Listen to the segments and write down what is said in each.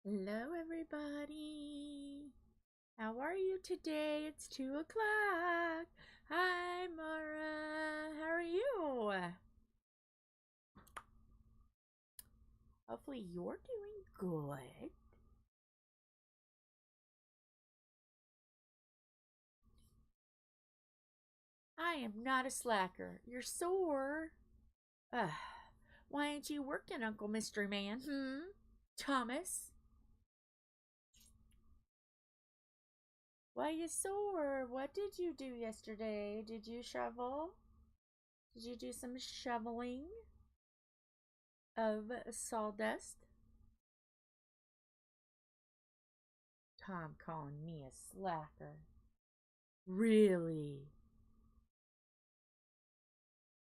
Hello, everybody. How are you today? It's 2 o'clock. Hi, Mara. How are you? Hopefully, you're doing good. I am not a slacker. You're sore. Ugh. Why ain't you working, Uncle Mystery Man? Thomas? Why you sore? What did you do yesterday? Did you shovel? Did you do some shoveling of sawdust? Tom calling me a slacker. Really?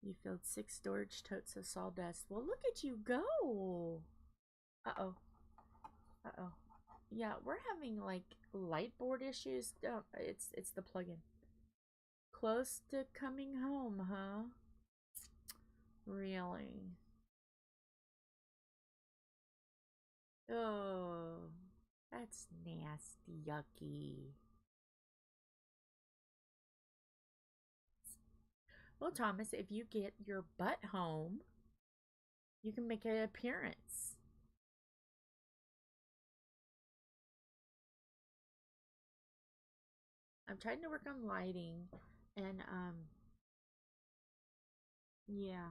You filled 6 storage totes of sawdust. Well, look at you go. Uh-oh. Uh-oh. Yeah, we're having like light board issues. Oh, it's the plug-in. Close to coming home, huh? Really? Oh, that's nasty, yucky. Well, Thomas, if you get your butt home, you can make an appearance. I'm trying to work on lighting and yeah.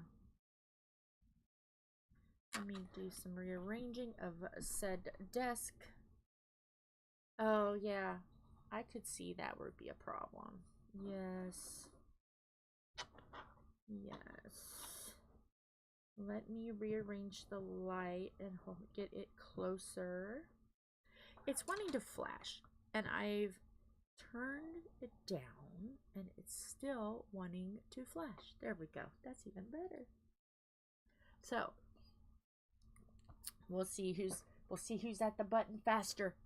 Let me do some rearranging of said desk. Oh yeah, I could see that would be a problem. Yes. Yes. Let me rearrange the light and get it closer. It's wanting to flash, and I've turned it down, and it's still wanting to flash. There we go. That's even better. So we'll see who's at the button faster.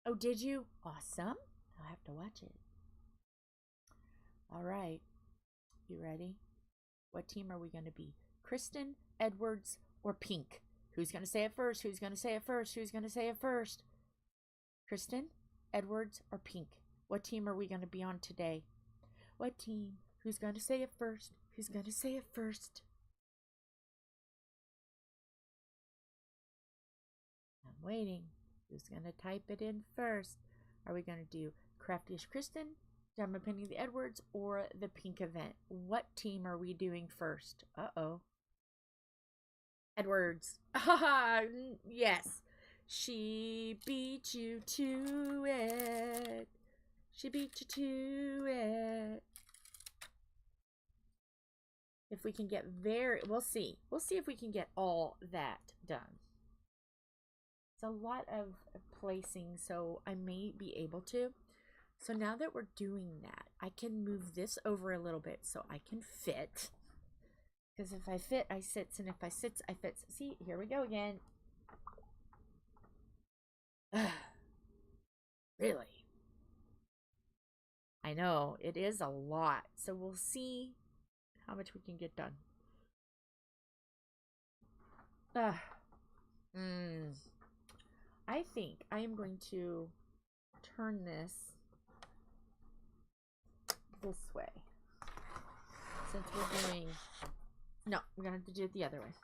Oh, did you? Awesome. I'll have to watch it. All right. You ready? What team are we going to be? Kristyn, Edwards, or Pink? Who's going to say it first? Who's going to say it first? Who's going to say it first? Kristyn, Edwards, or Pink? What team are we going to be on today? What team? Who's going to say it first? Who's going to say it first? I'm waiting. Who's going to type it in first? Are we going to do Crafty-Ish Kristyn, Diamond Penny the Edwards, or the Pink event? What team are we doing first? Uh-oh. Edwards. Yes. She beat you to it. She beat you to it. If we can get we'll see. We'll see if we can get all that done. It's a lot of placing, so I may be able to. So now that we're doing that, I can move this over a little bit so I can fit. Because if I fit, I sits, and if I sits, I fits. See, here we go again. Really? I know, it is a lot. So we'll see how much we can get done. I think I am going to turn this way. Since we're doing... No, we're going to have to do it the other way.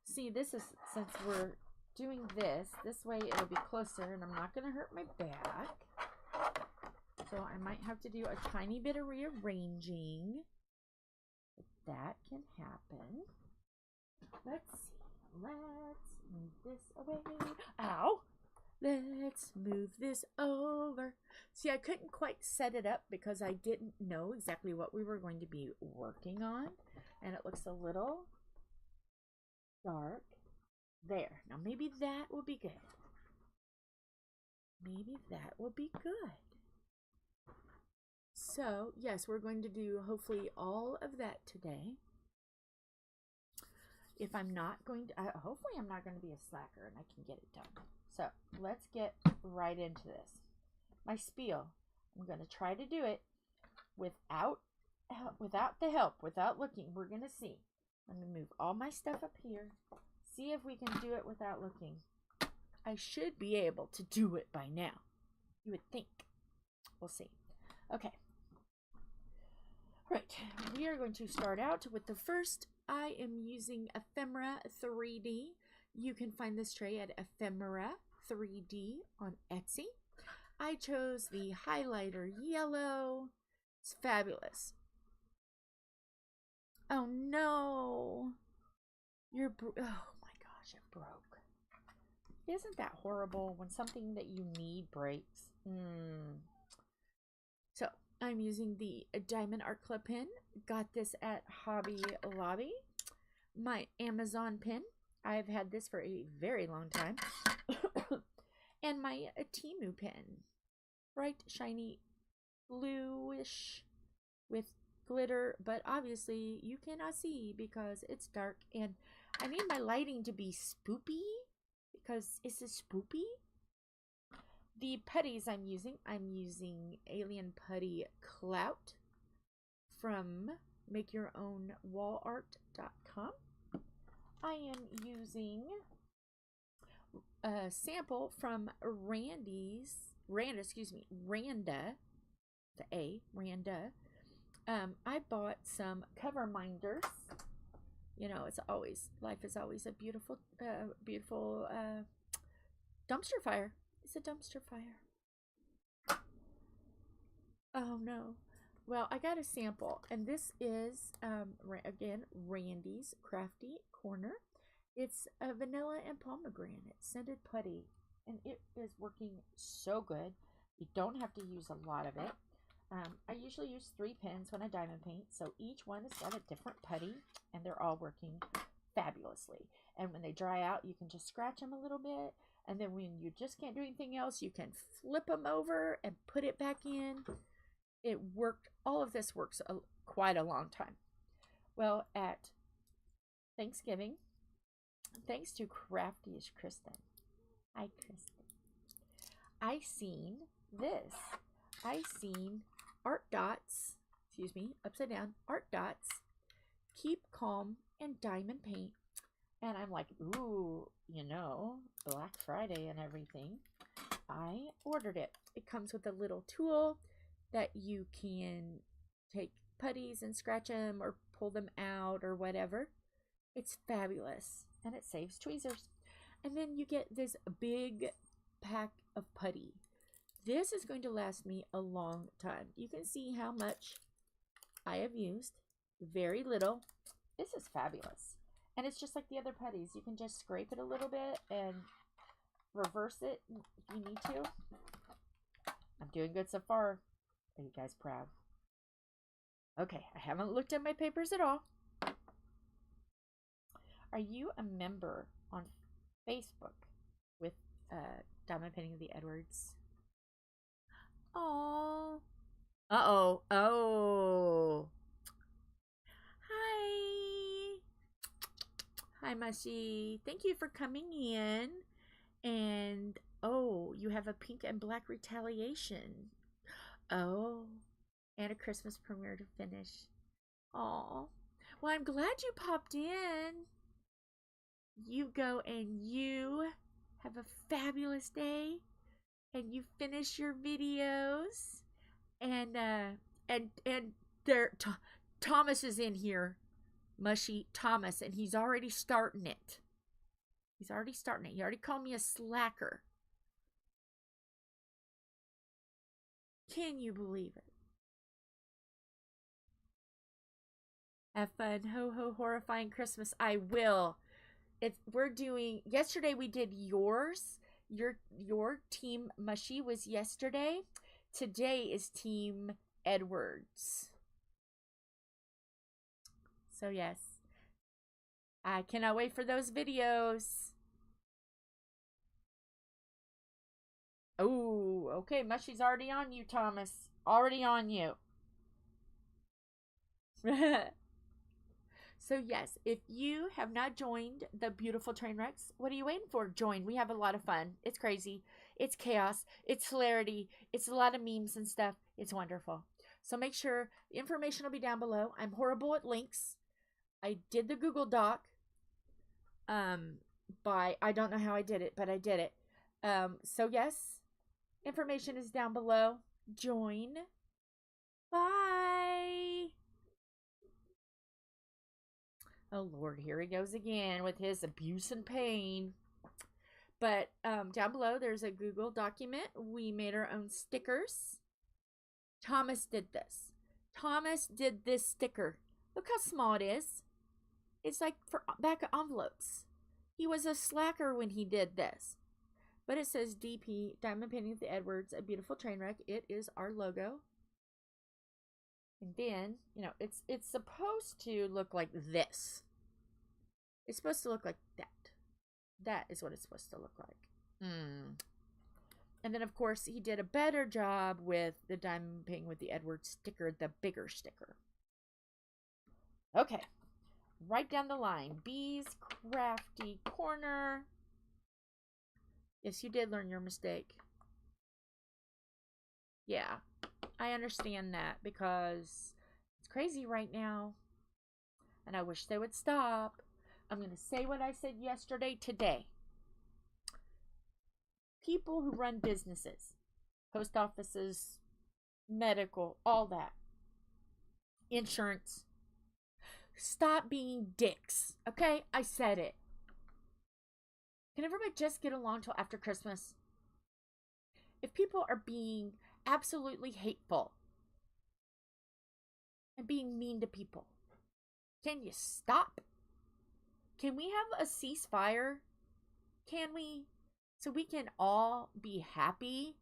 See, this is... Since we're doing this way it'll be closer, and I'm not going to hurt my back. So I might have to do a tiny bit of rearranging. If that can happen. Let's see. Let's move this away. Ow! Let's move this over. See, I couldn't quite set it up because I didn't know exactly what we were going to be working on. And it looks a little dark. There. Now maybe that will be good. Maybe that will be good. So, yes, we're going to do hopefully all of that today. If I'm not going to, hopefully I'm not going to be a slacker and I can get it done. So, let's get right into this. My spiel, I'm going to try to do it without the help, without looking. We're going to see. I'm going to move all my stuff up here. See if we can do it without looking. I should be able to do it by now. You would think. We'll see. Okay. Right. We are going to start out with the first. I am using Ephemera 3D. You can find this tray at Ephemera 3D on Etsy. I chose the highlighter yellow. It's fabulous. Oh no. Oh my gosh, it broke. Isn't that horrible when something that you need breaks? So I'm using the Diamond Art Club pin. Got this at Hobby Lobby. My Amazon pin. I've had this for a very long time. And my Temu pin. Bright, shiny, bluish with glitter, but obviously you cannot see because it's dark. And I need my lighting to be spoopy because it's a spoopy. The putties I'm using Alien Putty CLOUT from MakeYourOwnWallArt.com. I am using a sample from Randa, Randa. I bought some cover minders. You know, life is always a beautiful dumpster fire. It's a dumpster fire. Oh no. Well, I got a sample, and this is again Randy's Crafty Corner. It's a vanilla and pomegranate scented putty, and it is working so good. You don't have to use a lot of it. I usually use 3 pens when I diamond paint, so each one has got a different putty, and they're all working fabulously. And when they dry out, you can just scratch them a little bit, and then when you just can't do anything else, you can flip them over and put it back in. It worked. All of this works quite a long time. Well, at Thanksgiving, thanks to Crafty-Ish Kristyn. Hi, Kristyn. I seen this. I seen art dots, upside down, art dots, keep calm, and diamond paint. And I'm like, ooh, you know, Black Friday and everything. I ordered it. It comes with a little tool that you can take putties and scratch them or pull them out or whatever. It's fabulous. And it saves tweezers. And then you get this big pack of putty. This is going to last me a long time. You can see how much I have used. Very little. This is fabulous. And it's just like the other putties. You can just scrape it a little bit and reverse it if you need to. I'm doing good so far. Are you guys proud? Okay, I haven't looked at my papers at all. Are you a member on Facebook with Diamond Painting of the Edwards? Oh. Uh-oh. Oh. Hi. Hi, Mushy. Thank you for coming in. And, oh, you have a pink and black retaliation. Oh. And a Christmas premiere to finish. Oh. Well, I'm glad you popped in. You go and you have a fabulous day. And you finish your videos, and Thomas is in here, Mushy Thomas, and he's already starting it. He already called me a slacker. Can you believe it? Have fun, ho ho, horrifying Christmas. I will. We're doing. Yesterday we did yours. Your team Mushy was yesterday. Today is Team Edwards. So yes, I cannot wait for those videos. Oh, okay, Mushy's already on you, Thomas. Already on you. So yes, if you have not joined the beautiful Trainwrecks, what are you waiting for? Join. We have a lot of fun. It's crazy. It's chaos. It's hilarity. It's a lot of memes and stuff. It's wonderful. So make sure the information will be down below. I'm horrible at links. I did the Google Doc. I don't know how I did it, but I did it. So yes, information is down below. Join. Bye. Oh Lord, here he goes again with his abuse and pain. But down below, there's a Google document. We made our own stickers. Thomas did this. Thomas did this sticker. Look how small it is. It's like for back of envelopes. He was a slacker when he did this. But it says DP, Diamond Painting with the Edwards, a beautiful train wreck. It is our logo. And then, you know, it's supposed to look like this. It's supposed to look like that. That is what it's supposed to look like. And then, of course, he did a better job with the Diamond Painting with the Edwards sticker, the bigger sticker. Okay. Right down the line. B's Crafty Corner. Yes, you did learn your mistake. Yeah, I understand that because it's crazy right now. And I wish they would stop. I'm going to say what I said yesterday today. People who run businesses, post offices, medical, all that, insurance, stop being dicks. Okay? I said it. Can everybody just get along till after Christmas? If people are being absolutely hateful and being mean to people, can you stop? Can we have a ceasefire? Can we? So we can all be happy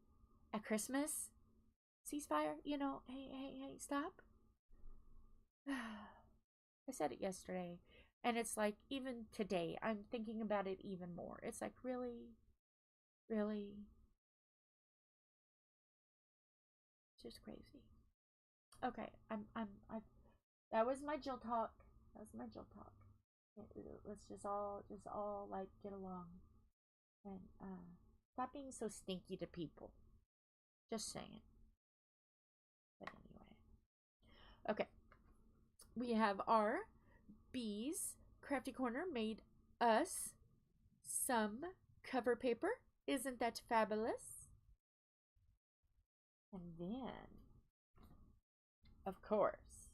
at Christmas? Ceasefire? You know, hey, stop. I said it yesterday. And it's like, even today, I'm thinking about it even more. It's like, really? Really? Just crazy. Okay, that was my Jill talk. That was my Jill talk. Let's just all like get along and stop being so stinky to people. Just saying. But anyway, okay. We have our B's Crafty Corner made us some cover paper. Isn't that fabulous? And then, of course,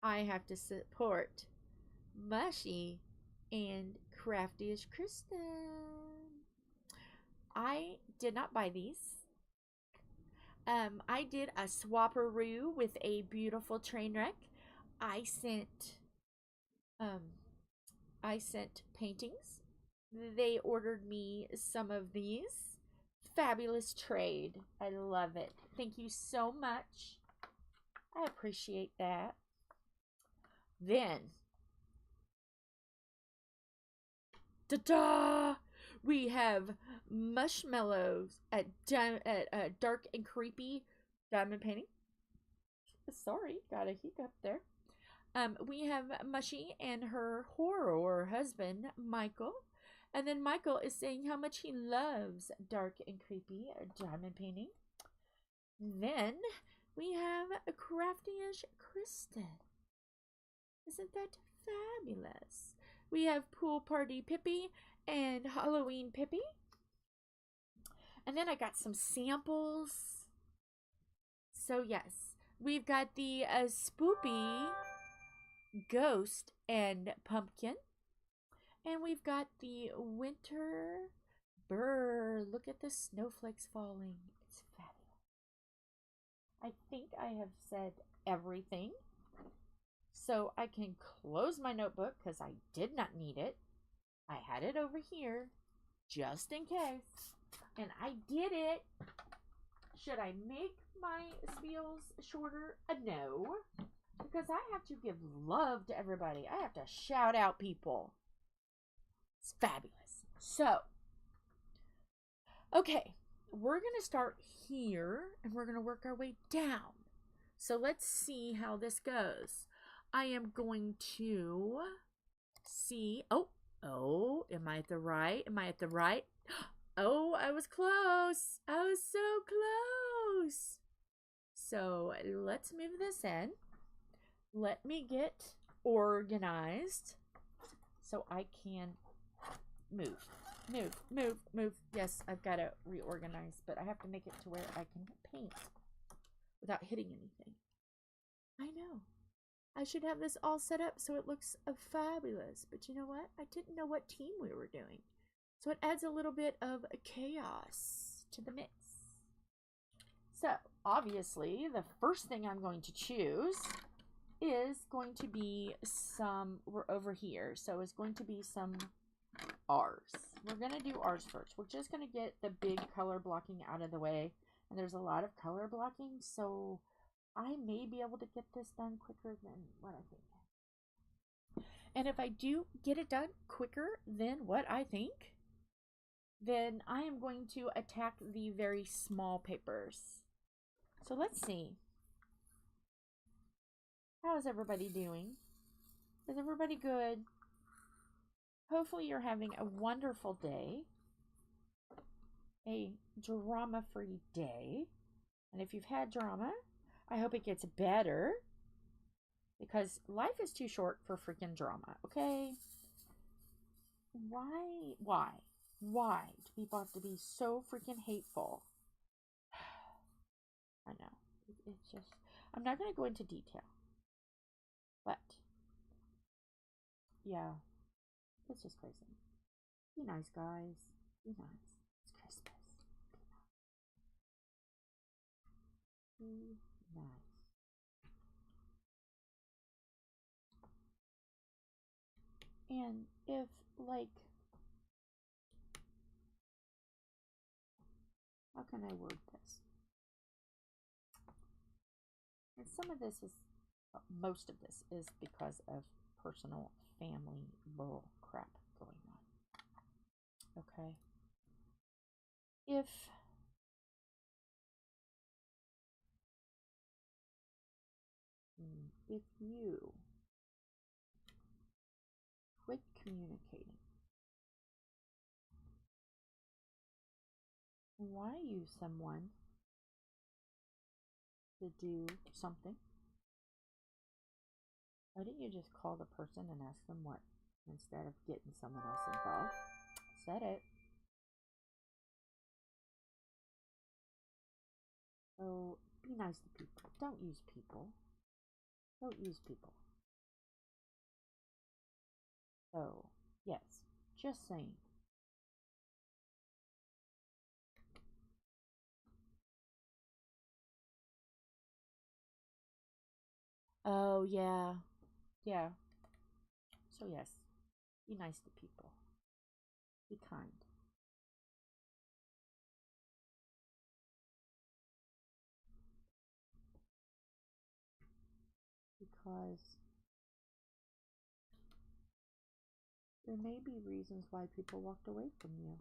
I have to support Mushy and Crafty-Ish Kristyn. I did not buy these. I did a swapperoo with a beautiful train wreck. I sent paintings. They ordered me some of these. Fabulous trade. I love it. Thank you so much. I appreciate that. Then, ta-da! We have marshmallows at Dark and Creepy Diamond Painting. Sorry, got a hiccup there. We have Mushy and her horror husband, Michael. And then Michael is saying how much he loves Dark and Creepy Diamond Painting. Then we have Crafty-Ish Kristyn. Isn't that fabulous? We have Pool Party Pippy and Halloween Pippy. And then I got some samples. So yes, we've got the Spoopy Ghost and Pumpkin. And we've got the Winter Bird. Look at the snowflakes falling. It's fabulous. I think I have said everything. So I can close my notebook because I did not need it. I had it over here just in case. And I did it. Should I make my spiels shorter? No. Because I have to give love to everybody. I have to shout out people. It's fabulous. So, okay. We're going to start here. And we're going to work our way down. So let's see how this goes. I am going to see. Oh, am I at the right? Am I at the right? Oh, I was close. I was so close. So let's move this in. Let me get organized so I can move. Move, move, move. Yes, I've got to reorganize, but I have to make it to where I can paint without hitting anything. I know. I should have this all set up so it looks fabulous. But you know what? I didn't know what team we were doing. So it adds a little bit of chaos to the mix. So, obviously, the first thing I'm going to choose is going to be some, we're over here, so it's going to be some R's. We're going to do R's first. We're just going to get the big color blocking out of the way. And there's a lot of color blocking, so I may be able to get this done quicker than what I think. And if I do get it done quicker than what I think, then I am going to attack the very small papers. So let's see. How is everybody doing? Is everybody good? Hopefully you're having a wonderful day. A drama-free day. And if you've had drama, I hope it gets better. Because life is too short for freaking drama, okay? Why do people have to be so freaking hateful? I know. It's just, I'm not going to go into detail. But, yeah, it's just crazy. Be nice, guys. Be nice. It's Christmas. Be nice. And if, like, how can I word this? And some of this is, most of this is because of personal family bull crap going on. Okay. If you quit communicating, why use someone to do something? Why didn't you just call the person and ask them what, instead of getting someone else involved? Said it. So be nice to people. Don't use people. Don't use people. So, yes, just saying. Oh, yeah. Yeah. So, yes, be nice to people. Be kind. Because there may be reasons why people walked away from you.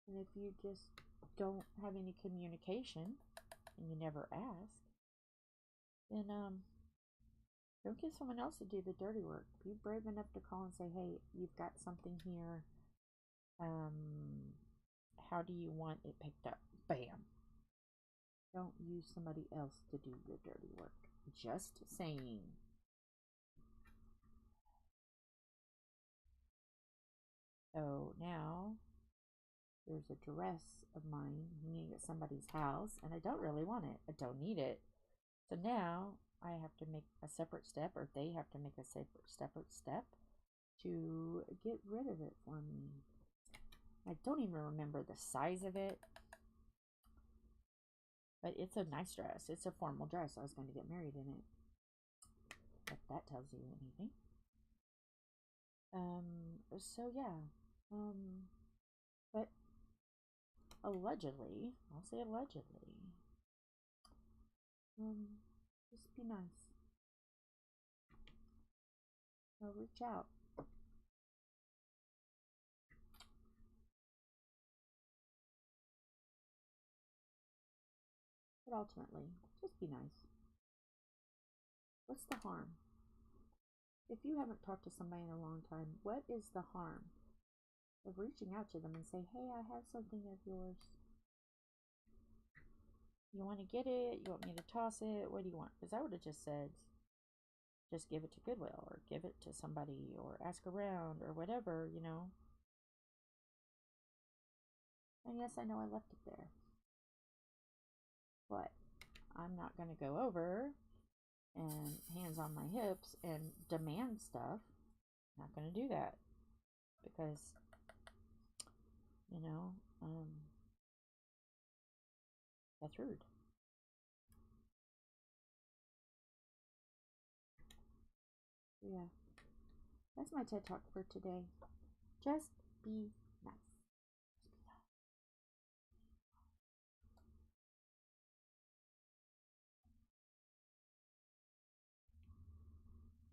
And if you just don't have any communication and you never ask, then don't get someone else to do the dirty work. Be brave enough to call and say, hey, you've got something here. How do you want it picked up? Bam. Don't use somebody else to do your dirty work. Just saying. So now there's a dress of mine hanging at somebody's house, and I don't really want it. I don't need it. So now I have to make a separate step, or they have to make a separate step to get rid of it for me. I don't even remember the size of it. But it's a nice dress. It's a formal dress. I was going to get married in it. If that tells you anything. So yeah. But allegedly, I'll say allegedly, just be nice. I'll reach out. But ultimately, just be nice. What's the harm? If you haven't talked to somebody in a long time, what is the harm of reaching out to them and say, hey, I have something of yours. You want to get it? You want me to toss it? What do you want? Because I would have just said, just give it to Goodwill or give it to somebody or ask around or whatever, you know. And yes, I know I left it there. But I'm not going to go over and hands on my hips and demand stuff. I'm not going to do that because, you know, that's rude. Yeah, that's my TED Talk for today. Just be nice.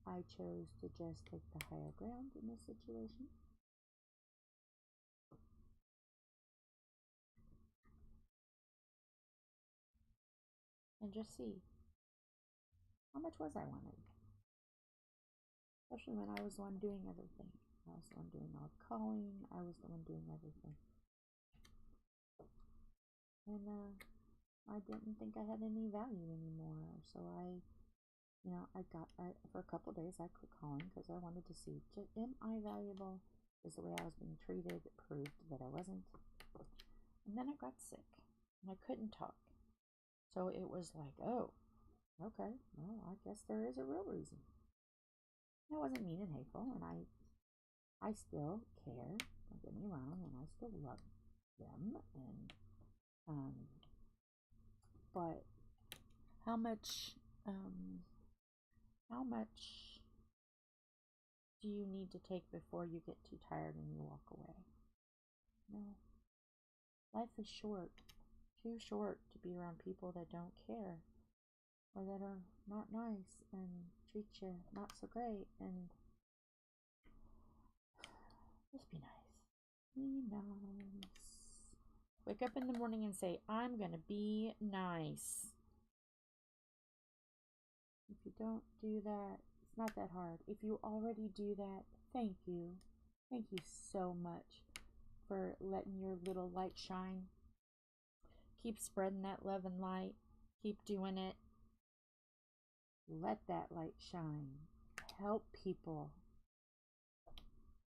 I chose to just take the higher ground in this situation. And just see, how much was I wanted? Especially when I was the one doing everything. I was the one doing all the calling. I was the one doing everything. And I didn't think I had any value anymore. So for a couple days I quit calling because I wanted to see, am I valuable? Is the way I was being treated proved that I wasn't? And then I got sick and I couldn't talk. So it was like, oh, okay, well, I guess there is a real reason. That wasn't mean and hateful, and I still care, don't get me wrong, and I still love them, and but how much do you need to take before you get too tired and you walk away? No. Life is short, too short to be around people that don't care or that are not nice and treat you not so great, and just be nice. Be nice. Wake up in the morning and say, I'm gonna be nice. If you don't do that, it's not that hard. If you already do that, thank you. Thank you so much for letting your little light shine. Keep spreading that love and light. Keep doing it. Let that light shine. Help people.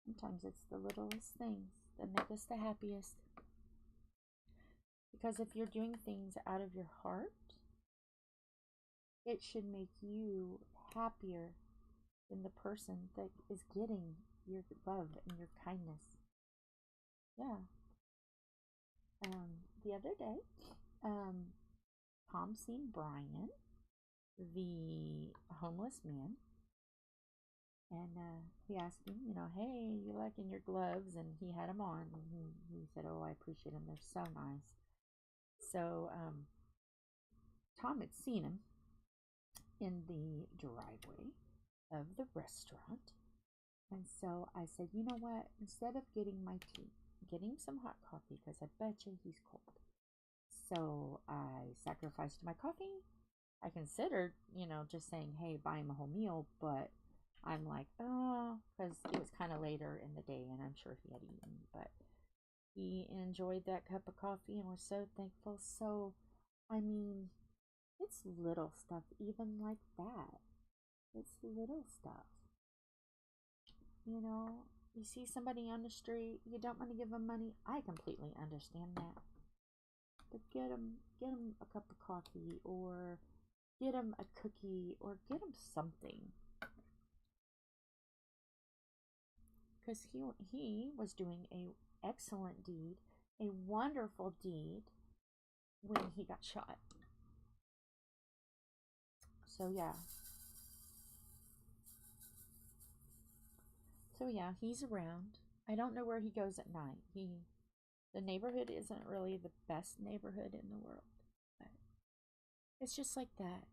Sometimes it's the littlest things that make us the happiest. Because if you're doing things out of your heart, it should make you happier than the person that is getting your love and your kindness. Yeah. The other day, Tom seen Brian, the homeless man, and he asked him, hey, you liking your gloves? And he had them on, and he said, oh, I appreciate them, they're so nice. So Tom had seen him in the driveway of the restaurant, and so I said, you know what, instead of getting my tea, get him some hot coffee, because I bet you he's cold. So I sacrificed my coffee. I considered, just saying, hey, buy him a whole meal, but I'm like, oh, because it was kind of later in the day, and I'm sure he had eaten, but he enjoyed that cup of coffee and was so thankful. So, I mean, it's little stuff even like that. It's little stuff. You see somebody on the street, you don't want to give them money. I completely understand that. But get them a cup of coffee, or get them a cookie, or get them something. Because he was doing an excellent deed, a wonderful deed, when he got shot. So yeah. He's around. I don't know where he goes at night. The neighborhood isn't really the best neighborhood in the world, but it's just like that.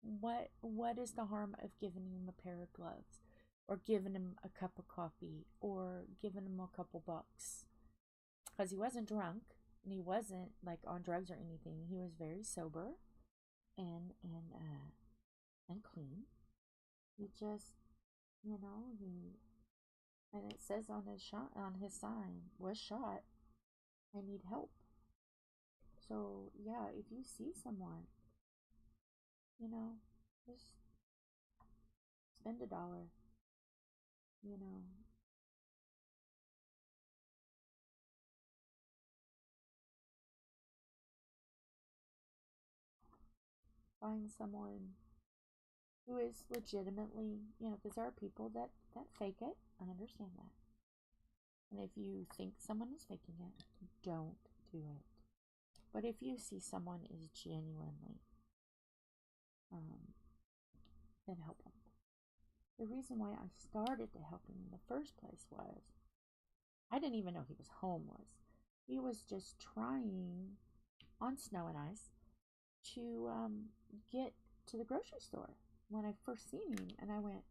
What is the harm of giving him a pair of gloves, or giving him a cup of coffee, or giving him a couple bucks? Because he wasn't drunk, and he wasn't like on drugs or anything. He was very sober and clean. He just, and it says on his sign, was shot. I need help. So yeah, if you see someone, just spend $1, you know. Find someone who is legitimately, you know, because there are people that fake it. I understand that. And if you think someone is faking it, don't do it. But if you see someone is genuinely, then help them. The reason why I started to help him in the first place was I didn't even know he was homeless. He was just trying on snow and ice to get to the grocery store when I first seen him. And I went,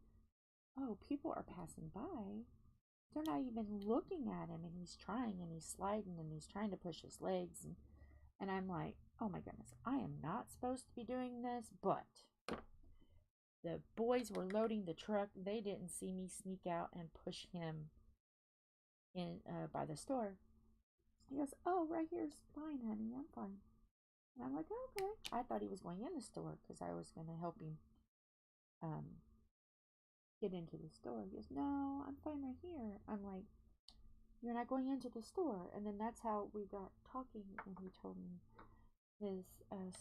oh, people are passing by. They're not even looking at him, and he's trying, and he's sliding, and he's trying to push his legs. And I'm like, oh my goodness, I am not supposed to be doing this, but the boys were loading the truck. They didn't see me sneak out and push him in by the store. He goes, oh, right here's fine, honey, I'm fine. And I'm like, okay. I thought he was going in the store because I was going to help him get into the store. He goes, no, I'm fine right here. I'm like, you're not going into the store. And then that's how we got talking, and he told me his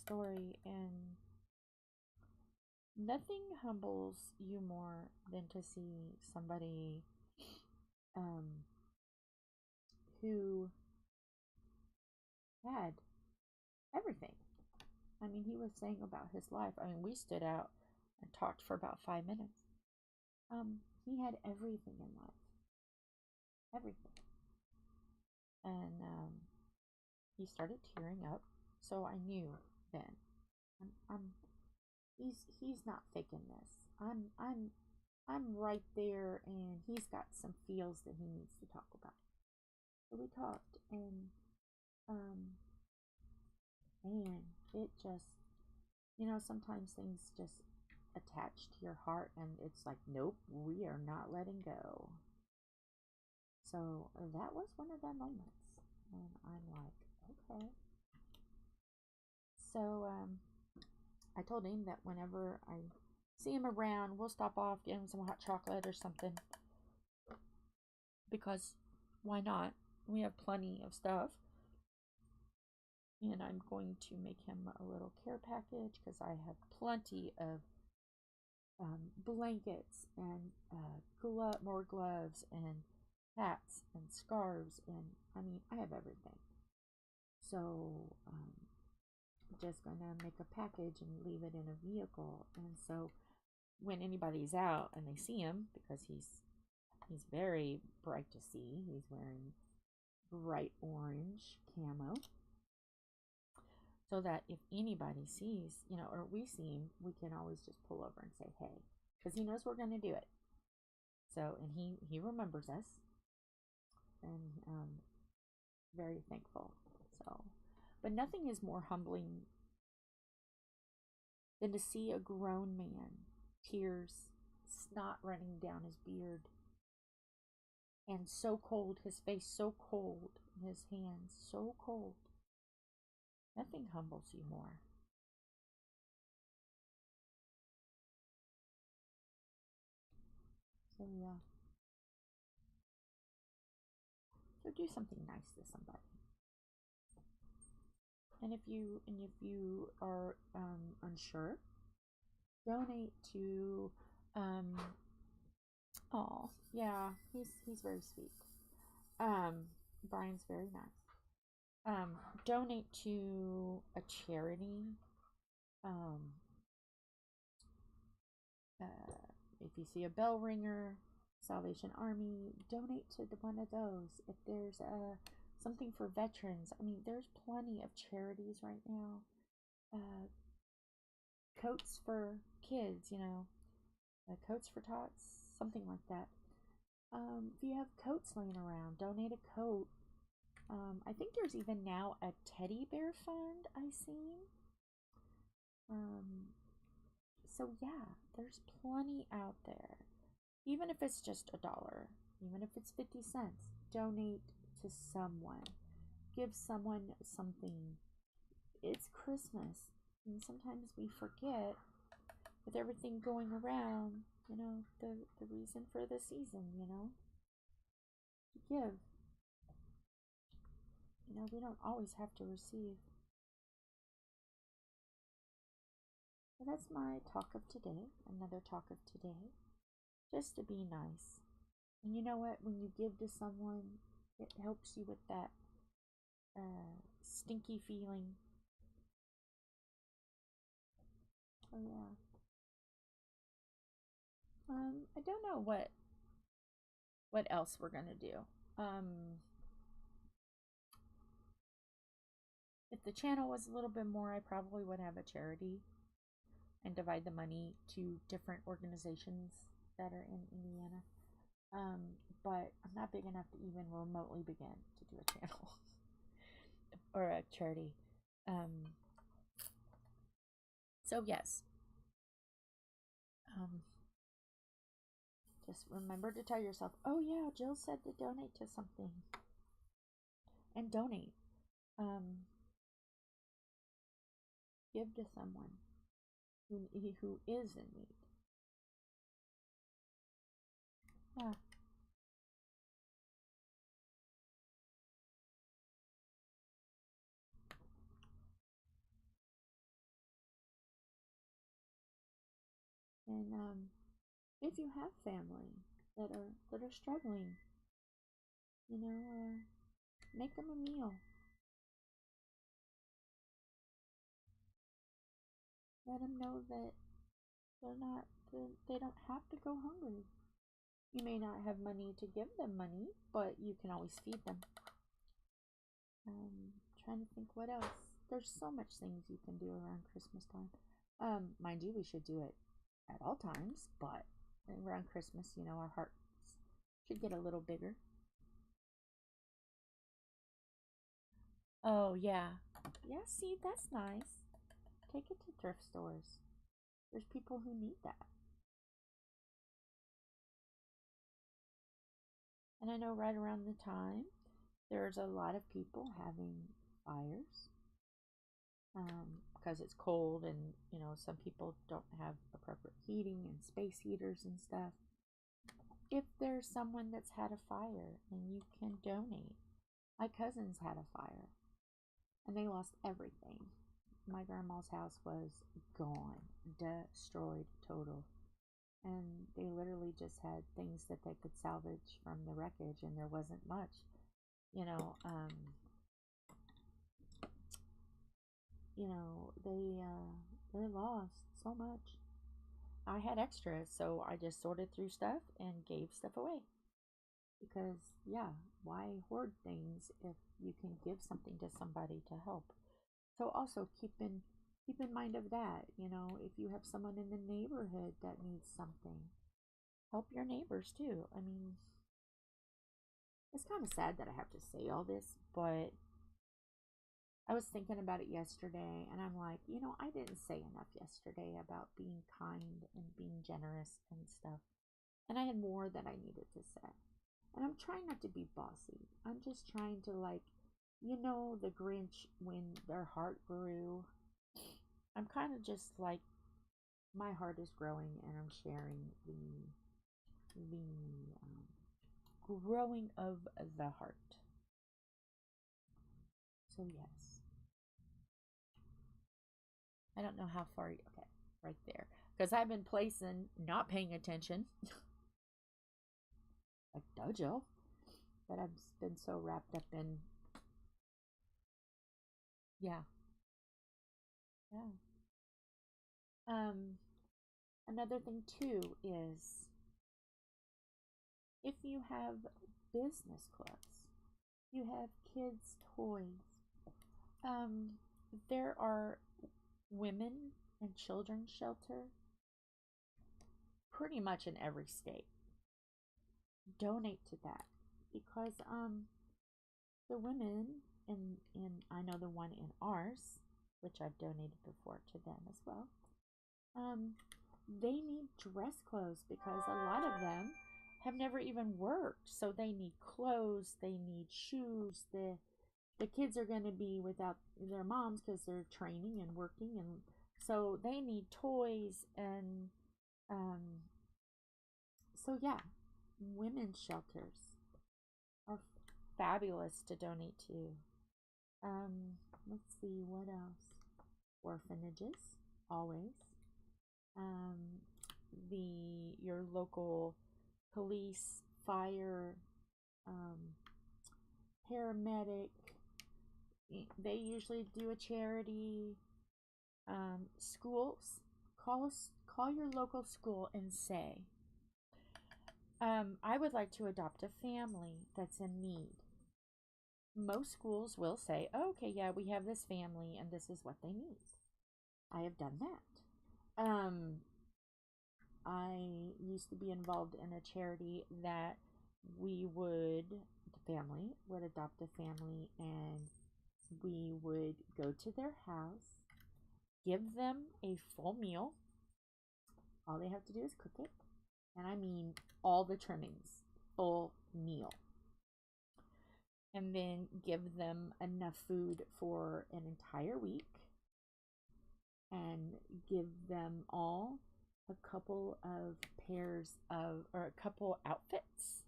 story. And nothing humbles you more than to see somebody who had everything. I mean, he was saying about his life. I mean, we stood out and talked for about 5 minutes. He had everything in life. Everything. And he started tearing up. So I knew then. He's not faking this. I'm right there, and he's got some feels that he needs to talk about. So we talked, and man, it just, you know, sometimes things just attach to your heart, and it's like, nope, we are not letting go. So that was one of the moments, and I'm like, okay. So I told him that whenever I see him around, we'll stop off, get him some hot chocolate or something, because why not? We have plenty of stuff. And I'm going to make him a little care package because I have plenty of blankets and more gloves and hats and scarves, and I mean, I have everything. So I'm just going to make a package and leave it in a vehicle. And so when anybody's out and they see him, because he's very bright to see, he's wearing bright orange camo, so that if anybody sees, you know, or we see him, we can always just pull over and say, hey, because he knows we're going to do it. So, and he remembers us, and very thankful. So, but nothing is more humbling than to see a grown man, tears, snot running down his beard, and so cold, his face so cold, his hands so cold. Nothing humbles you more. So yeah. So do something nice to somebody. And if you are unsure, donate to oh yeah, he's very sweet. Brian's very nice. Donate to a charity. If you see a bell ringer, Salvation Army, donate to one of those. If there's something for veterans, I mean, there's plenty of charities right now. Coats for kids, you know, coats for tots, something like that. If you have coats laying around, donate a coat. I think there's even now a teddy bear fund I've seen. So yeah, there's plenty out there. Even if it's just $1, even if it's 50 cents, donate to someone. Give someone something. It's Christmas, and sometimes we forget with everything going around you know, the reason for the season, you know, to give. You know, we don't always have to receive. So that's my talk of today, another talk of today, just to be nice. And you know what, when you give to someone, it helps you with that stinky feeling. Oh yeah. I don't know what else we're gonna do. If the channel was a little bit more, I probably would have a charity and divide the money to different organizations that are in Indiana. But I'm not big enough to even remotely begin to do a channel or a charity. So yes. Just remember to tell yourself, oh yeah, Jill said to donate to something. And donate. Give to someone who is in need. Yeah. And if you have family that are struggling, you know, make them a meal. Let them know that they don't have to go hungry. You may not have money to give them money, but you can always feed them. Trying to think what else. There's so much things you can do around Christmas time. Mind you, we should do it at all times, but around Christmas, you know, our hearts should get a little bigger. Oh, yeah. Yeah, see, that's nice. Take it to thrift stores. There's people who need that. And I know right around the time, there's a lot of people having fires. Because it's cold and, you know, some people don't have appropriate heating and space heaters and stuff. If there's someone that's had a fire and you can donate. My cousins had a fire and they lost everything. My grandma's house was gone, destroyed, total. And they literally just had things that they could salvage from the wreckage, and there wasn't much, you know. They lost so much. I had extras, so I just sorted through stuff and gave stuff away. Because, yeah, why hoard things if you can give something to somebody to help? So also keep in mind of that, you know, if you have someone in the neighborhood that needs something, help your neighbors too. I mean, it's kind of sad that I have to say all this, but I was thinking about it yesterday, and I'm like, you know, I didn't say enough yesterday about being kind and being generous and stuff. And I had more that I needed to say. And I'm trying not to be bossy. I'm just trying to, like, you know, the Grinch when their heart grew. I'm kind of just like, my heart is growing, and I'm sharing the growing of the heart. So yes. I don't know how far. Okay, right there. Because I've been placing, not paying attention. Like dojo. But I've been so wrapped up in. Yeah. Yeah. Another thing too is if you have business clubs, you have kids' toys. There are women and children's shelter pretty much in every state. Donate to that because the women in I know the one in ours, which I've donated before to them as well. They need dress clothes because a lot of them have never even worked, so they need clothes, they need shoes. The kids are going to be without their moms because they're training and working, and so they need toys and So yeah, women's shelters are fabulous to donate to. Let's see, what else? Orphanages, always. Um, your local police, fire, paramedic. They usually do a charity. Schools, call your local school and say, I would like to adopt a family that's in need. Most schools will say, oh, okay, yeah, we have this family and this is what they need. I have done that. I used to be involved in a charity that the family would adopt a family, and we would go to their house, give them a full meal. All they have to do is cook it. And I mean all the trimmings, full meal. And then give them enough food for an entire week. And give them all a couple of a couple outfits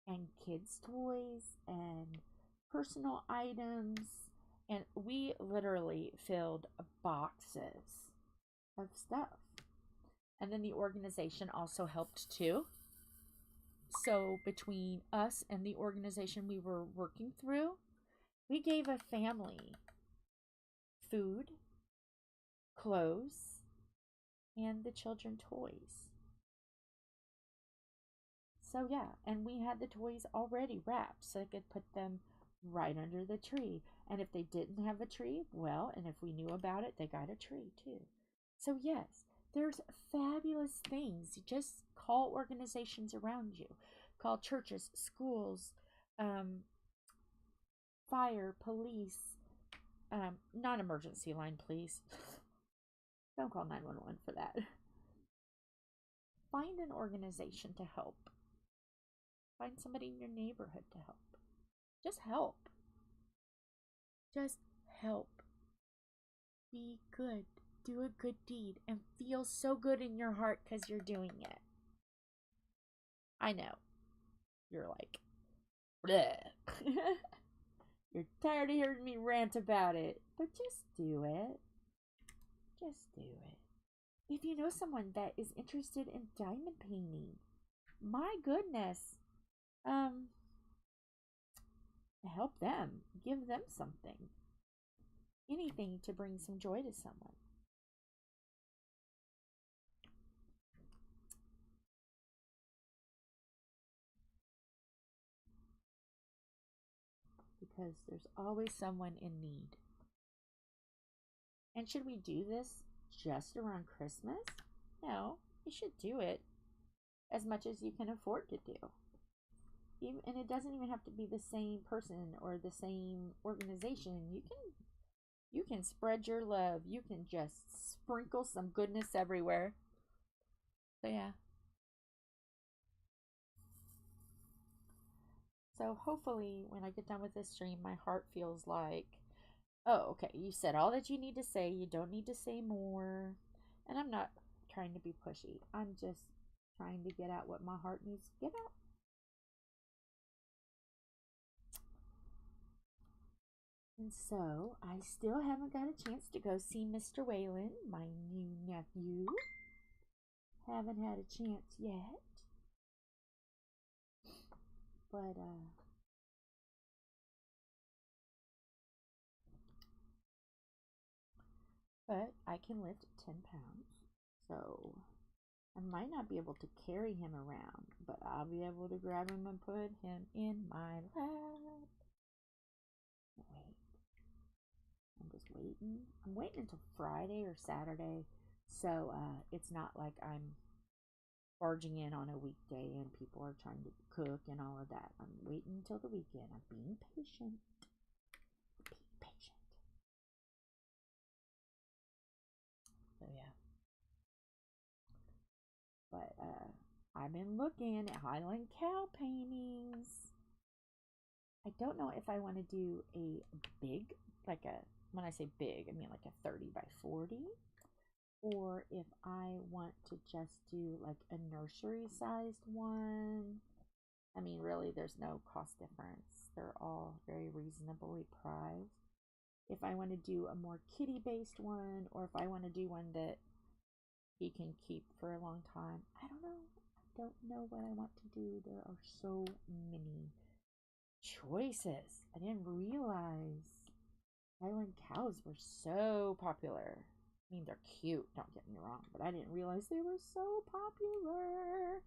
and kids' toys and personal items. And we literally filled boxes of stuff. And then the organization also helped too. So between us and the organization we were working through, we gave a family food, clothes, and the children toys. So yeah, and we had the toys already wrapped so I could put them right under the tree. And if they didn't have a tree, well, and if we knew about it, they got a tree too. So yes, there's fabulous things. You just call organizations around you. Call churches, schools, fire, police, non-emergency line, please. Don't call 911 for that. Find an organization to help. Find somebody in your neighborhood to help. Just help. Just help. Be good. Do a good deed and feel so good in your heart because you're doing it. I know. You're like, bleh. You're tired of hearing me rant about it. But just do it. Just do it. If you know someone that is interested in diamond painting, my goodness, help them. Give them something. Anything to bring some joy to someone. Because there's always someone in need. And should we do this just around Christmas? No, you should do it as much as you can afford to do. And it doesn't even have to be the same person or the same organization. You can spread your love. You can just sprinkle some goodness everywhere. So yeah. So hopefully when I get done with this stream, my heart feels like, oh, okay, you said all that you need to say. You don't need to say more. And I'm not trying to be pushy. I'm just trying to get out what my heart needs to get out. And so, I still haven't got a chance to go see Mr. Whalen, my new nephew. Haven't had a chance yet. But I can lift 10 pounds. So, I might not be able to carry him around, but I'll be able to grab him and put him in my lap. Wait. I'm just waiting. I'm waiting until Friday or Saturday, so it's not like I'm barging in on a weekday and people are trying to cook and all of that. I'm waiting until the weekend. I'm being patient. So yeah. But I've been looking at Highland cow paintings. I don't know if I want to do a big, when I say big, I mean like a 30 by 40. or if I want to just do like a nursery sized one. I mean, really, there's no cost difference. They're all very reasonably priced. If I want to do a more kitty based one, or if I want to do one that he can keep for a long time, I don't know. I don't know what I want to do. There are so many choices. I didn't realize Highland cows were so popular. I mean, they're cute, don't get me wrong, but I didn't realize they were so popular.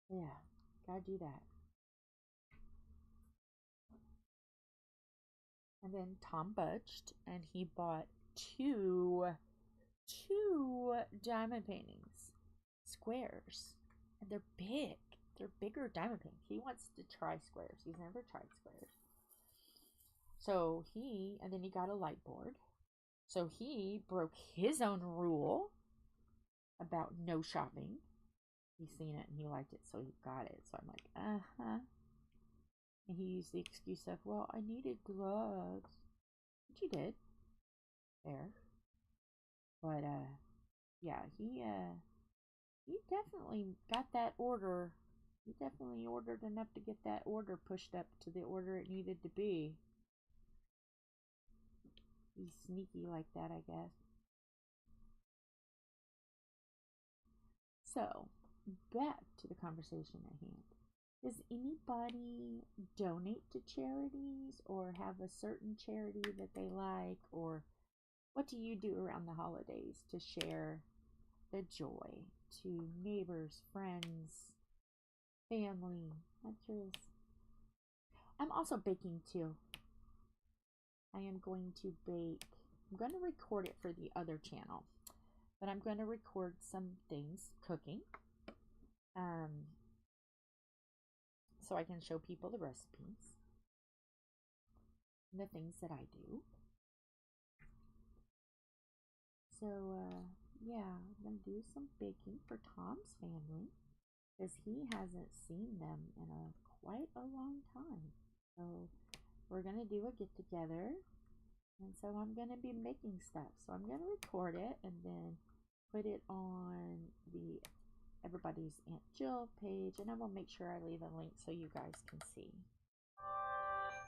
Yeah, gotta do that. And then Tom budged, and he bought two diamond paintings, squares, and they're big. They're bigger diamond paintings. He wants to try squares. He's never tried squares. So and then he got a light board. So he broke his own rule about no shopping. He's seen it and he liked it, so he got it. So I'm like, uh-huh. And he used the excuse of, well, I needed gloves. Which he did. There. But, yeah, he definitely got that order. He definitely ordered enough to get that order pushed up to the order it needed to be. He's sneaky like that, I guess. So, back to the conversation at hand. Does anybody donate to charities or have a certain charity that they like? Or what do you do around the holidays to share the joy to neighbors, friends, family? I'm curious. I'm also baking too. I am going to bake. I'm going to record it for the other channel, but I'm going to record some things cooking. So I can show people the recipes and the things that I do. So, yeah, I'm going to do some baking for Tom's family because he hasn't seen them in quite a long time. So, we're going to do a get together, and so I'm going to be making stuff. So, I'm going to record it and then put it on the Everybody's Aunt Jill page, and I will make sure I leave a link so you guys can see.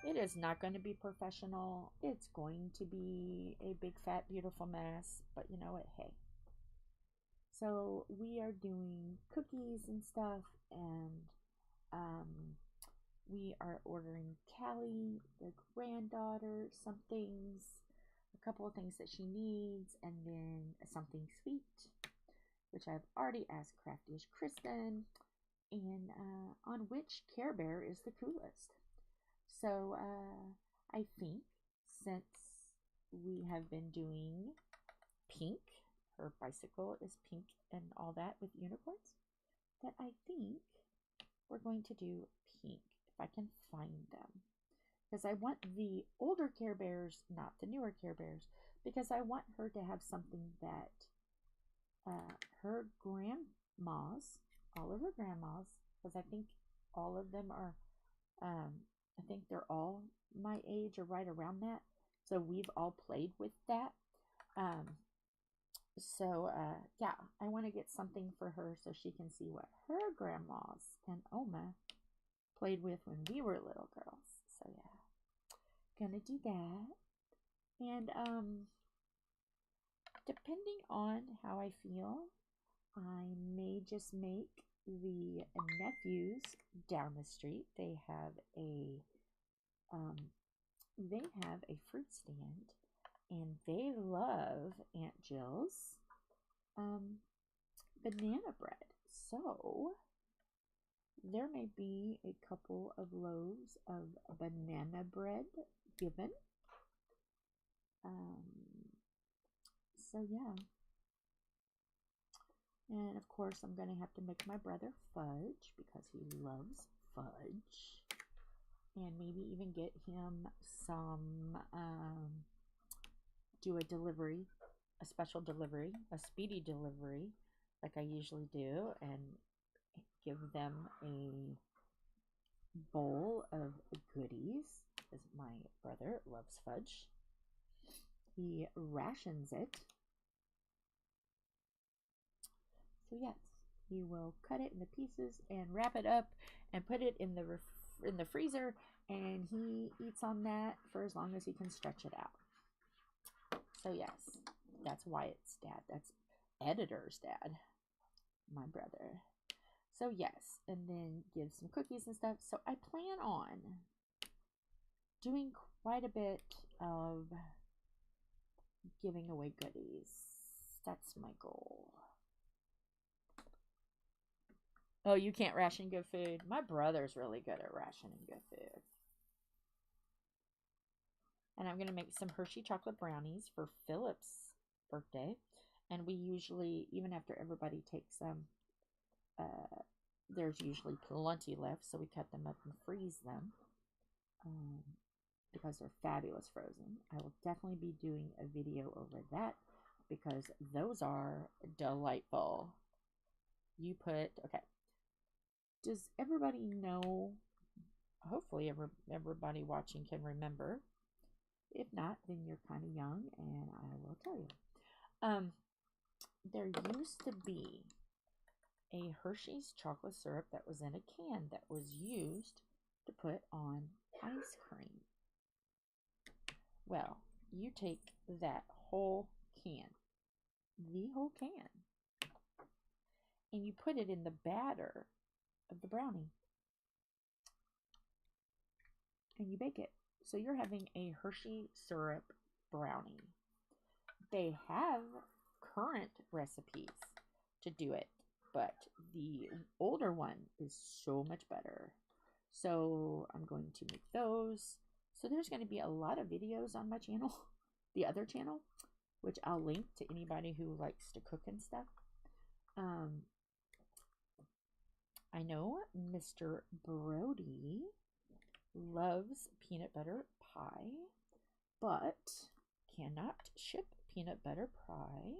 It is not going to be professional. It's going to be a big fat beautiful mess, but you know what, hey. So we are doing cookies and stuff, and we are ordering Callie, the granddaughter, some things, a couple of things that she needs, and then something sweet, which I've already asked Crafty-Ish Kristyn, and on which Care Bear is the coolest. So I think since we have been doing pink, her bicycle is pink and all that with unicorns, that I think we're going to do pink if I can find them. Because I want the older Care Bears, not the newer Care Bears, because I want her to have something that her grandmas, all of her grandmas, because I think all of them are, I think they're all my age or right around that. So we've all played with that. Yeah, I want to get something for her so she can see what her grandmas and Oma played with when we were little girls. So yeah, gonna do that. And depending on how I feel, I may just make the nephews down the street. They have a fruit stand, and they love Aunt Jill's banana bread. So there may be a couple of loaves of banana bread given. So yeah. And of course, I'm going to have to make my brother fudge because he loves fudge. And maybe even get him some, do a delivery, a special delivery, a speedy delivery, like I usually do, and give them a bowl of goodies, because my brother loves fudge. he rations it. So yes, he will cut it into pieces and wrap it up and put it in the freezer, and he eats on that for as long as he can stretch it out. So yes, that's Wyatt's dad. That's editor's dad, my brother. So yes, and then give some cookies and stuff. So I plan on doing quite a bit of giving away goodies. That's my goal. Oh, you can't ration good food? My brother's really good at rationing good food. And I'm going to make some Hershey chocolate brownies for Philip's birthday. And we usually, even after everybody takes them, there's usually plenty left. So we cut them up and freeze them because they're fabulous frozen. I will definitely be doing a video over that because those are delightful. You put, okay. Does everybody know? Hopefully everybody watching can remember. If not, then you're kind of young, and I will tell you. There used to be a Hershey's chocolate syrup that was in a can that was used to put on ice cream. Well, you take that whole can, the whole can, and you put it in the batter of the brownie, and you bake it. So you're having a Hershey syrup brownie. They have current recipes to do it, but the older one is so much better. So I'm going to make those. So there's going to be a lot of videos on my channel, the other channel, which I'll link to anybody who likes to cook and stuff. I know Mr. Brody loves peanut butter pie, but cannot ship peanut butter pie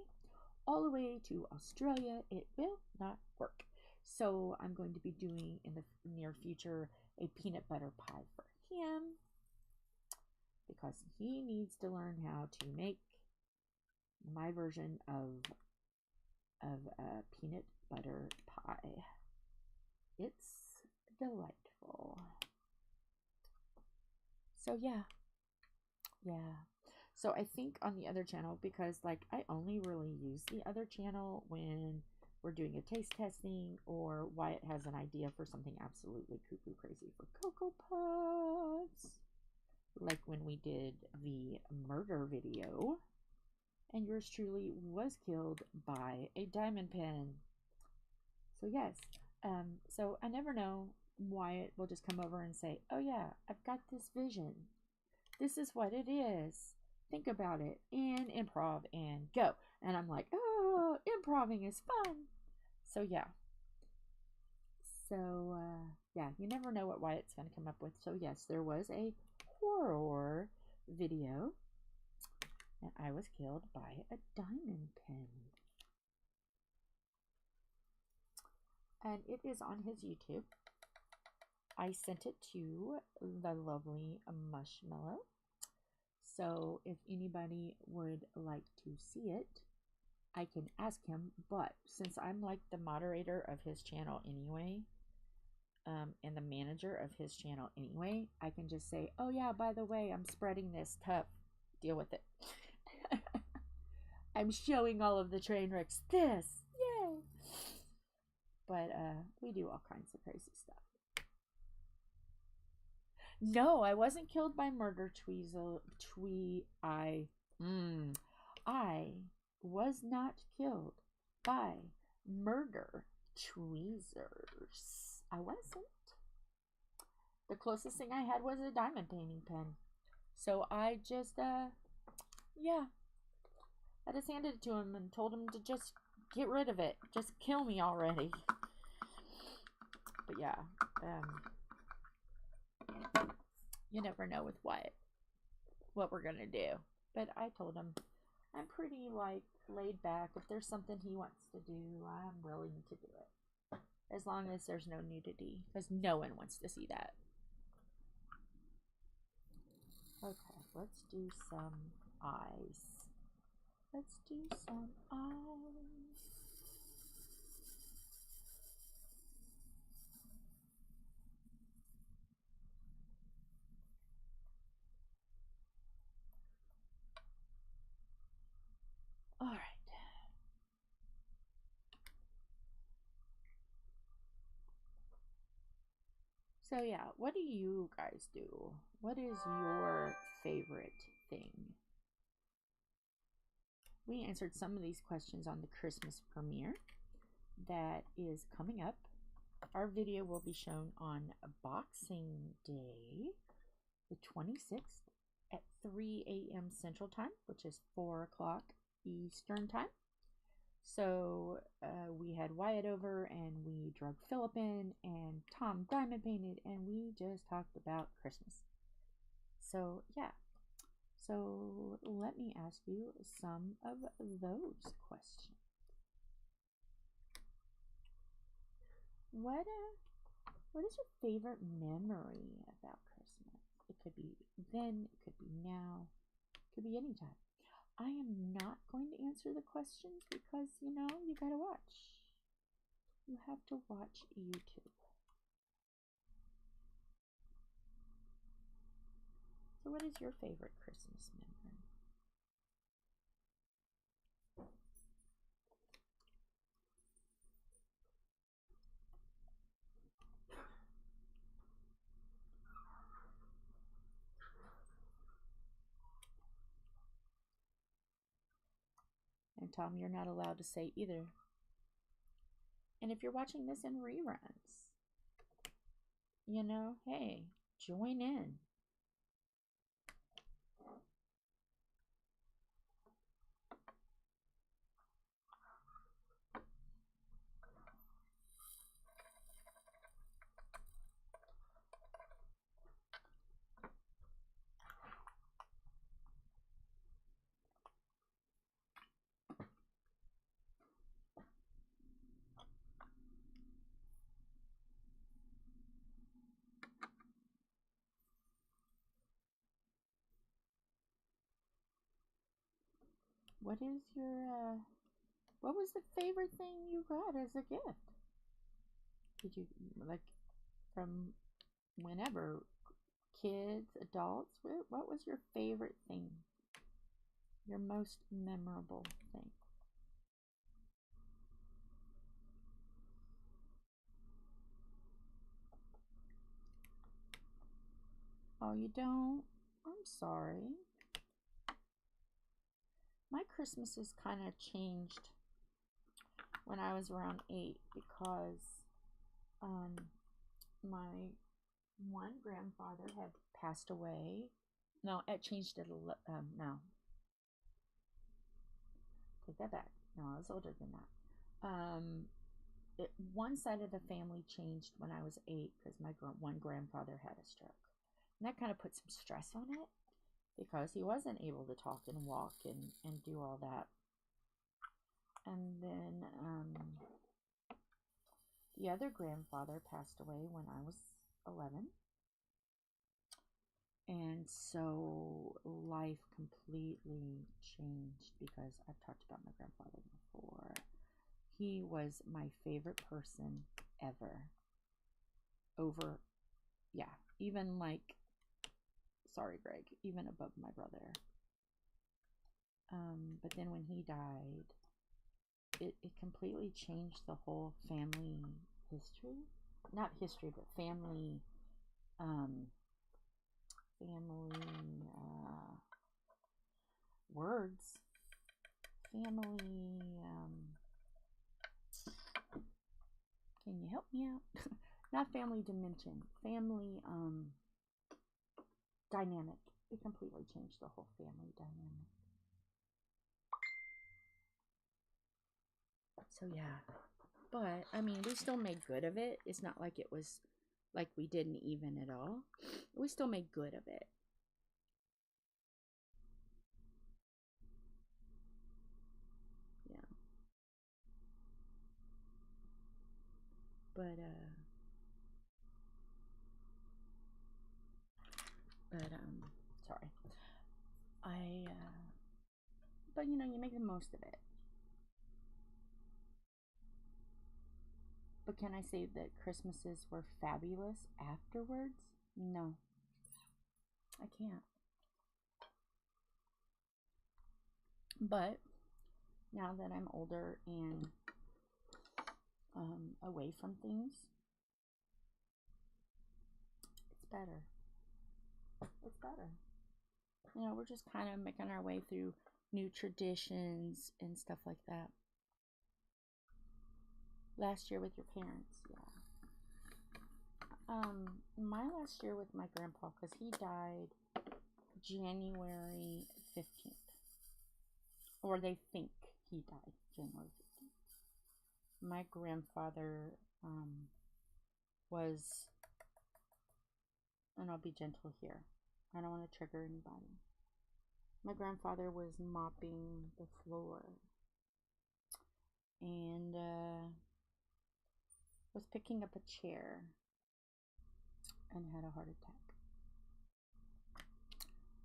all the way to Australia. It will not work. So I'm going to be doing in the near future a peanut butter pie for him because he needs to learn how to make my version of peanut butter pie. It's delightful. So yeah. So I think on the other channel, because like I only really use the other channel when we're doing a taste testing or Wyatt has an idea for something absolutely cuckoo crazy for Cocoa Puffs. Like when we did the murder video and yours truly was killed by a diamond pin. So yes, so I never know. Wyatt will just come over and say, oh yeah, I've got this vision. This is what it is. Think about it and improv and go. And I'm like, oh, improving is fun. So yeah. So yeah, you never know what Wyatt's going to come up with. So yes, there was a horror video and I was killed by a diamond pin. And it is on his YouTube. I sent it to the lovely Mushmallow. So if anybody would like to see it, I can ask him. But since I'm like the moderator of his channel anyway, and the manager of his channel anyway, I can just say, oh yeah, by the way, I'm spreading this. Tough. Deal with it. I'm showing all of the train wrecks this. Yay! But we do all kinds of crazy stuff. No, I wasn't killed by murder tweezle. I was not killed by murder tweezers. I wasn't. The closest thing I had was a diamond painting pen. So I just, yeah. I just handed it to him and told him to just get rid of it. Just kill me already. But yeah, you never know with Wyatt what we're gonna do. But I told him I'm pretty like laid back. If there's something he wants to do, I'm willing to do it. As long as there's no nudity, because no one wants to see that. Okay, let's do some eyes. Let's do some eyes. All right. So yeah, what do you guys do? What is your favorite thing? We answered some of these questions on the Christmas premiere that is coming up. Our video will be shown on Boxing Day, the 26th at 3 a.m. Central Time, which is 4 o'clock Eastern Time. So we had Wyatt over and we drug Philip in and Tom diamond painted and we just talked about Christmas. So yeah, so let me ask you some of those questions. What is your favorite memory about Christmas? It could be then, it could be now, it could be anytime. I am not going to answer the questions because, you know, you gotta watch. You have to watch YouTube. So what is your favorite Christmas memory? And Tom, you're not allowed to say either. And if you're watching this in reruns, you know, hey, join in. What is your, what was the favorite thing you got as a gift? Did you, like, from whenever, kids, adults, what was your favorite thing? Your most memorable thing? Oh, you don't? I'm sorry. My Christmases kind of changed when I was around 8 because my one grandfather had passed away. No, it changed it no. Take that back. No, I was older than that. One side of the family changed when I was 8 because my one grandfather had a stroke. And that kind of put some stress on it because he wasn't able to talk and walk and do all that. And then the other grandfather passed away when I was 11. And so life completely changed because I've talked about my grandfather before. He was my favorite person ever. Over, yeah, even like, sorry Greg, even above my brother. But then when he died, it completely changed the whole family history. Not history, but family, words. Family, can you help me out? Not family dimension, family, dynamic. It completely changed the whole family dynamic. So yeah, but I mean, we still made good of it. It's not like it was like we didn't even at all. We still made good of it. Yeah. But sorry. But you know, you make the most of it. But can I say that Christmases were fabulous afterwards? No, I can't. But now that I'm older and away from things, it's better. It's better. You know, we're just kind of making our way through new traditions and stuff like that. Last year with your parents, yeah. My last year with my grandpa, because he died January 15th. Or they think he died January 15th. My grandfather was, and I'll be gentle here, I don't want to trigger anybody. My grandfather was mopping the floor and was picking up a chair and had a heart attack.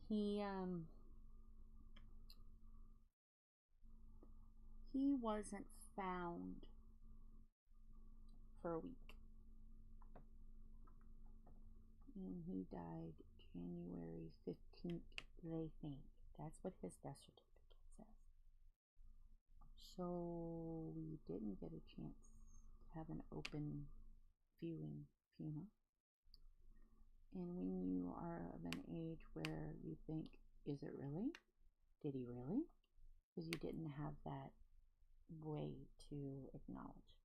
He wasn't found for a week. And he died January 15th, they think. That's what his death certificate says. So we didn't get a chance to have an open viewing funeral. And when you are of an age where you think, is it really? Did he really? Because you didn't have that way to acknowledge.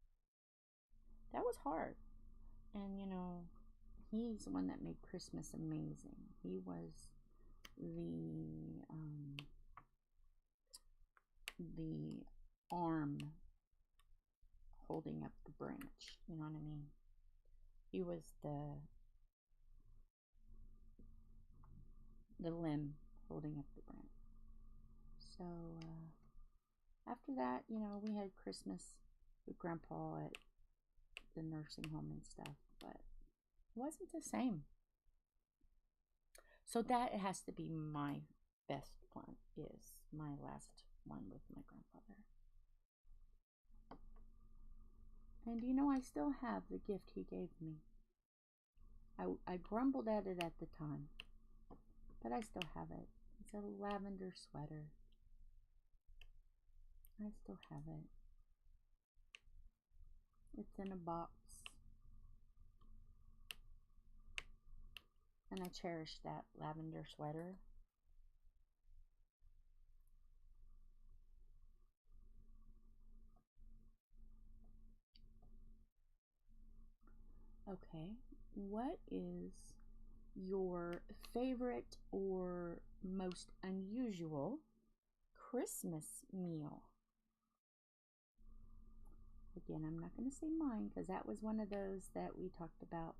That was hard. And you know, he's the one that made Christmas amazing. He was the arm holding up the branch. You know what I mean? He was the limb holding up the branch. So after that, you know, we had Christmas with Grandpa at the nursing home and stuff, but it wasn't the same. So that has to be my best one, is my last one with my grandfather. And you know, I still have the gift he gave me. I grumbled at it at the time, but I still have it. It's a lavender sweater. I still have it. It's in a box. And I cherish that lavender sweater. Okay, what is your favorite or most unusual Christmas meal? Again, I'm not going to say mine because that was one of those that we talked about.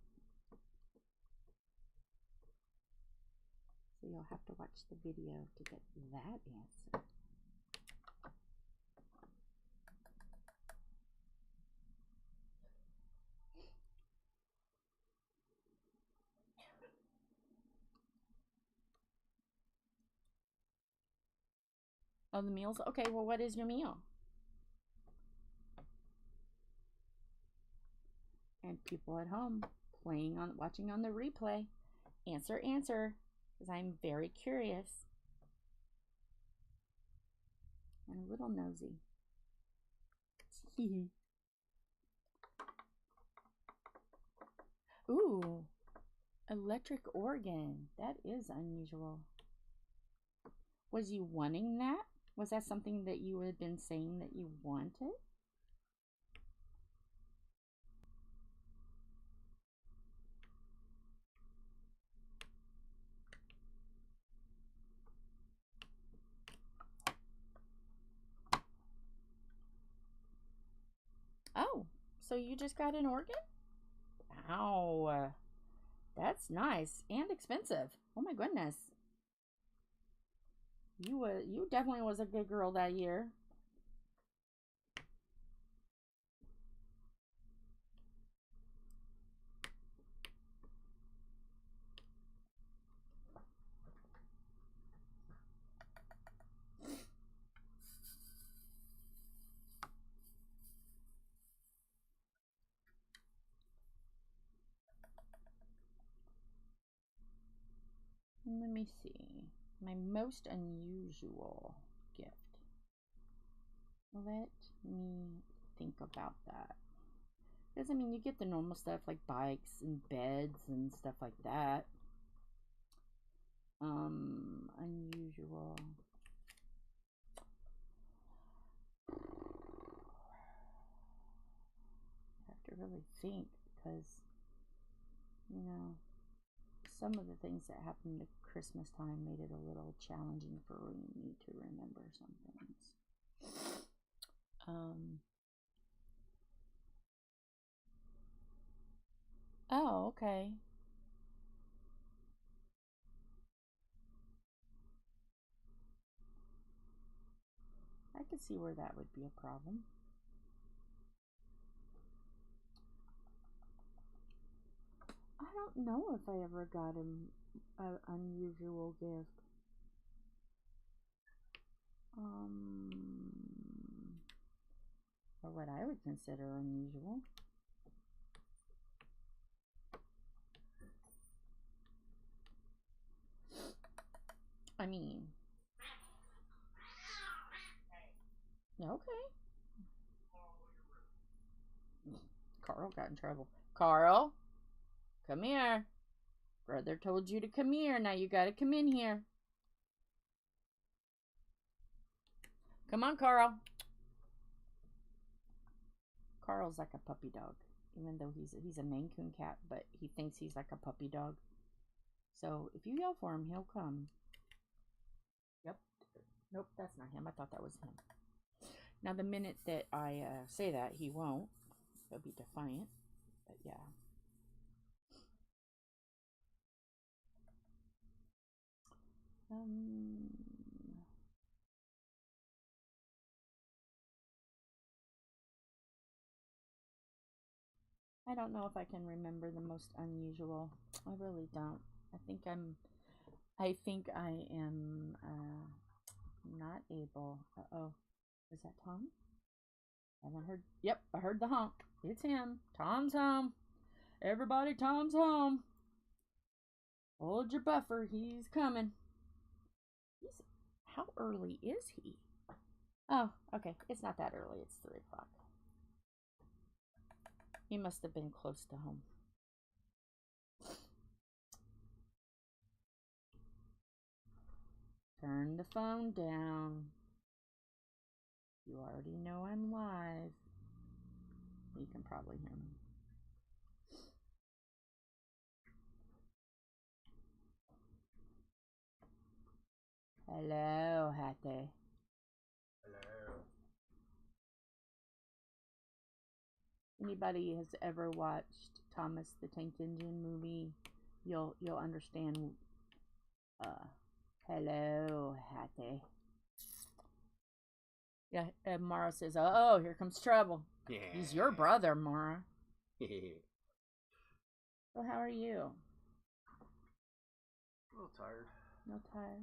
So you'll have to watch the video to get that answer. Oh, the meals? Okay, well, what is your meal? And people at home watching on the replay, answer, because I'm very curious and a little nosy. Ooh, electric organ. That is unusual. Was you wanting that? Was that something that you had been saying that you wanted? Oh, so you just got an organ? Wow, that's nice and expensive. Oh my goodness. You definitely was a good girl that year. Let me see. My most unusual gift. Let me think about that. Because, I mean, you get the normal stuff like bikes and beds and stuff like that. Unusual. I have to really think because, you know, some of the things that happened at Christmas time made it a little challenging for me to remember some things. Oh, okay. I could see where that would be a problem. I don't know if I ever got him an unusual gift. Or what I would consider unusual. I mean, okay. Carl got in trouble. Carl, come here. Brother told you to come here. Now you gotta come in here. Come on, Carl. Carl's like a puppy dog, even though he's a Maine Coon cat, but he thinks he's like a puppy dog. So if you yell for him, he'll come. Yep. Nope, that's not him. I thought that was him. Now the minute that I say that, he won't. He'll be defiant. But yeah. I don't know if I can remember the most unusual. I really don't. I think I am not able. Uh-oh. Is that Tom? I haven't heard. Yep, I heard the honk. It's him. Tom's home. Everybody, Tom's home. Hold your buffer. He's coming. How early is he? Oh, okay. It's not that early. It's 3 o'clock. He must have been close to home. Turn the phone down. You already know I'm live. You can probably hear me. Hello, Hattie. Hello. Anybody has ever watched Thomas the Tank Engine movie, you'll understand. Hello, Hattie. Yeah, and Mara says, "Oh, here comes trouble." Yeah. He's your brother, Mara. So how are you? a little tired. No tired.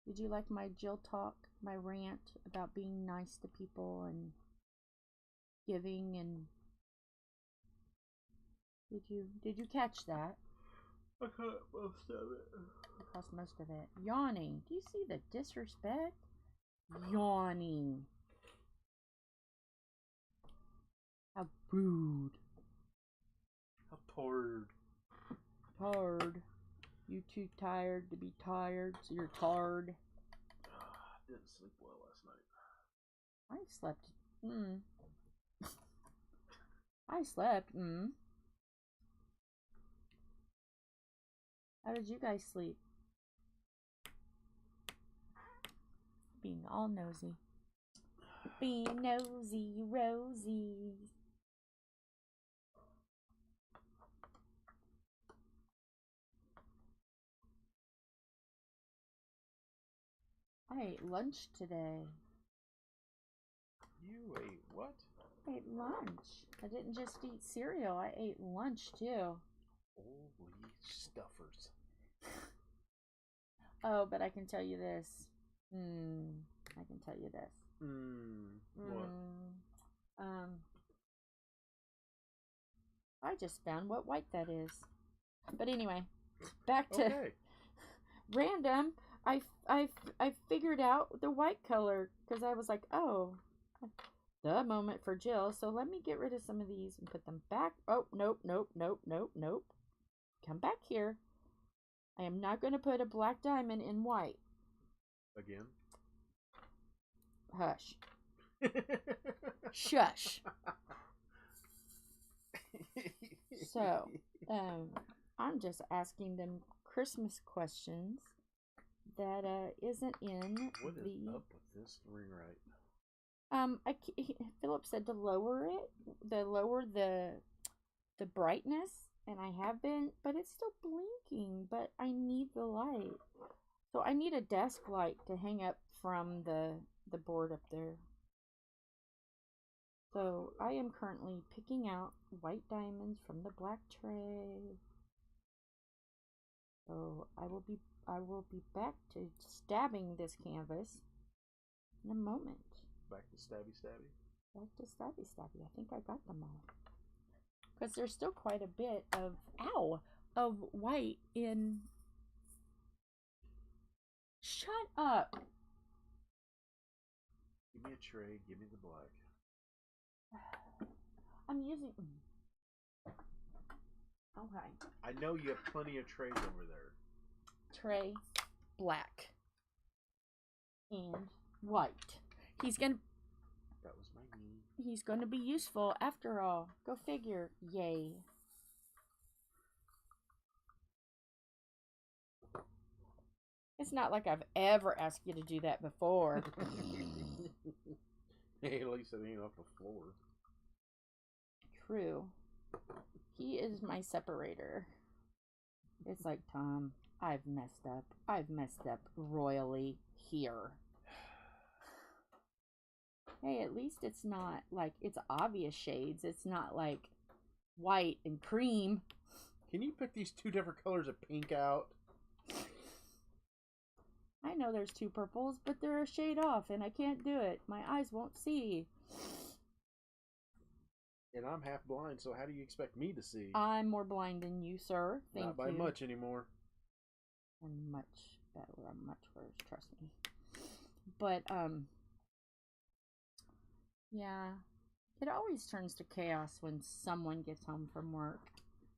Did you like my Jill talk, my rant about being nice to people and giving and did you catch that? I caught most of it. I caught most of it. Yawning. Do you see the disrespect? Yawning. How rude. How tired. Tired. You too tired to be tired, so you're tired. Didn't sleep well last night. I slept. I slept. How did you guys sleep? Being all nosy. Being nosy, Rosie. I ate lunch today. You ate what? I ate lunch. I didn't just eat cereal. I ate lunch too. Holy stuffers. Oh, but I can tell you this. I can tell you this. What? I just found what white that is. But anyway, back to Okay. random, I figured out the white color because I was like, oh, the moment for Jill. So let me get rid of some of these and put them back. Oh, nope, nope, nope, nope, nope. Come back here. I am not going to put a black diamond in white. Again? Hush. Shush. So, I'm just asking them Christmas questions that isn't in what is the. up with this ring right? Philip said to lower it, lower the brightness, and I have been, but it's still blinking. But I need the light, so I need a desk light to hang up from the board up there. So I am currently picking out white diamonds from the black tray. So I will be back to stabbing this canvas in a moment. Back to stabby stabby. Back to stabby stabby. I think I got them all. Because there's still quite a bit of white in. Shut up. Give me a tray. Give me the black. I'm using. Okay. I know you have plenty of trays over there. Tray, black, and white. He's gonna. That was my knee. He's gonna be useful after all. Go figure. Yay. It's not like I've ever asked you to do that before. Hey, at least it ain't off the floor. True. He is my separator. It's like, Tom, I've messed up. I've messed up royally here. Hey, at least it's not like, it's obvious shades. It's not like white and cream. Can you pick these two different colors of pink out? I know there's two purples, but they're a shade off, and I can't do it. My eyes won't see. And I'm half blind, so how do you expect me to see? I'm more blind than you, sir. Thank you. Not by much anymore. I'm much better. I'm much worse, trust me. But, yeah. It always turns to chaos when someone gets home from work.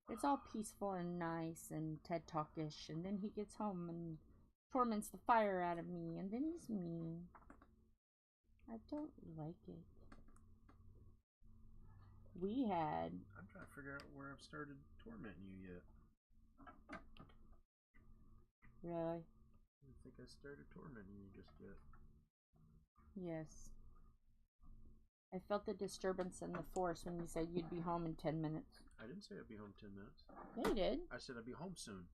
It's all peaceful and nice and TED Talk-ish, and then he gets home and torments the fire out of me, and then he's mean. I don't like it. I'm trying to figure out where I've started tormenting you yet. Really? I don't think I started tormenting you just yet. Yes. I felt the disturbance in the force when you said you'd be home in 10 minutes. I didn't say I'd be home 10 minutes. Yeah, you did. I said I'd be home soon.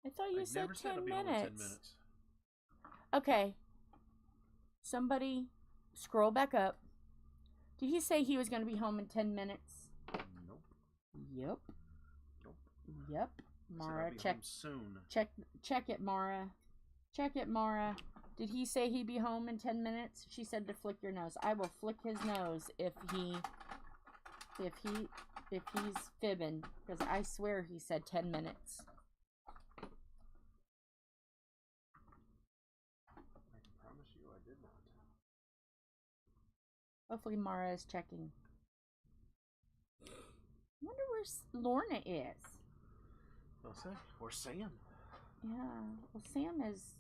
I thought you said never 10 said I'd be minutes. home in 10 minutes. Okay. Somebody scroll back up. Did he say he was going to be home in 10 minutes? Nope. Yep. Nope. Yep. Mara, check. Home soon. Check it, Mara. Check it, Mara. Did he say he'd be home in 10 minutes? She said to flick your nose. I will flick his nose if he's fibbing, because I swear he said 10 minutes. I can promise you I did not. Hopefully Mara is checking. I wonder where Lorna is. I'll say. Or Sam. Yeah. Well, Sam is...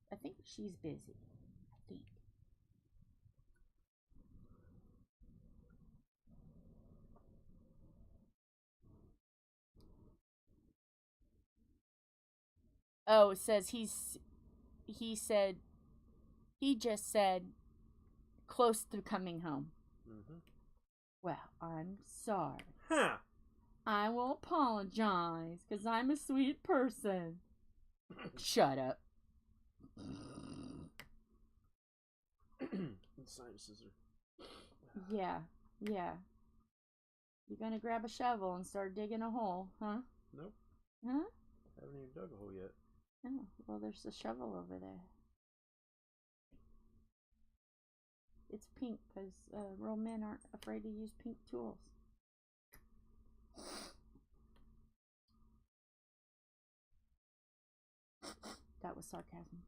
I think she's busy. I think. Oh, it says he just said close to coming home. Mm-hmm. Well, I'm sorry. Huh. I will apologize because I'm a sweet person. Shut up. Sinuses are... Yeah. You gonna grab a shovel and start digging a hole, huh? Nope. Huh? I haven't even dug a hole yet. Oh, well, there's a shovel over there. It's pink because real men aren't afraid to use pink tools. was sarcasm.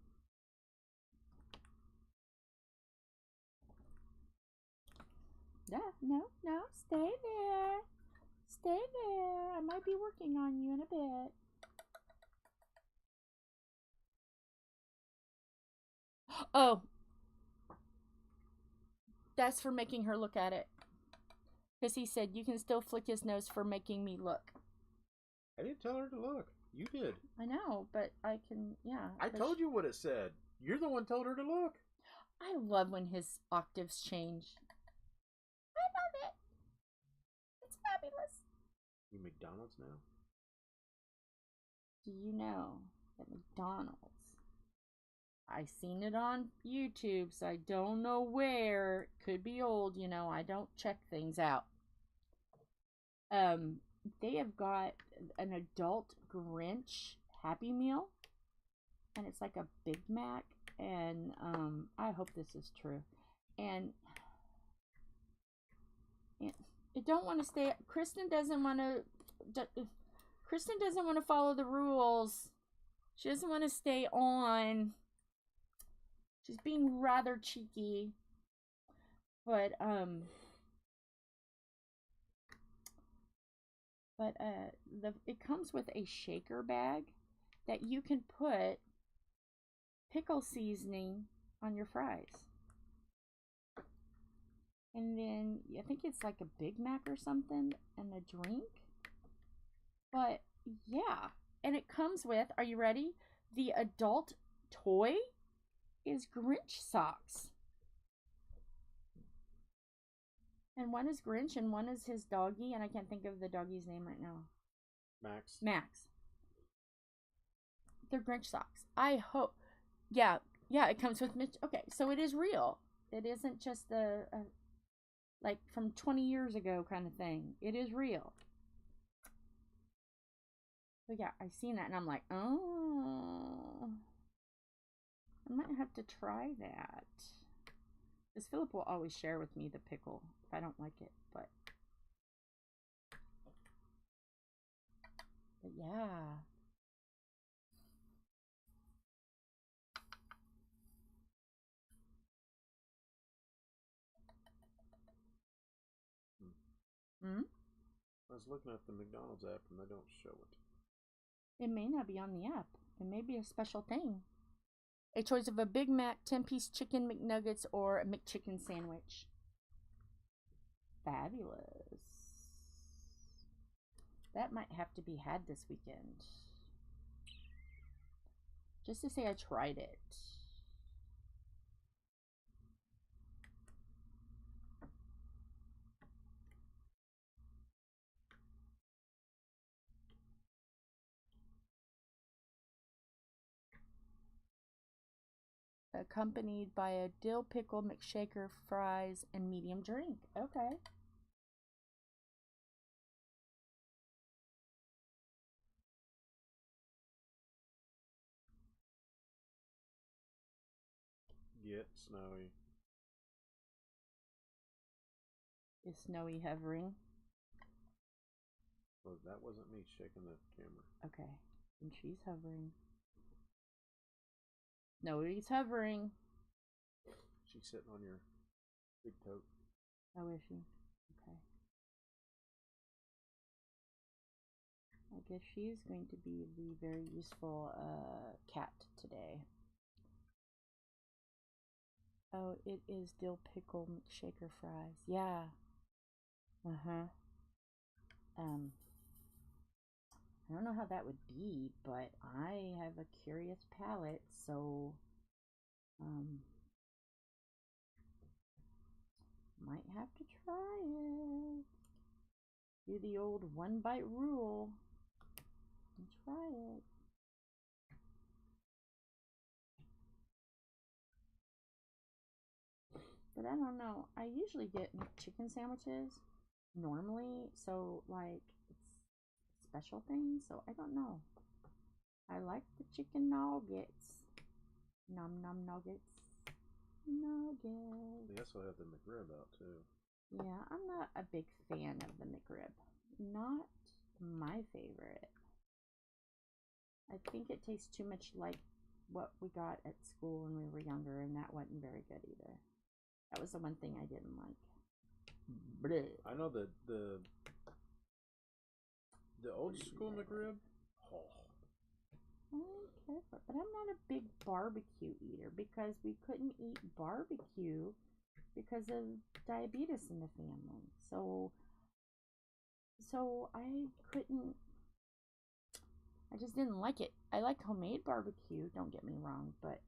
Yeah, no, stay there. Stay there. I might be working on you in a bit. Oh. That's for making her look at it. Because he said, you can still flick his nose for making me look. I didn't tell her to look. You did. I know, but I can, yeah. I told you what it said. You're the one told her to look. I love when his octaves change. I love it. It's fabulous. You McDonald's now? Do you know that McDonald's, I seen it on YouTube, so I don't know where. It could be old, you know. I don't check things out. They have got an adult Grinch Happy Meal, and it's like a Big Mac, and I hope this is true. And I don't want to stay. Kristyn doesn't want to follow the rules. She doesn't want to stay on. She's being rather cheeky. But it comes with a shaker bag that you can put pickle seasoning on your fries. And then I think it's like a Big Mac or something and a drink. But yeah, and it comes with, are you ready? The adult toy is Grinch socks. And one is Grinch and one is his doggy, and I can't think of the doggy's name right now. Max. They're Grinch socks. I hope. Yeah, it comes with Mitch. Okay, so it is real. It isn't just a like from 20 years ago kind of thing. It is real. So yeah, I seen that and I'm like, oh, I might have to try that. Because Philip will always share with me the pickle if I don't like it, but yeah. Hmm? I was looking at the McDonald's app and they don't show it. It may not be on the app. It may be a special thing. A choice of a Big Mac, 10-piece chicken McNuggets, or a McChicken sandwich. Fabulous. That might have to be had this weekend. Just to say I tried it. Accompanied by a dill pickle McShaker, fries, and medium drink. Okay. Get snowy. Is Snowy hovering? Well, that wasn't me shaking the camera. Okay. And she's hovering. Snowy's hovering. She's sitting on your big tote. Oh, is she? Okay. I guess she's going to be the very useful cat today. Oh, it is dill pickle McShaker fries. Yeah. Uh-huh. I don't know how that would be, but I have a curious palate, so might have to try it. Do the old one bite rule and try it. But I don't know. I usually get chicken sandwiches normally, so like it's a special thing, so I don't know. I like the chicken nuggets. Nom nom nuggets. Nuggets. They also have the McRib out too. Yeah, I'm not a big fan of the McRib. Not my favorite. I think it tastes too much like what we got at school when we were younger, and that wasn't very good either. That was the one thing I didn't like. Blech. I know that the old school McRib. Oh. I don't care for it, but I'm not a big barbecue eater because we couldn't eat barbecue because of diabetes in the family. So I couldn't. I just didn't like it. I like homemade barbecue. Don't get me wrong, but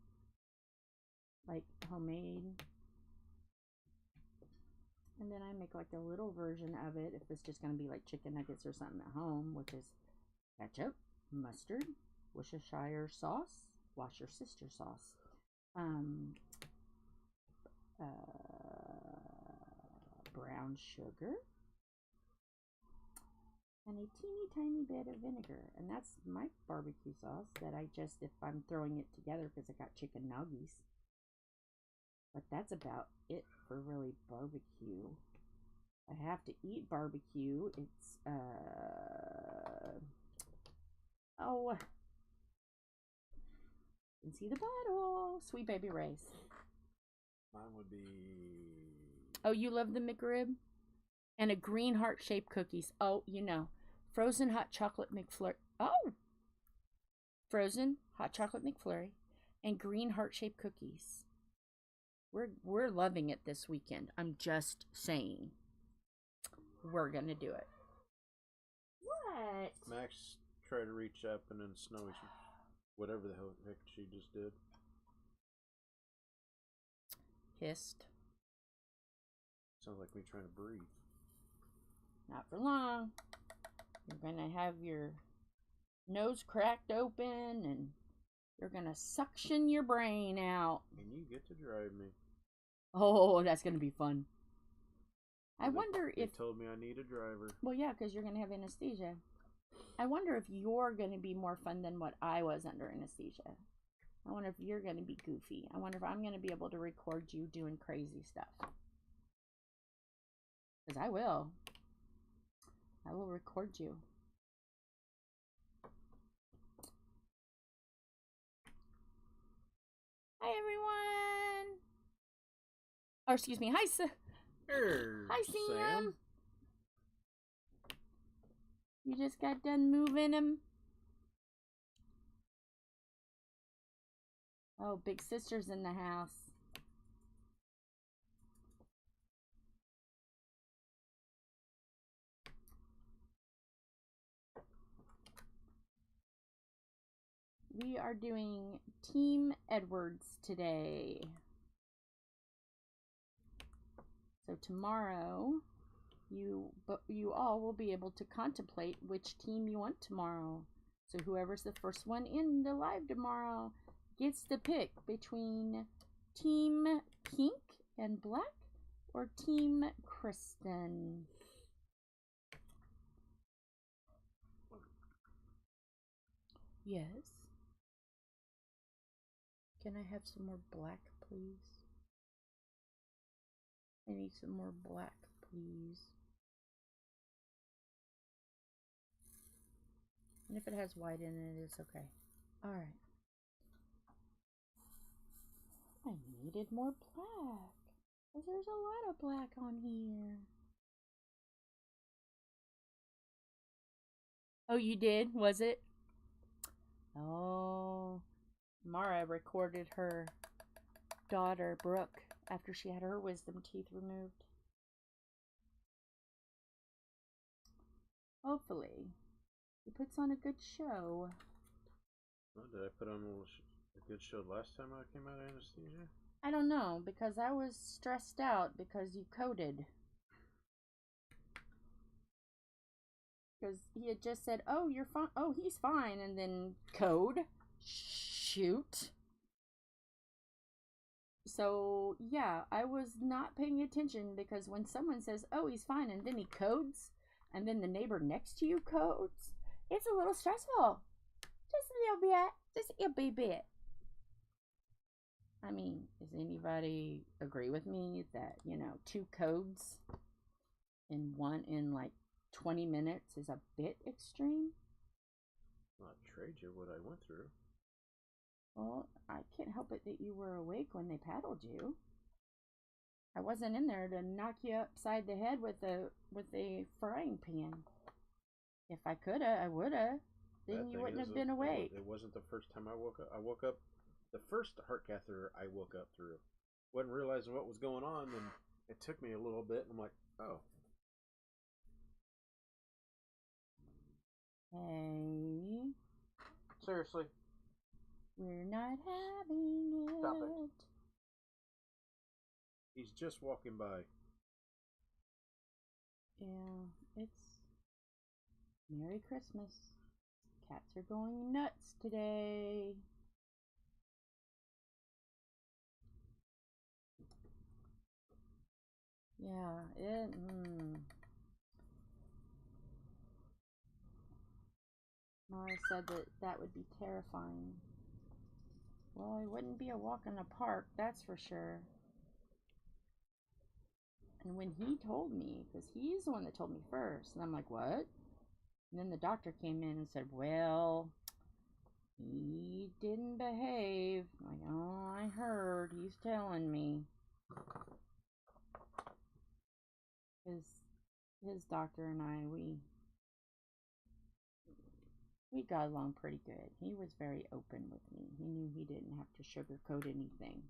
like homemade. And then I make like a little version of it if it's just going to be like chicken nuggets or something at home, which is ketchup, mustard, Worcestershire sauce, Worcestershire sauce, brown sugar, and a teeny tiny bit of vinegar. And that's my barbecue sauce that I just, if I'm throwing it together because I got chicken nuggies. But that's about it for really barbecue. I have to eat barbecue. It's, oh, you can see the bottle. Sweet Baby Ray's. Mine would be... Oh, you love the McRib? And a green heart-shaped cookies. Oh, you know. Frozen hot chocolate McFlurry. Oh! Frozen hot chocolate McFlurry and green heart-shaped cookies. We're loving it this weekend. I'm just saying. We're gonna do it. What? Max tried to reach up and then Snowy, whatever the heck she just did. Hissed. Sounds like me trying to breathe. Not for long. You're gonna have your nose cracked open and you're gonna suction your brain out. And you get to drive me. Oh, that's gonna be fun. I wonder if... They told me I need a driver. Well, yeah, because you're gonna have anesthesia. I wonder if you're gonna be more fun than what I was under anesthesia. I wonder if you're gonna be goofy. I wonder if I'm gonna be able to record you doing crazy stuff. Because I will. I will record you. Hi, everyone. Or excuse me. Hi, hi, Sam. You just got done moving him. Oh, big sister's in the house. We are doing Team Edwards today. So tomorrow, you all will be able to contemplate which team you want tomorrow. So whoever's the first one in the live tomorrow gets to pick between Team Pink and Black or Team Kristyn. Yes. Can I have some more black, please? I need some more black, please. And if it has white in it, it's okay. Alright. I needed more black. Because there's a lot of black on here. Oh, you did? Was it? Oh. Mara recorded her daughter, Brooke, after she had her wisdom teeth removed. Hopefully, he puts on a good show. Well, did I put on a good show last time I came out of anesthesia? I don't know, because I was stressed out because you coded. Because he had just said, oh, you're fine. Oh, he's fine. And then code. Shoot. So, yeah, I was not paying attention because when someone says, oh, he's fine, and then he codes, and then the neighbor next to you codes, it's a little stressful. Just a little bit. Just a wee bit. I mean, does anybody agree with me that, you know, 2 codes in like 20 minutes is a bit extreme? I'll trade you what I went through. Well, I can't help it that you were awake when they paddled you. I wasn't in there to knock you upside the head with a frying pan. If I coulda, I woulda. Then you wouldn't have been awake. It wasn't the first time I woke up. I woke up, the first heart catheter I woke up through. Wasn't realizing what was going on, and it took me a little bit, and I'm like, oh. Hey. Seriously. We're not having it. Stop it. He's just walking by. Yeah, it's Merry Christmas. Cats are going nuts today. Yeah, Mara said that would be terrifying. Well, it wouldn't be a walk in the park, that's for sure. And when he told me, because he's the one that told me first, and I'm like, what? And then the doctor came in and said, well, he didn't behave. I'm like, oh, I heard. He's telling me. His doctor and I, we got along pretty good. He was very open with me. He knew he didn't have to sugarcoat anything.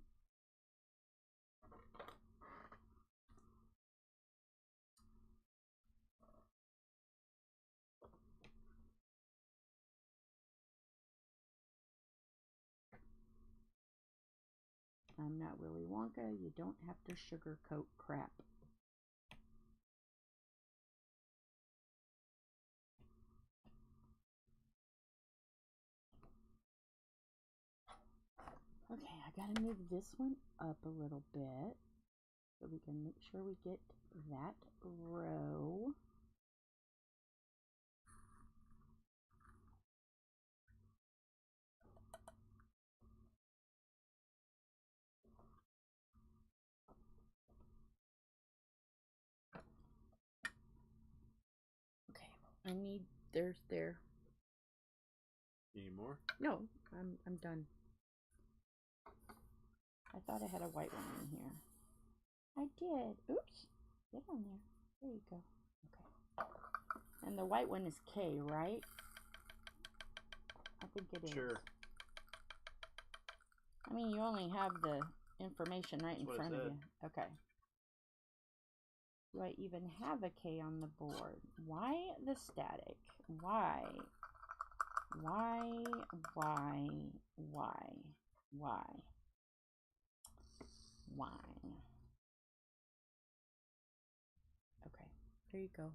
I'm not Willy Wonka. You don't have to sugarcoat crap. Okay, I gotta move this one up a little bit so we can make sure we get that row. Okay, I need there. Any more? No, I'm done. I thought I had a white one in here. I did. Oops. Get on there. There you go. Okay. And the white one is K, right? I think it is. Sure. I mean, you only have the information right in front of you. Okay. Do I even have a K on the board? Why the static? Why? Why? Why? Why? Why? Why? Okay, there you go.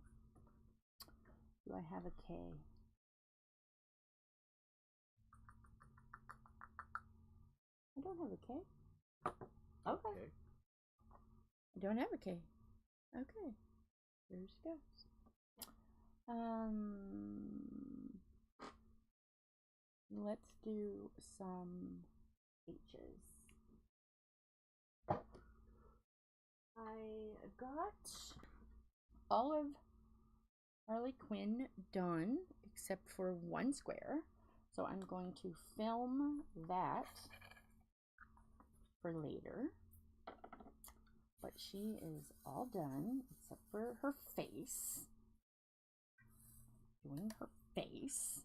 Do I have a K? I don't have a K. Okay. I don't have a K. Okay. There she goes. Let's do some H's. I got all of Harley Quinn done except for one square. So I'm going to film that for later. But she is all done except for her face. Doing her face.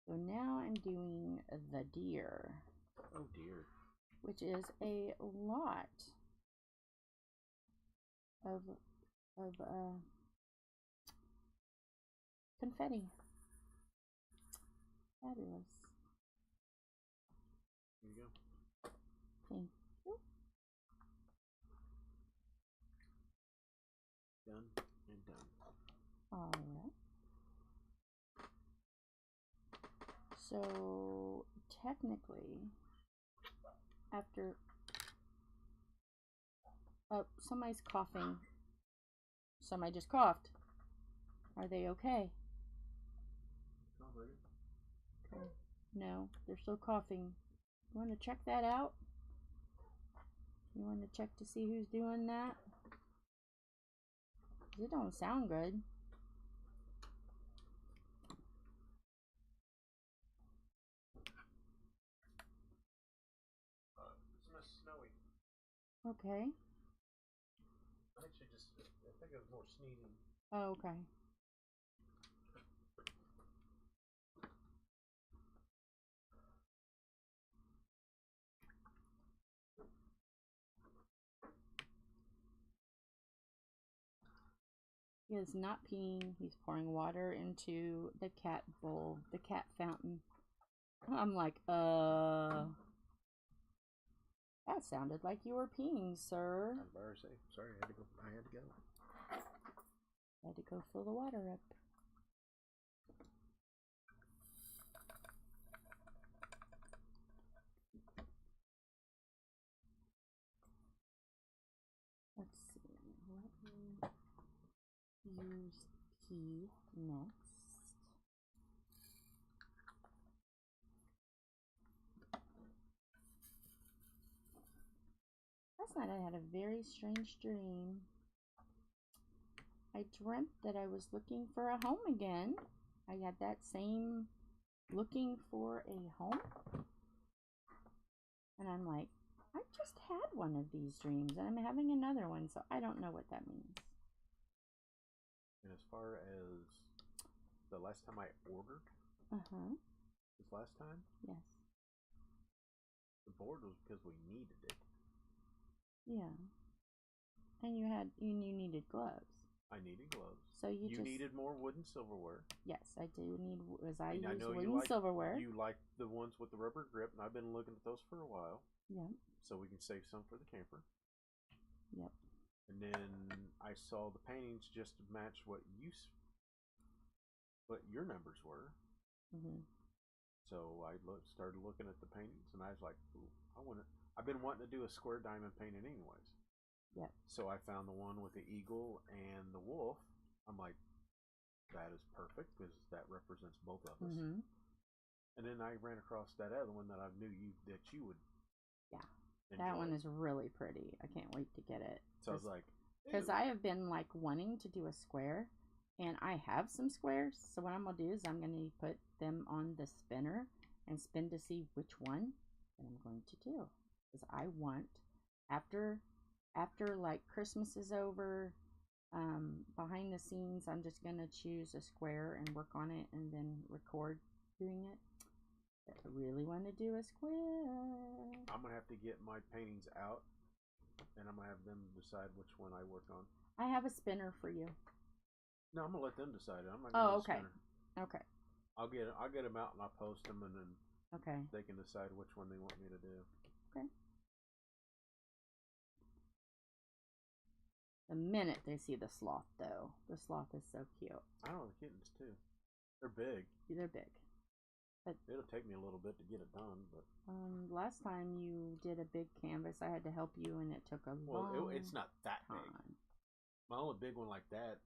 So now I'm doing the deer. Oh dear. Which is a lot of confetti. Fabulous. There you go. Thank you. Done and done. All right. So technically, after somebody's coughing. Somebody just coughed. Are they okay? Okay. No, they're still coughing. You want to check that out? You want to check to see who's doing that? It don't sound good. It's not snowy. Okay. Actually, just I think it was more sneezing. Oh, okay. He is not peeing. He's pouring water into the cat bowl, the cat fountain. I'm like, that sounded like you were peeing, sir. I was about to say, sorry, I had to go. Had to go fill the water up. Let's see. Let me use P next. Last night I had a very strange dream. I dreamt that I was looking for a home again. I had that same looking for a home. And I'm like, I just had one of these dreams and I'm having another one, so I don't know what that means. And as far as the last time I ordered, this last time, yes, the board was because we needed it. Yeah, and you needed gloves. I needed gloves. So you just needed more wood and silverware. Yes, I do need. As I And use I know wood you and like, silverware. You like the ones with the rubber grip, and I've been looking at those for a while. Yeah. So we can save some for the camper. Yep. And then I saw the paintings just to match what your numbers were. So I started looking at the paintings, and I was like, ooh, I've been wanting to do a square diamond painting anyways. Yep. So I found the one with the eagle and the wolf. I'm like, that is perfect because that represents both of us. And then I ran across that other one that I knew that you would. Yeah. Enjoy. That one is really pretty. I can't wait to get it. So I was like, because I have been like wanting to do a square, and I have some squares. So what I'm gonna do is I'm gonna put them on the spinner and spin to see which one that I'm going to do. Because I want after like Christmas is over, behind the scenes, I'm just gonna choose a square and work on it and then record doing it. I really want to do a square. I'm gonna have to get my paintings out, and I'm gonna have them decide which one I work on. I have a spinner for you. No, I'm gonna let them decide it. I'm not gonna okay. Spinner. Okay. I'll get them out and I'll post them, and then they can decide which one they want me to do. Okay. The minute they see the sloth, though, the sloth is so cute. I know the kittens too. They're big. They're big. But it'll take me a little bit to get it done. But last time you did a big canvas, I had to help you, and it took a long time. Well, it's not that big. My only big one like that,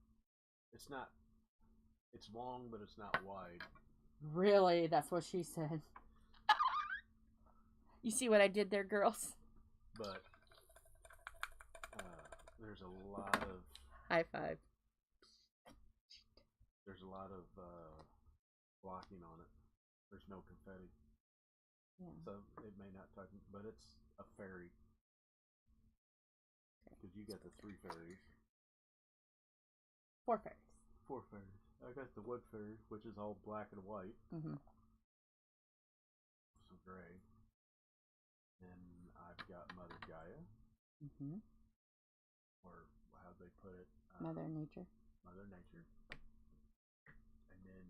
it's not. It's long, but it's not wide. Really? That's what she said. You see what I did there, girls? But there's a lot of high five. There's a lot of blocking on it. There's no confetti. Yeah. So it may not touch, but it's a fairy. Because you got the 3 fairies. 4 fairies. 4 fairies. I got the wood fairy, which is all black and white. Some gray. Then I've got Mother Gaia. Or how they put it. Mother Nature. Mother Nature. And then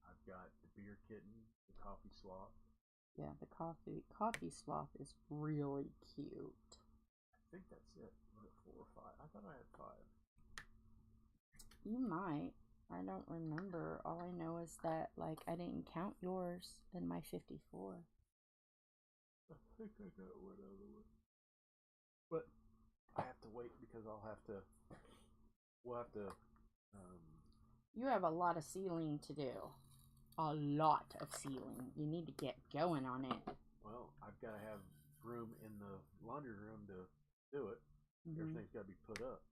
I've got the beer kitten, the coffee sloth. Yeah, the coffee sloth is really cute. I think that's it. Was it 4 or 5? I thought I had 5. You might. I don't remember. All I know is that, like, I didn't count yours in my 54. I think I got one other one. But I have to wait because we'll have to. You have a lot of sealing to do. A lot of sealing. You need to get going on it. Well, I've got to have room in the laundry room to do it. Everything's got to be put up.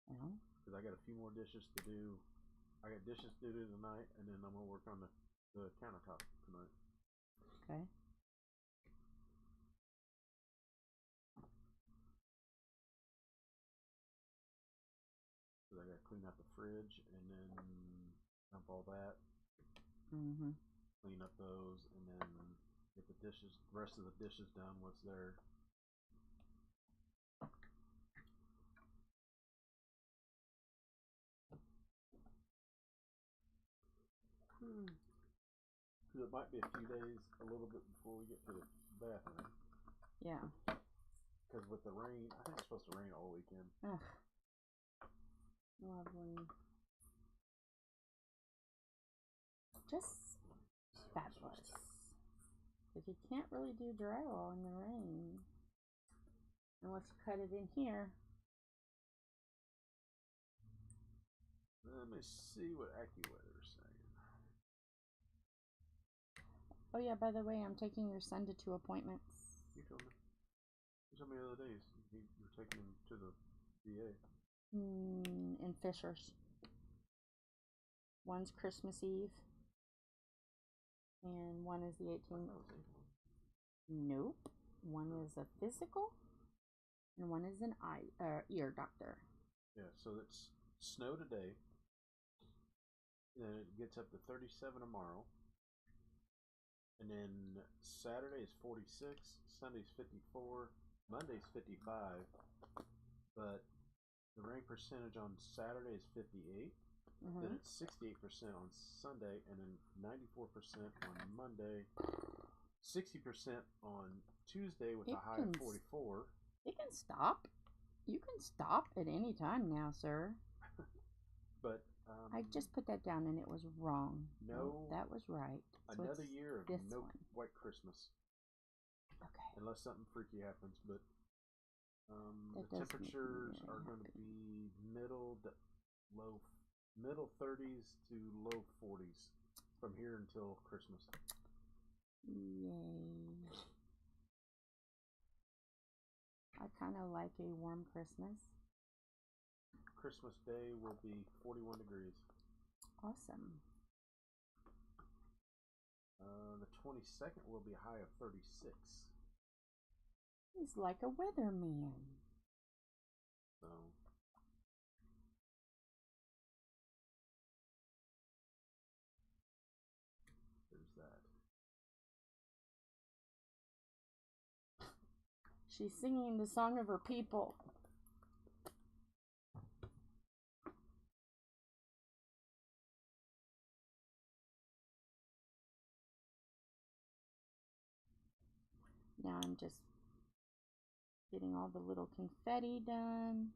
Well, because I got a few more dishes to do. I got dishes to do tonight, and then I'm gonna work on the countertop tonight. Okay. Because I gotta clean out the fridge and then dump all that. Mm-hmm. Clean up those, and then get the rest of the dishes done. What's there? Because it might be a few days, a little bit before we get to the bathroom. Yeah. Because with the rain, I think it's supposed to rain all weekend. Ugh. Lovely. Just fabulous. Because you can't really do drywall in the rain. Unless you cut it in here. Let me see what AccuWeather is saying. Oh yeah, by the way, I'm taking your son to 2 appointments. You told me. You told me the other days you're taking him to the VA. In Fishers. One's Christmas Eve. And one is the 18th. Nope. One is a physical. And one is an ear doctor. Yeah, so it's snow today. Then it gets up to 37 tomorrow. And then Saturday is 46, Sunday's 54, Monday's 55. But the rain percentage on Saturday is 58. Then it's 68% on Sunday, and then 94% on Monday, 60% on Tuesday with a high of 44. It can stop. You can stop at any time now, sir. But I just put that down and it was wrong. No, that was right. So another year of no one. white Christmas. Okay. Unless something freaky happens, but the That does make me temperatures really are going to happy. be middle 30s to low 40s from here until Christmas. Yay. I kind of like a warm Christmas. Christmas Day will be 41 degrees. Awesome. The 22nd will be a high of 36. He's like a weatherman. So there's that. She's singing the song of her people. Now I'm just getting all the little confetti done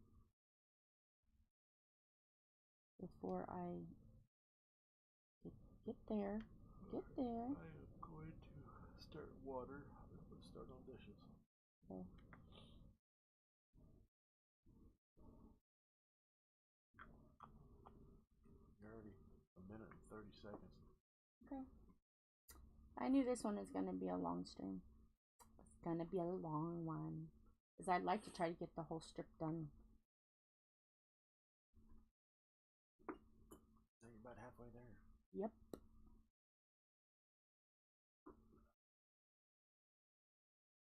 before I get there. Get there. I am going to start water. Let's start on dishes. Okay. You're already a minute and 30 seconds. Okay. I knew this one is going to be a long stream. It's going to be a long one. Because I'd like to try to get the whole strip done. Now you're about halfway there. Yep.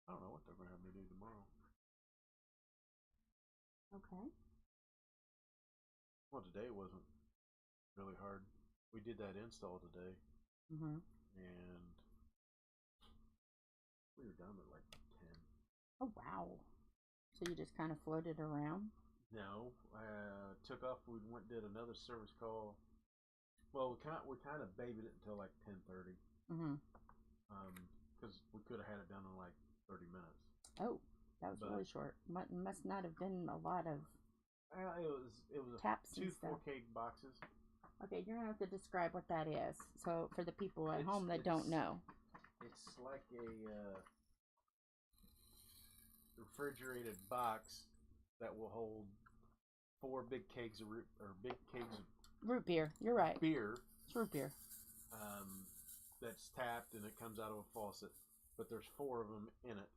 I don't know what they're going to have me do tomorrow. Okay. Well, today wasn't really hard. We did that install today. And we were done at like 10. Oh, wow. So you just kind of floated around? No, took off. We went did another service call. Well, we kind of babied it until like 10:30. Because we could have had it done in like 30 minutes. Oh, that was really short. Must not have been a lot of it was taps two and stuff. 4K boxes. Okay, you're gonna have to describe what that is. So for the people at home that don't know. It's like a refrigerated box that will hold 4 big kegs of root beer. You're right. Beer. It's root beer. That's tapped and it comes out of a faucet, but there's 4 of them in it,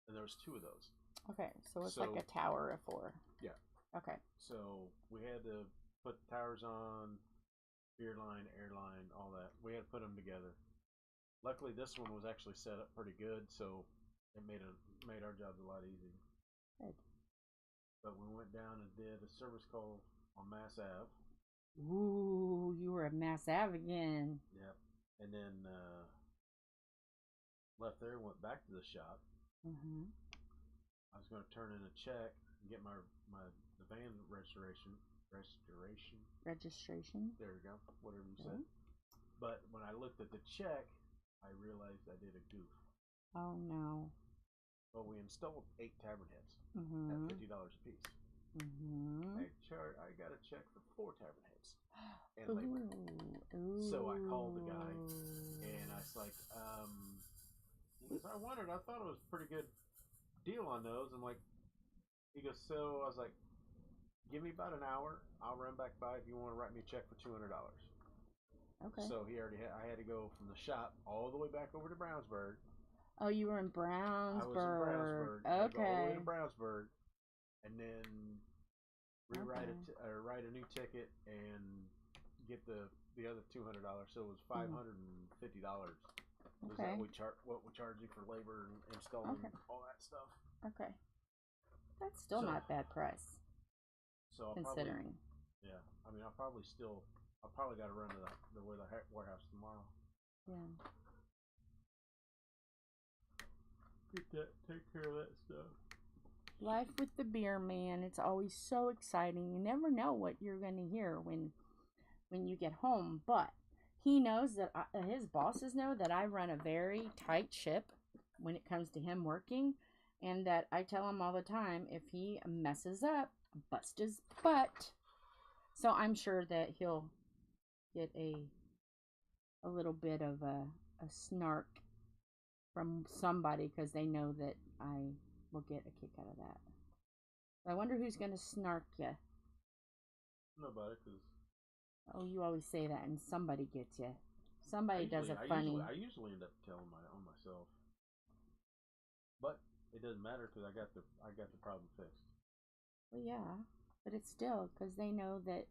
and there's 2 of those. Okay, so it's like a tower of 4. Yeah. Okay. So we had to put the towers on, beer line, air line, all that. We had to put them together. Luckily, this one was actually set up pretty good, so it made our jobs a lot easier. Good. But we went down and did a service call on Mass Ave. Ooh, you were at Mass Ave again. Yep. And then left there, went back to the shop. Mm-hmm. I was going to turn in a check and get the van registration. There we go. Whatever you said. But when I looked at the check, I realized I did a goof. Oh no. Well, we installed 8 tavern heads Mm-hmm. at $50 a piece. Mm-hmm. I got a check for 4 tavern heads and labor. Ooh. So I called the guy and I was like, I wondered, I thought it was a pretty good deal on those. And like, he goes, so I was like, give me about an hour. I'll run back by if you want to write me a check for $200. Okay. So I had to go from the shop all the way back over to Brownsburg. Oh, you were in Brownsburg. I was in Brownsburg. Okay. I go all the way to Brownsburg, and then write a new ticket and get the other $200. So it was $550. Was that what we charge you for labor and installing all that stuff? Okay. That's still not bad price. So considering. I mean, I'll probably got to run to the warehouse tomorrow. Yeah. Take care of that stuff. Life with the beer man, it's always so exciting. You never know what you're going to hear when you get home, but he knows that his bosses know that I run a very tight ship when it comes to him working, and that I tell him all the time, if he messes up, bust his butt. So I'm sure that he'll get a little bit of a snark from somebody because they know that I will get a kick out of that. I wonder who's going to snark you. Nobody, because... Oh, you always say that, and somebody gets you. Somebody does it funny. I usually end up telling on myself, but it doesn't matter because I got the problem fixed. Well, yeah, but it's still because they know that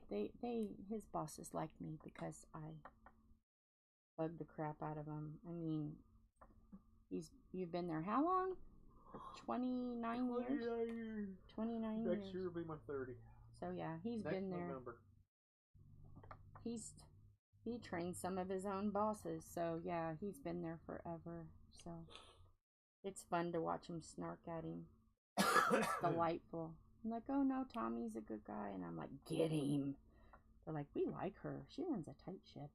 his bosses like me because I bug the crap out of him. I mean, you've been there how long? 29 years. 29 years. Next year will be my 30. So yeah, he's Next been there. November. He trained some of his own bosses, so yeah, he's been there forever. So it's fun to watch him snark at him. It's delightful. I'm like, oh no, Tommy's a good guy, and I'm like, get him. They're like, we like her. She runs a tight ship.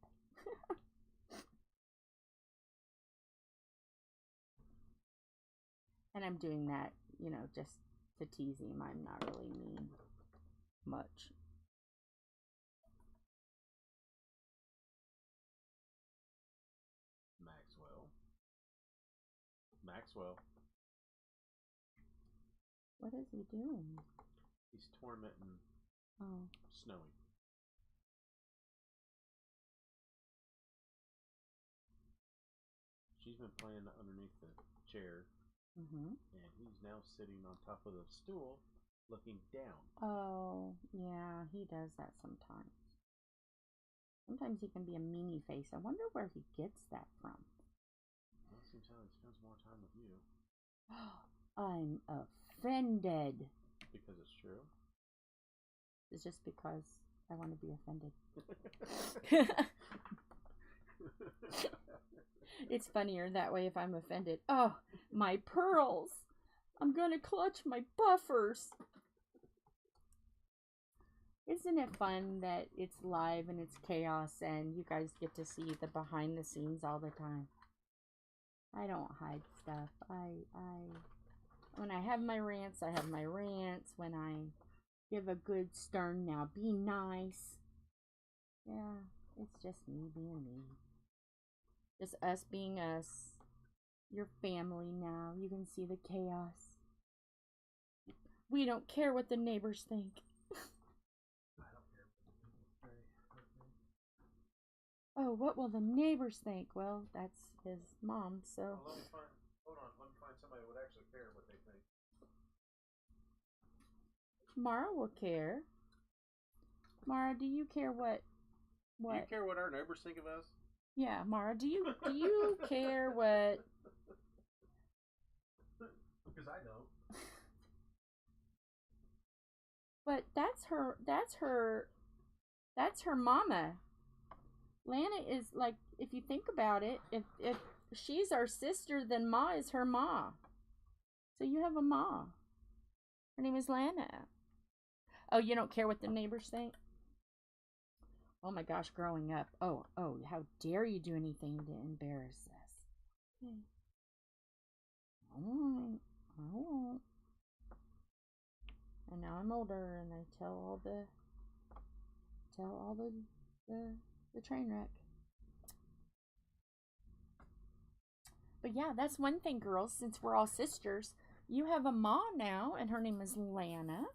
And I'm doing that, just to tease him. I'm not really mean much. Maxwell. What is he doing? He's tormenting Snowy. She's been playing underneath the chair. Mm-hmm. And he's now sitting on top of the stool looking down. Oh, yeah, he does that sometimes. Sometimes he can be a meanie face. I wonder where he gets that from. Well, it seems how he spends more time with you. I'm offended. Because it's true? It's just because I want to be offended. It's funnier that way if I'm offended. Oh, my pearls. I'm going to clutch my buffers. Isn't it fun that it's live and it's chaos and you guys get to see the behind the scenes all the time? I don't hide stuff. When I have my rants, I have my rants. When I give a good stern, now be nice. Yeah, it's just me being me. Just us being us. Your family now. You can see the chaos. We don't care what the neighbors think. I don't care. Oh, what will the neighbors think? Well, that's his mom, so. Well, hold on. Let me find somebody who would actually care what they think. Mara will care. Mara, do you care what? Do you care what our neighbors think of us? Yeah, Mara, do you care what? Because I don't. But that's her mama. Lana is like, if you think about it, if she's our sister, then Ma is her ma. So you have a ma. Her name is Lana. Oh, you don't care what the neighbors think? Oh my gosh, growing up. Oh, how dare you do anything to embarrass us? I won't. And now I'm older, and I tell all the train wreck. But yeah, that's one thing, girls. Since we're all sisters, you have a ma now, and her name is Lana,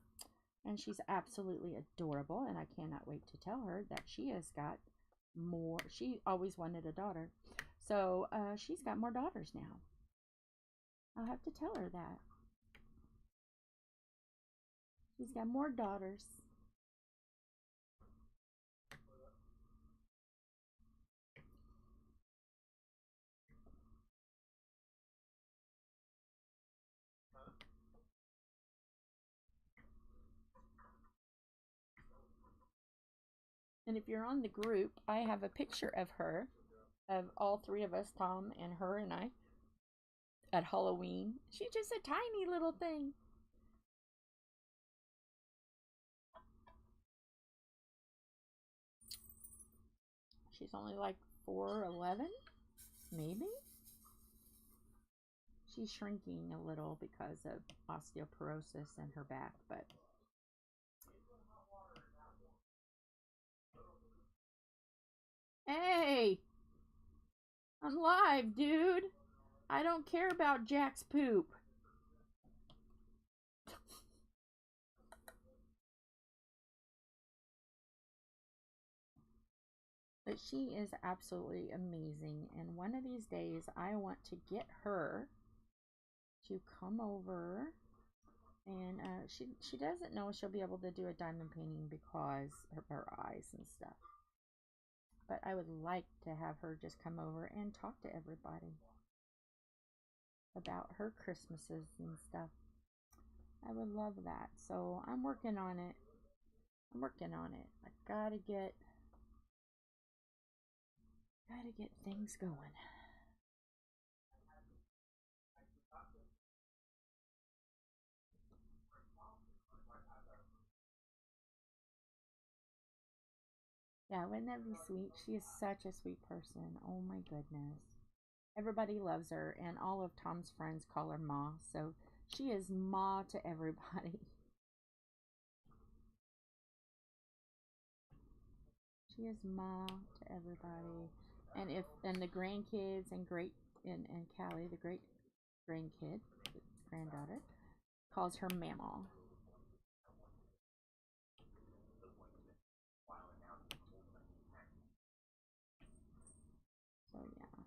and she's absolutely adorable. And I cannot wait to tell her that she has got more. She always wanted a daughter, so she's got more daughters now. I'll have to tell her that. She's got more daughters. And if you're on the group, I have a picture of her, of all three of us, Tom and her and I, at Halloween. She's just a tiny little thing. She's only like 4'11", maybe? She's shrinking a little because of osteoporosis in her back, but... Hey! I'm live, dude! I don't care about Jack's poop. But she is absolutely amazing, and one of these days I want to get her to come over, and she doesn't know she'll be able to do a diamond painting because of her eyes and stuff. But I would like to have her just come over and talk to everybody about her Christmases and stuff. I would love that. So I'm working on it. I gotta get things going. Yeah, wouldn't that be sweet? She is such a sweet person. Oh my goodness. Everybody loves her, and all of Tom's friends call her Ma, so she is Ma to everybody. She is Ma to everybody. And the grandkids and Callie, the great grandkid, granddaughter, calls her Mamaw. So yeah.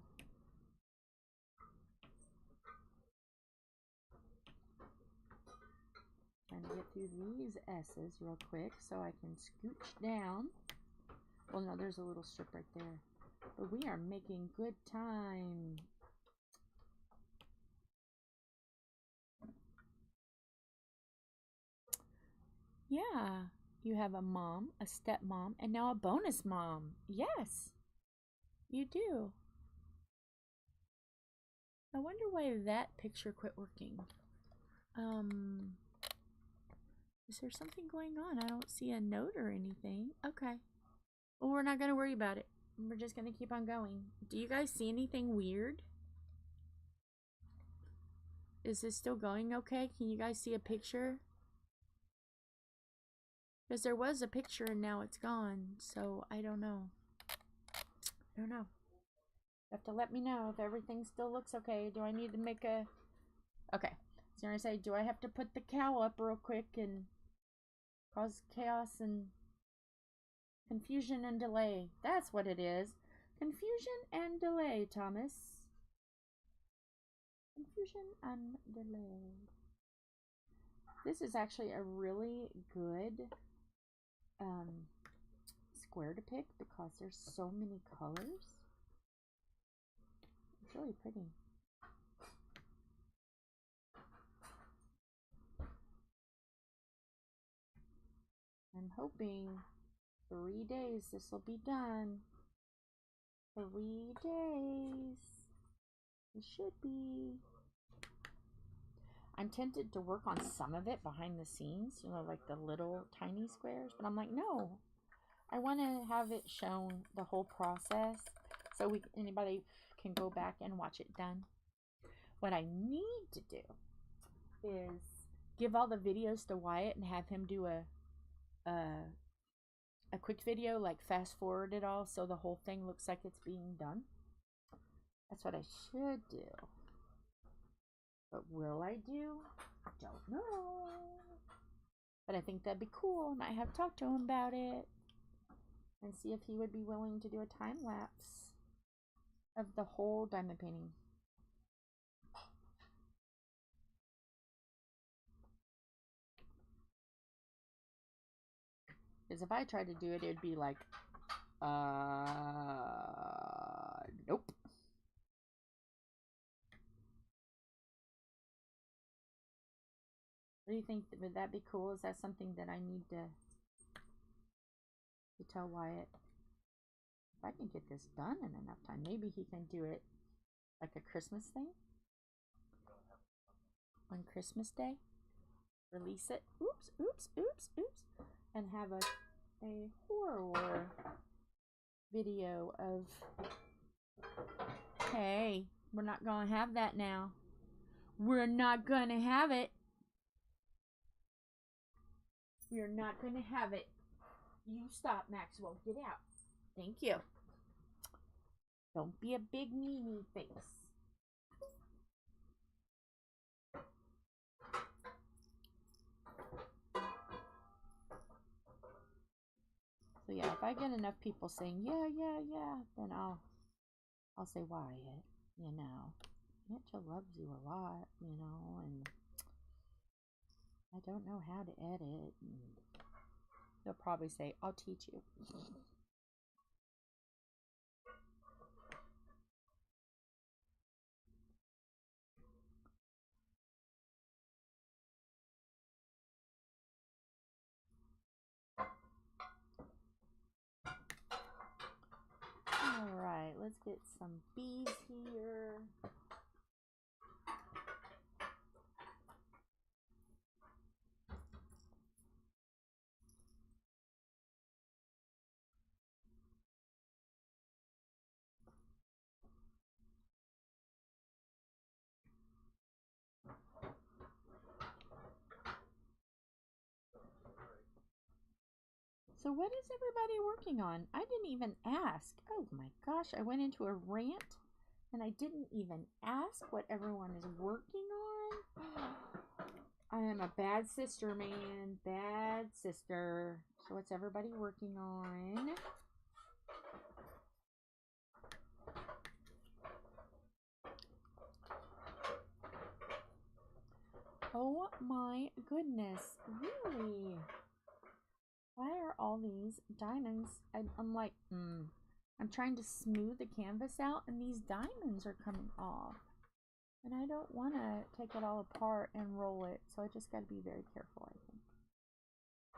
Trying to get through these S's real quick so I can scooch down. Well, no, there's a little strip right there. But we are making good time. Yeah, you have a mom, a stepmom, and now a bonus mom. Yes, you do. I wonder why that picture quit working. Is there something going on? I don't see a note or anything. Okay. Well, we're not going to worry about it. We're just going to keep on going. Do you guys see anything weird? Is this still going okay? Can you guys see a picture? Because there was a picture and now it's gone. So, I don't know. You have to let me know if everything still looks okay. Do I need to make a... Okay. So, I'm going to say, do I have to put the cow up real quick and cause chaos and confusion and delay? That's what it is. Confusion and delay, Thomas. Confusion and delay. This is actually a really good square to pick because there's so many colors. It's really pretty. I'm hoping 3 days this will be done. 3 days. It should be. I'm tempted to work on some of it behind the scenes, you know, like the little tiny squares, but I'm like, no. I want to have it shown the whole process so anybody can go back and watch it done. What I need to do is give all the videos to Wyatt and have him do a quick video, like fast forward it all so the whole thing looks like it's being done. That's what I should do. But will I do? I don't know. But I think that'd be cool, and I have talked to him about it and see if he would be willing to do a time lapse of the whole diamond painting. Because if I tried to do it, it'd be like, nope. What do you think? Would that be cool? Is that something that I need to tell Wyatt? If I can get this done in enough time, maybe he can do it like a Christmas thing. On Christmas Day, release it. Oops, oops, oops, oops. And have a horror video of, hey, we're not gonna have that now. We're not gonna have it. We're not gonna have it. You stop, Maxwell. Get out. Thank you. Don't be a big meanie face. So yeah, if I get enough people saying yeah, yeah, yeah, then I'll say Wyatt, you know. Aunt loves you a lot, you know, and I don't know how to edit. And they'll probably say, I'll teach you. Alright, let's get some bees here. So what is everybody working on? I didn't even ask. Oh my gosh, I went into a rant and I didn't even ask what everyone is working on. I am a bad sister, man. Bad sister. So what's everybody working on? Oh my goodness. Really? Why are all these diamonds? I'm like, I'm trying to smooth the canvas out and these diamonds are coming off. And I don't want to take it all apart and roll it. So I just got to be very careful, I think.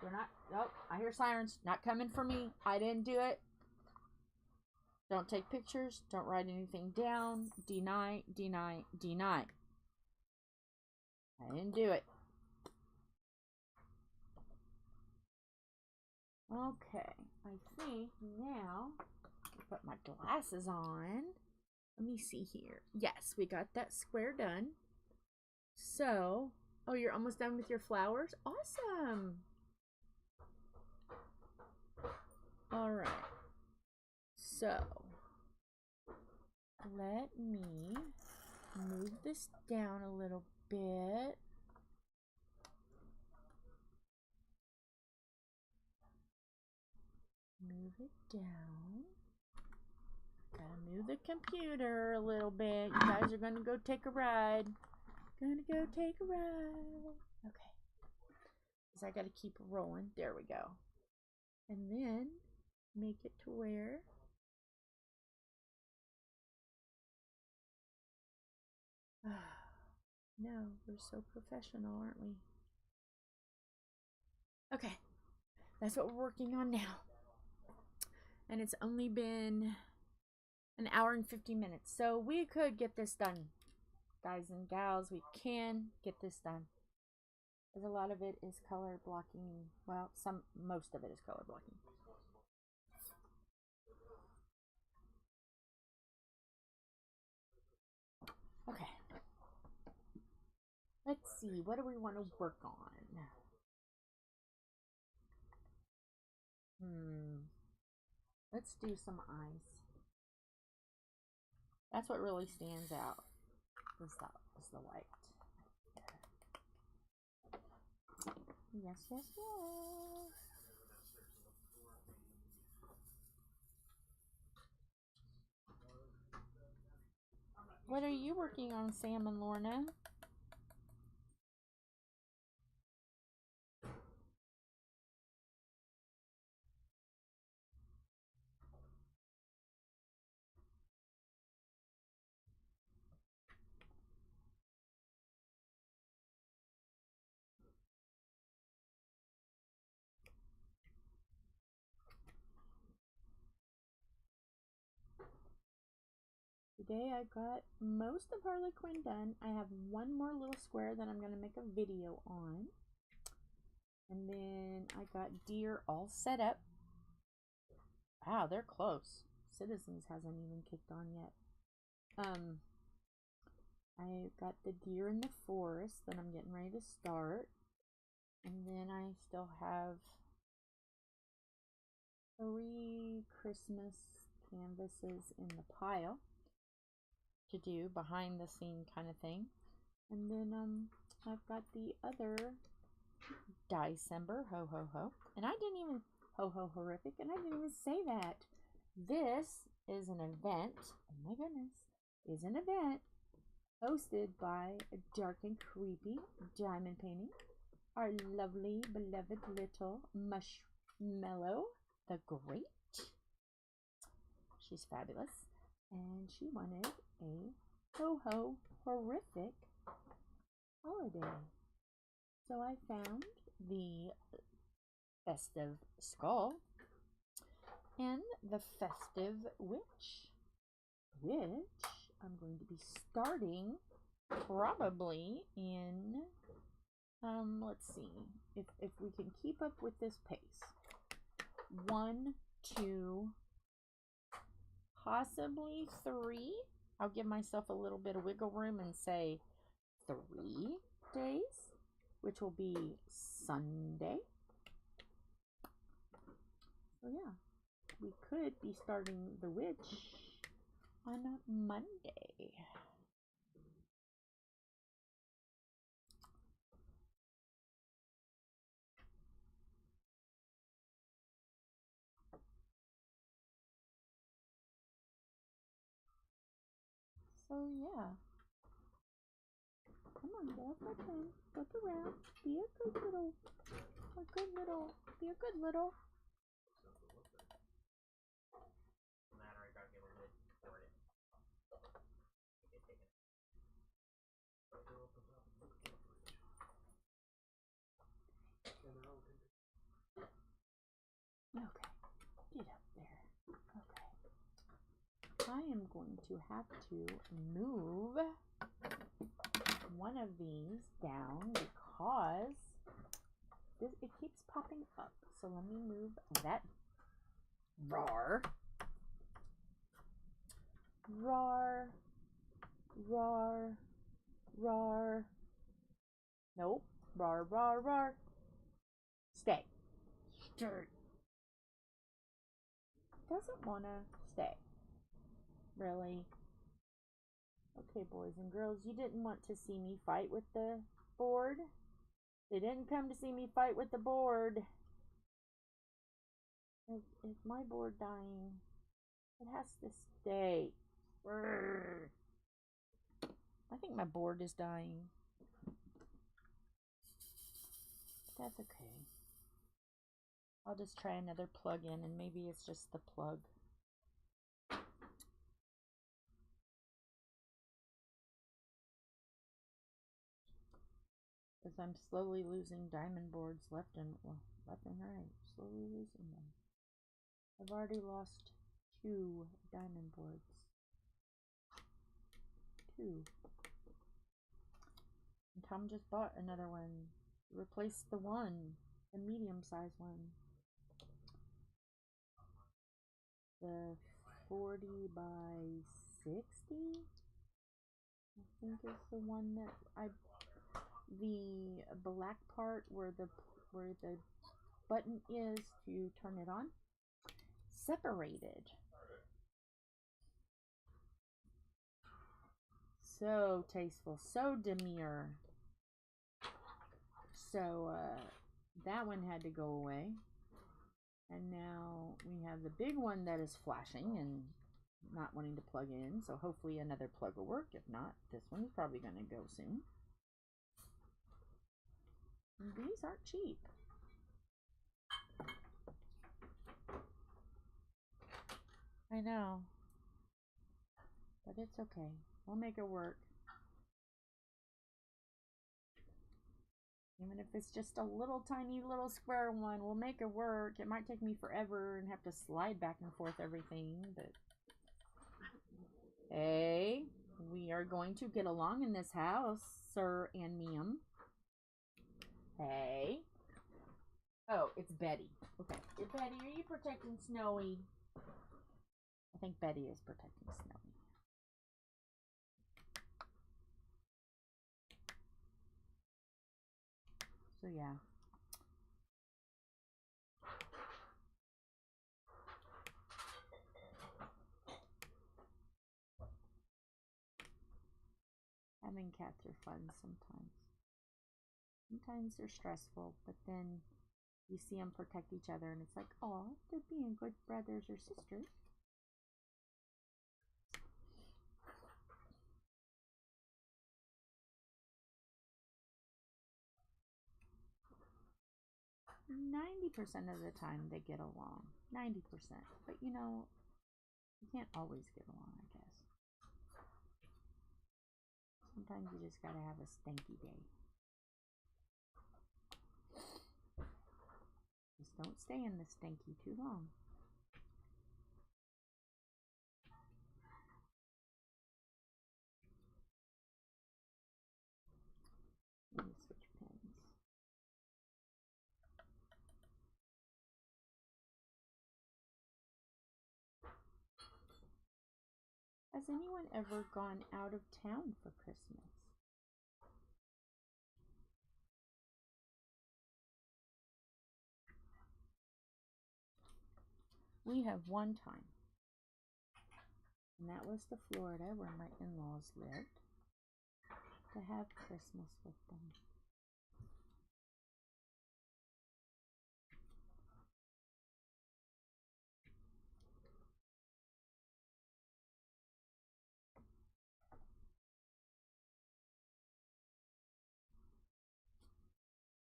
We're not, oh, I hear sirens. Not coming for me. I didn't do it. Don't take pictures. Don't write anything down. Deny, deny, deny. I didn't do it. Okay, I think now I'll put my glasses on. Let me see here. Yes, we got that square done. So, oh, you're almost done with your flowers? Awesome. All right. So, let me move this down a little bit. Move it down. Gotta move the computer a little bit. You guys are gonna go take a ride. Gonna go take a ride. Okay. because I got to keep rolling. There we go. And then make it to where no, we're so professional, aren't we? Okay, that's what we're working on now. And it's only been an hour and 50 minutes. So we could get this done. Guys and gals, we can get this done. Because a lot of it is color blocking. Well, most of it is color blocking. Okay. Let's see, what do we want to work on? Let's do some eyes. That's what really stands out. Is the white. Yes, yes, yes. What are you working on, Sam and Lorna? Today I got most of Harley Quinn done. I have one more little square that I'm going to make a video on. And then I got deer all set up. Wow, they're close. Citizens hasn't even kicked on yet. I got the deer in the forest that I'm getting ready to start. And then I still have 3 Christmas canvases in the pile to do, behind the scene kind of thing. And then I've got the other Diecember, ho ho ho. And I didn't even, ho ho horrific, and I didn't even say that. This is an event, oh my goodness, is an event hosted by Dark and Creepy Diamond Painting, our lovely, beloved little Marshmallow the Great. She's fabulous. And she wanted a ho-ho horrific holiday. So I found the Festive Skull and the Festive Witch, which I'm going to be starting probably in, let's see, if we can keep up with this pace. 1, 2, possibly 3. I'll give myself a little bit of wiggle room and say 3 days, which will be Sunday. So yeah, we could be starting the witch on Monday. So yeah. Come on, get up my pen. Look around. Be a good little. Be a good little. Okay, get up there. Okay. I am going to have to move one of these down because it keeps popping up. So let me move that. Rawr. Rawr. Rawr. Rawr. Nope. Rawr, rawr, rawr. Stay. Dirt. Doesn't wanna stay. Really? Okay, boys and girls, you didn't want to see me fight with the board. They didn't come to see me fight with the board. Is my board dying? It has to stay. Brrr. I think my board is dying. that's okay. I'll just try another plug in, and maybe it's just the plug. Because I'm slowly losing diamond boards left and right. Slowly losing them. I've already lost 2 diamond boards. 2. And Tom just bought another one. Replace the medium-sized one. The 40 by 60, I think is the one that the black part where the button is to turn it on, separated. So tasteful, so demure. So that one had to go away. And now we have the big one that is flashing and not wanting to plug in. So hopefully another plug will work. If not, this one's probably going to go soon. And these aren't cheap. I know. But it's okay. We'll make it work. Even if it's just a little tiny little square one, we'll make it work. It might take me forever and have to slide back and forth everything, but hey, we are going to get along in this house, sir and ma'am. Hey. Oh, it's Betty. Okay. Betty, are you protecting Snowy? I think Betty is protecting Snowy. So yeah. Having cats are fun sometimes. Sometimes they're stressful, but then you see them protect each other and it's like, oh, they're being good brothers or sisters. %90 of the time they get along. 90%. But you know, you can't always get along, I guess. Sometimes you just gotta have a stinky day. Just don't stay in the stinky too long. Let me switch pens. Has anyone ever gone out of town for Christmas? We have one time, and that was to Florida where my in-laws lived, to have Christmas with them.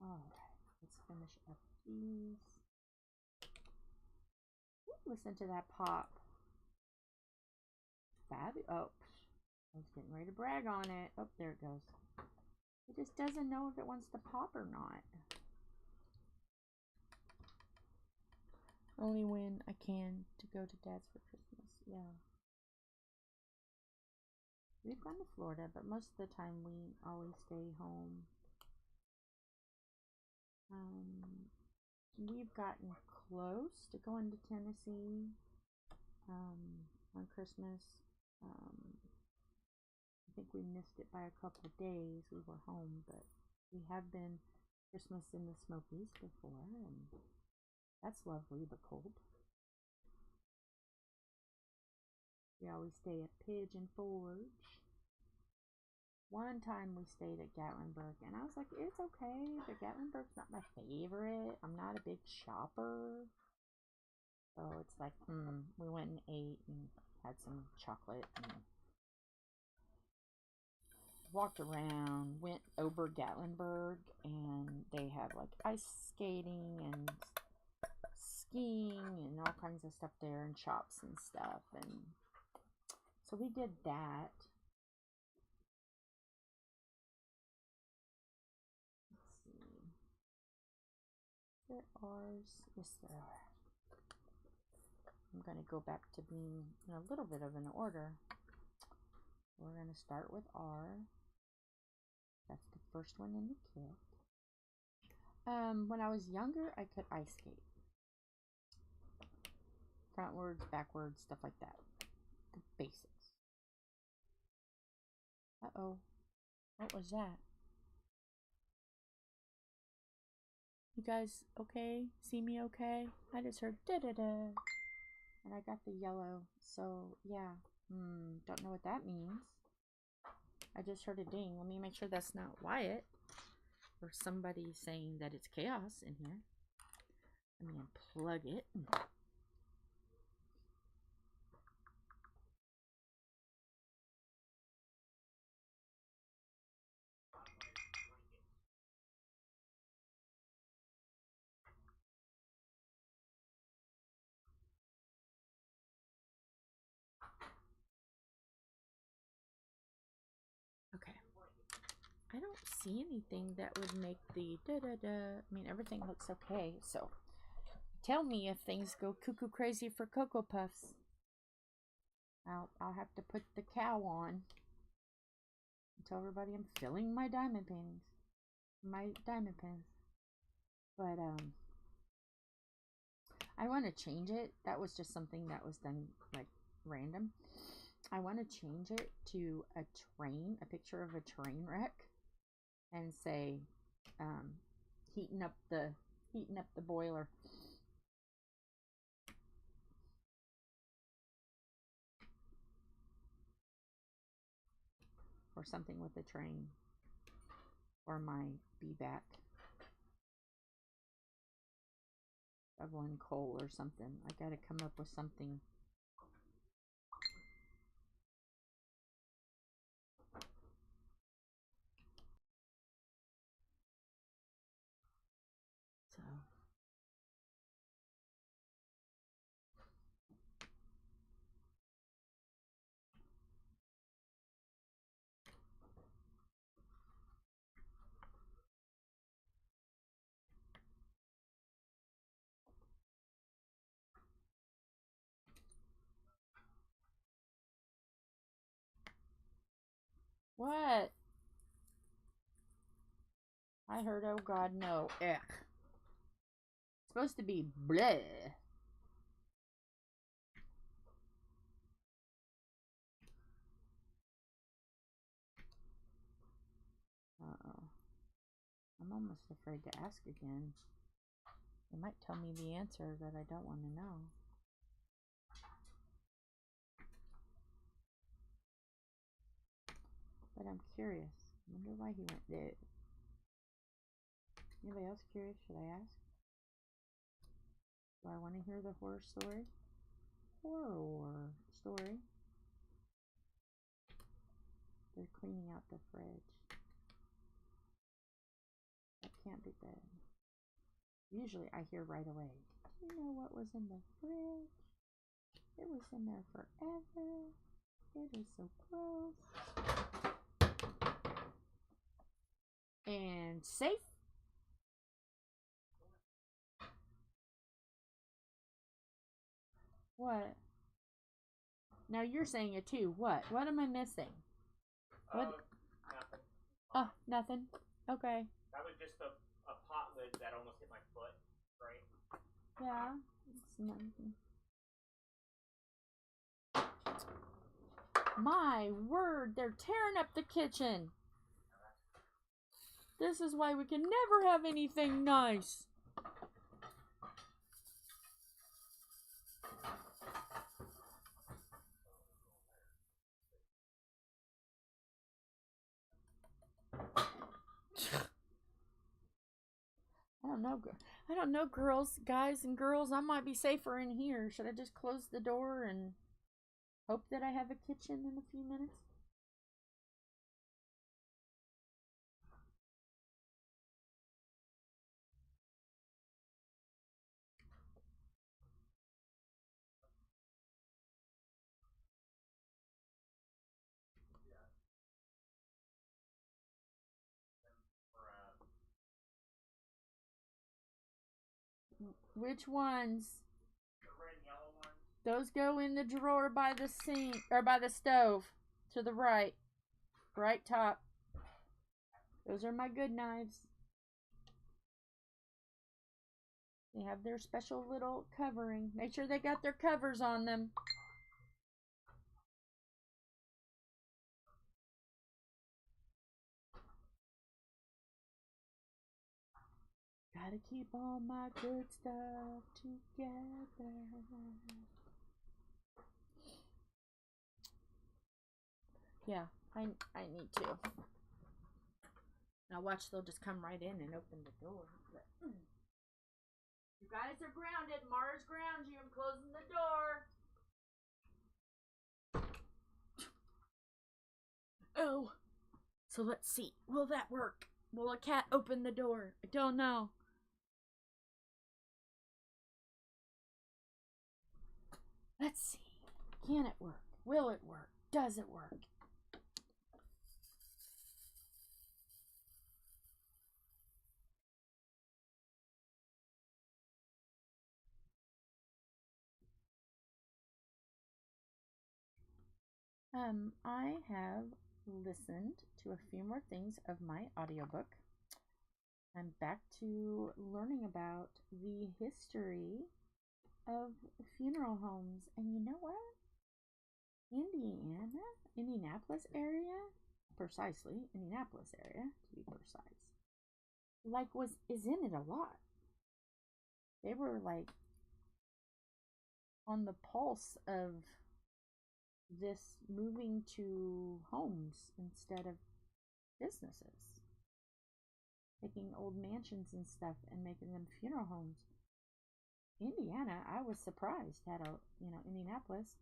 Alright, let's finish up these. Ooh, listen to that pop. Oh, I was getting ready to brag on it. Oh, there it goes. It just doesn't know if it wants to pop or not. Only when I can to go to Dad's for Christmas. Yeah. We've gone to Florida, but most of the time we always stay home. We've gotten close to going to Tennessee on Christmas. I think we missed it by a couple of days. We were home, but we have been Christmas in the Smokies before, and that's lovely but cold. We always stay at Pigeon Forge. One time we stayed at Gatlinburg, and I was like, it's okay, but Gatlinburg's not my favorite. I'm not a big shopper. So it's like, we went and ate and had some chocolate. And walked around, went over Gatlinburg, and they have like ice skating and skiing and all kinds of stuff there, and shops and stuff, and so we did that. Let's see. There are, yes there are. I'm going to go back to being in a little bit of an order. We're going to start with R. That's the first one in the kit. When I was younger, I could ice skate. Frontwards, backwards, stuff like that. The basics. Uh-oh. What was that? You guys okay? See me okay? I just heard da-da-da. And I got the yellow. So, yeah. Don't know what that means. I just heard a ding. Let me make sure that's not Wyatt. Or somebody saying that it's chaos in here. Let me unplug it. Okay. I don't see anything that would make the da-da-da. I mean, everything looks okay, so tell me if things go cuckoo crazy for Cocoa Puffs. I'll have to put the cow on and tell everybody I'm filling my diamond paintings. My diamond pins. But, I want to change it. That was just something that was done, like, random. I want to change it to a train, a picture of a train wreck, and say, heating up the boiler. Or something with a train. Or my be back. Shoveling coal or something. I gotta come up with something. So. What? I heard, oh God, no. Ugh. It's supposed to be bleh. Uh-oh. I'm almost afraid to ask again. They might tell me the answer that I don't want to know. But I'm curious. I wonder why he went there. Anybody else curious? Should I ask? Do I want to hear the horror story? Horror story. They're cleaning out the fridge. That can't be good. Usually I hear right away. Do you know what was in the fridge? It was in there forever. It is so gross. And safe. What? Now you're saying it too. What? What am I missing? What? Nothing. Oh, nothing. Okay. That was just a pot lid that almost hit my foot, right? Yeah. It's nothing. My word, they're tearing up the kitchen. This is why we can never have anything nice. I don't know, girls, guys and girls. I might be safer in here. Should I just close the door and hope that I have a kitchen in a few minutes? Which ones? The red and yellow ones. Those go in the drawer by the sink or by the stove to the right. Right top. Those are my good knives. They have their special little covering. Make sure they got their covers on them. Gotta keep all my good stuff together. Yeah, I need to. Now watch, they'll just come right in and open the door. But, you guys are grounded. Mars grounds you. I'm closing the door. Oh. So let's see. Will that work? Will a cat open the door? I don't know. Let's see. Can it work? Will it work? Does it work? I have listened to a few more things of my audiobook. I'm back to learning about the history of funeral homes. And you know what? Indianapolis area, precisely, Indianapolis area, to be precise, is in it a lot. They were like on the pulse of this moving to homes instead of businesses, taking old mansions and stuff and making them funeral homes. Indiana, I was surprised, Indianapolis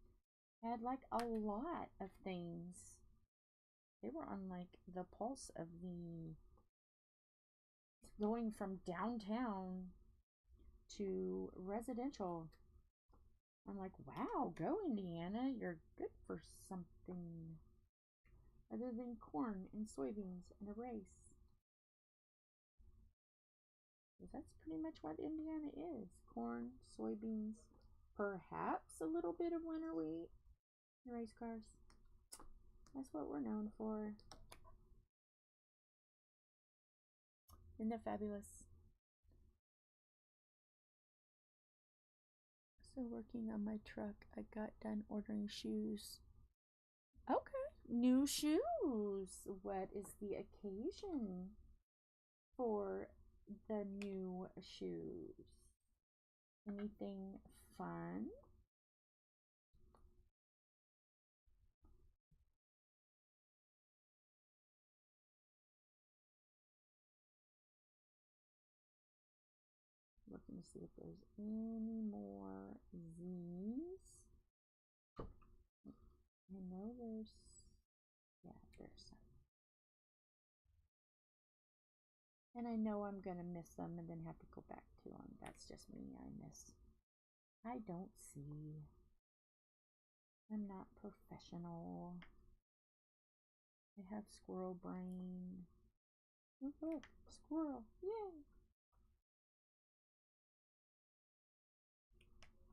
had like a lot of things. They were on like the pulse of the going from downtown to residential. I'm like, wow, go Indiana, you're good for something other than corn and soybeans and a race. Because that's pretty much what Indiana is. Corn, soybeans, perhaps a little bit of winter wheat and race cars. That's what we're known for. Isn't that fabulous? So working on my truck, I got done ordering shoes. Okay, new shoes. What is the occasion for the new shoes? Anything fun? Looking to see if there's any more Z's. I know there's some. And I know I'm gonna miss them and then have to go back to them. That's just me. I don't see. I'm not professional. I have squirrel brain. Oh, look, squirrel. Yay!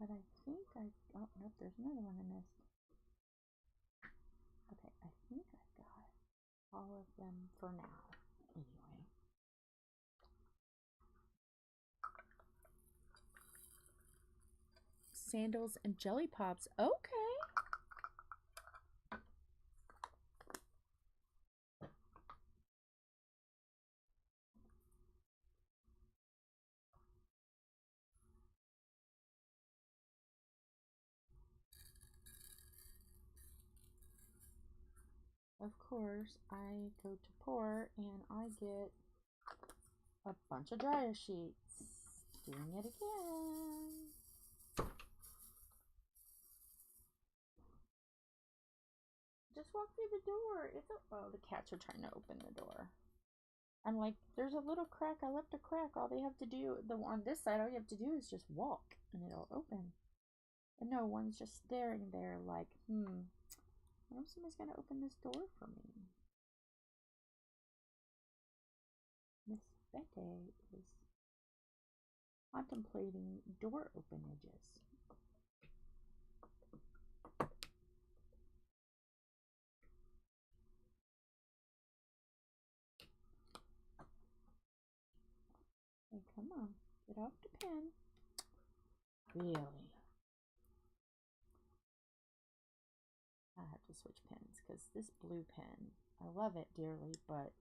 But I think oh, nope, there's another one I missed. Okay, I think I got all of them for now. Anyway. Sandals and jelly pops. Okay. Of course, I go to pour and I get a bunch of dryer sheets. Doing it again. Just walk through the door. Oh, the cats are trying to open the door. I'm like, there's a little crack. I left a crack. All they have to do, on this side, all you have to do is just walk and it'll open. And no one's just staring there like, I wonder if somebody's gonna open this door for me. Miss Betty is contemplating door openages. Hey, come on, get off the pen. Really? I have to switch pens because this blue pen, I love it dearly, but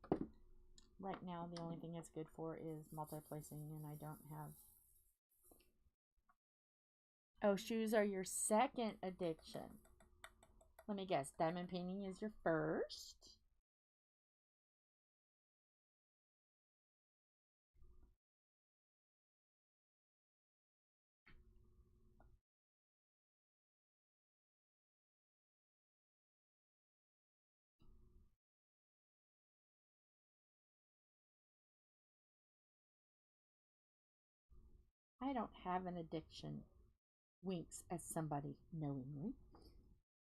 right now the only thing it's good for is multi-placing, and I don't have. Oh, shoes are your second addiction. Let me guess, diamond painting is your first? I don't have an addiction, winks at somebody knowingly.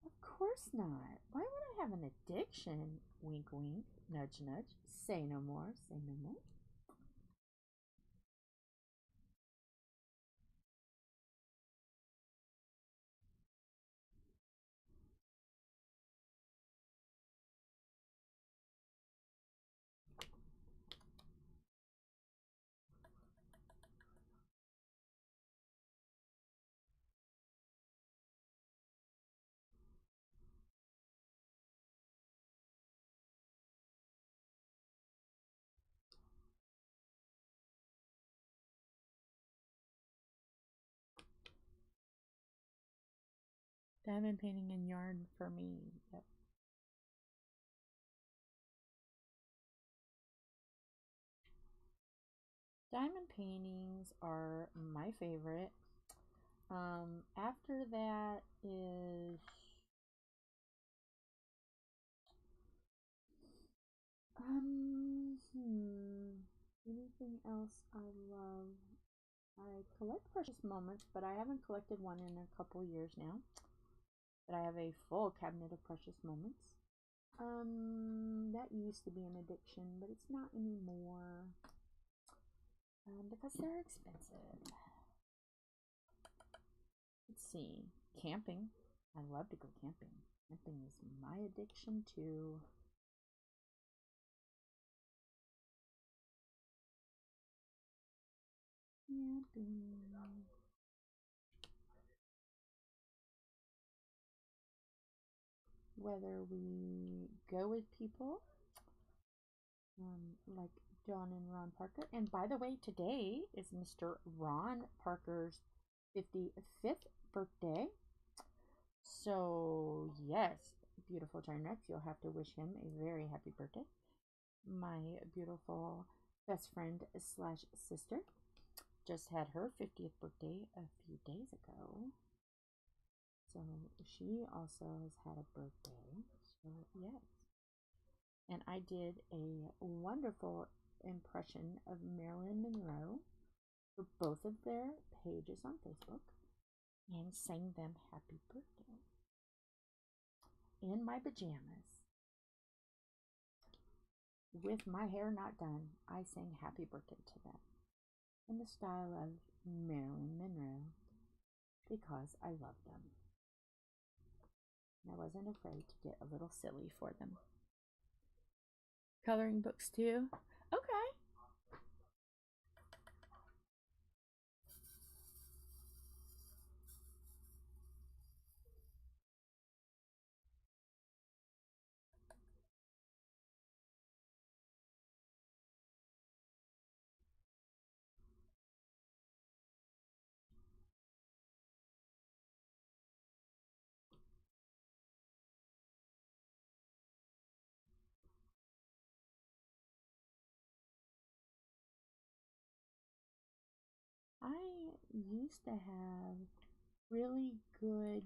Of course not. Why would I have an addiction? Wink, wink, nudge, nudge. Say no more, say no more. Diamond painting and yarn for me. Yep. Diamond paintings are my favorite. After that is anything else I love. I collect precious moments, but I haven't collected one in a couple years now. But I have a full cabinet of precious moments. That used to be an addiction, but it's not anymore. Because they're expensive. Let's see. Camping. I love to go camping. Camping is my addiction too. Camping. Whether we go with people, like John and Ron Parker. And by the way, today is Mr. Ron Parker's 55th birthday. So, yes, beautiful trainwreck. You'll have to wish him a very happy birthday. My beautiful best friend slash sister just had her 50th birthday a few days ago. So she also has had a birthday. So, yes. And I did a wonderful impression of Marilyn Monroe for both of their pages on Facebook and sang them happy birthday in my pajamas. With my hair not done, I sang happy birthday to them in the style of Marilyn Monroe because I love them. And I wasn't afraid to get a little silly for them. Coloring books too? Okay. I used to have really good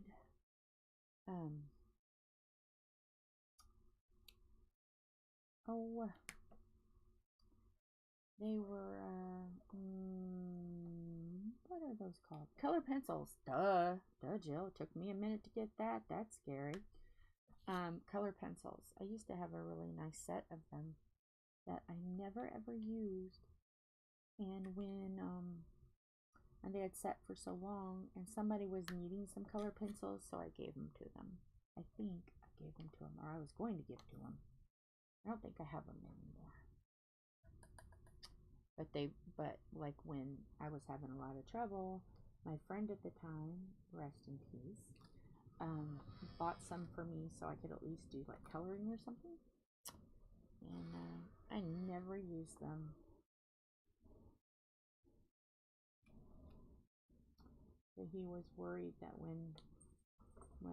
they were what are those called? Color pencils. Duh, Jill. It took me a minute to get that. That's scary. Color pencils. I used to have a really nice set of them that I never ever used. And when and they had sat for so long, and somebody was needing some color pencils, so I gave them to them. I think I gave them to them, or I was going to give to them. I don't think I have them anymore. But like when I was having a lot of trouble, my friend at the time, rest in peace, bought some for me so I could at least do like coloring or something. And I never used them. But he was worried that when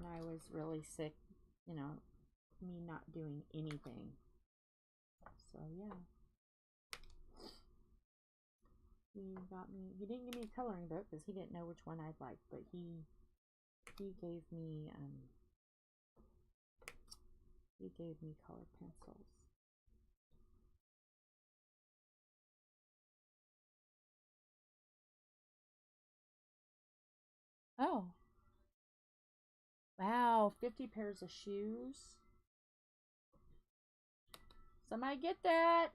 I was really sick, you know, me not doing anything. So yeah. He didn't give me a coloring book because he didn't know which one I'd like, but he gave me color pencils. Oh. Wow, 50 pairs of shoes. Somebody get that.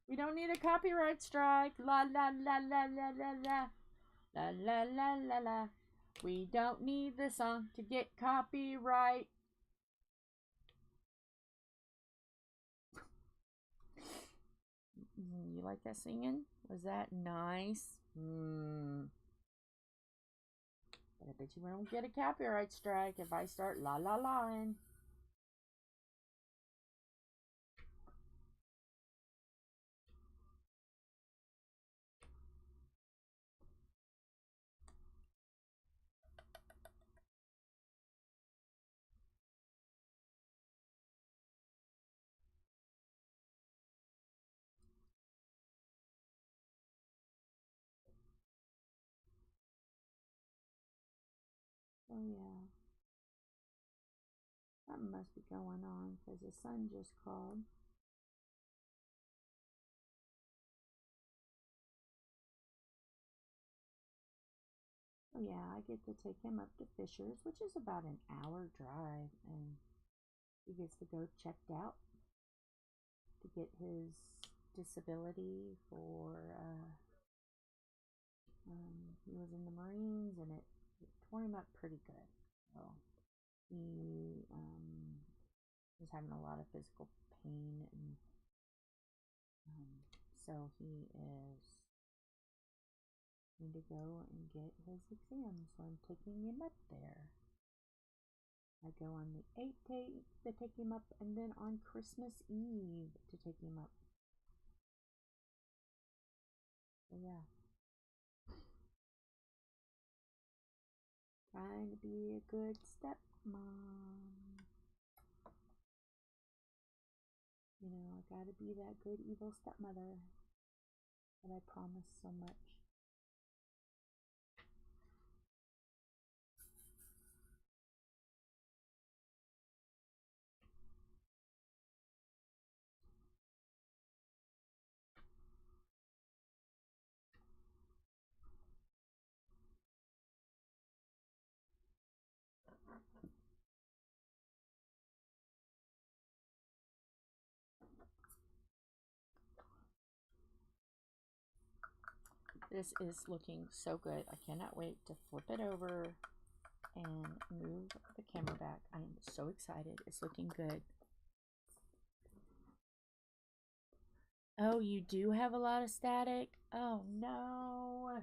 We don't need a copyright strike. La la la la la la la. La la la la la. We don't need the song to get copyright. You like that singing? Was that nice? But I bet you won't get a copyright strike if I start la la laing. Oh yeah. Something must be going on because the sun just called. Oh yeah, I get to take him up to Fisher's, which is about an hour drive, and he gets to go checked out to get his disability for, he was in the Marines, and it tore him up pretty good. So he was having a lot of physical pain, and so he is going to go and get his exam. So I'm taking him up there. I go on the 8th to take him up, and then on Christmas Eve to take him up. So yeah. Trying to be a good stepmom. You know, I gotta be that good evil stepmother that I promised so much. This is looking so good. I cannot wait to flip it over and move the camera back. I am so excited. It's looking good. Oh, you do have a lot of static? Oh no.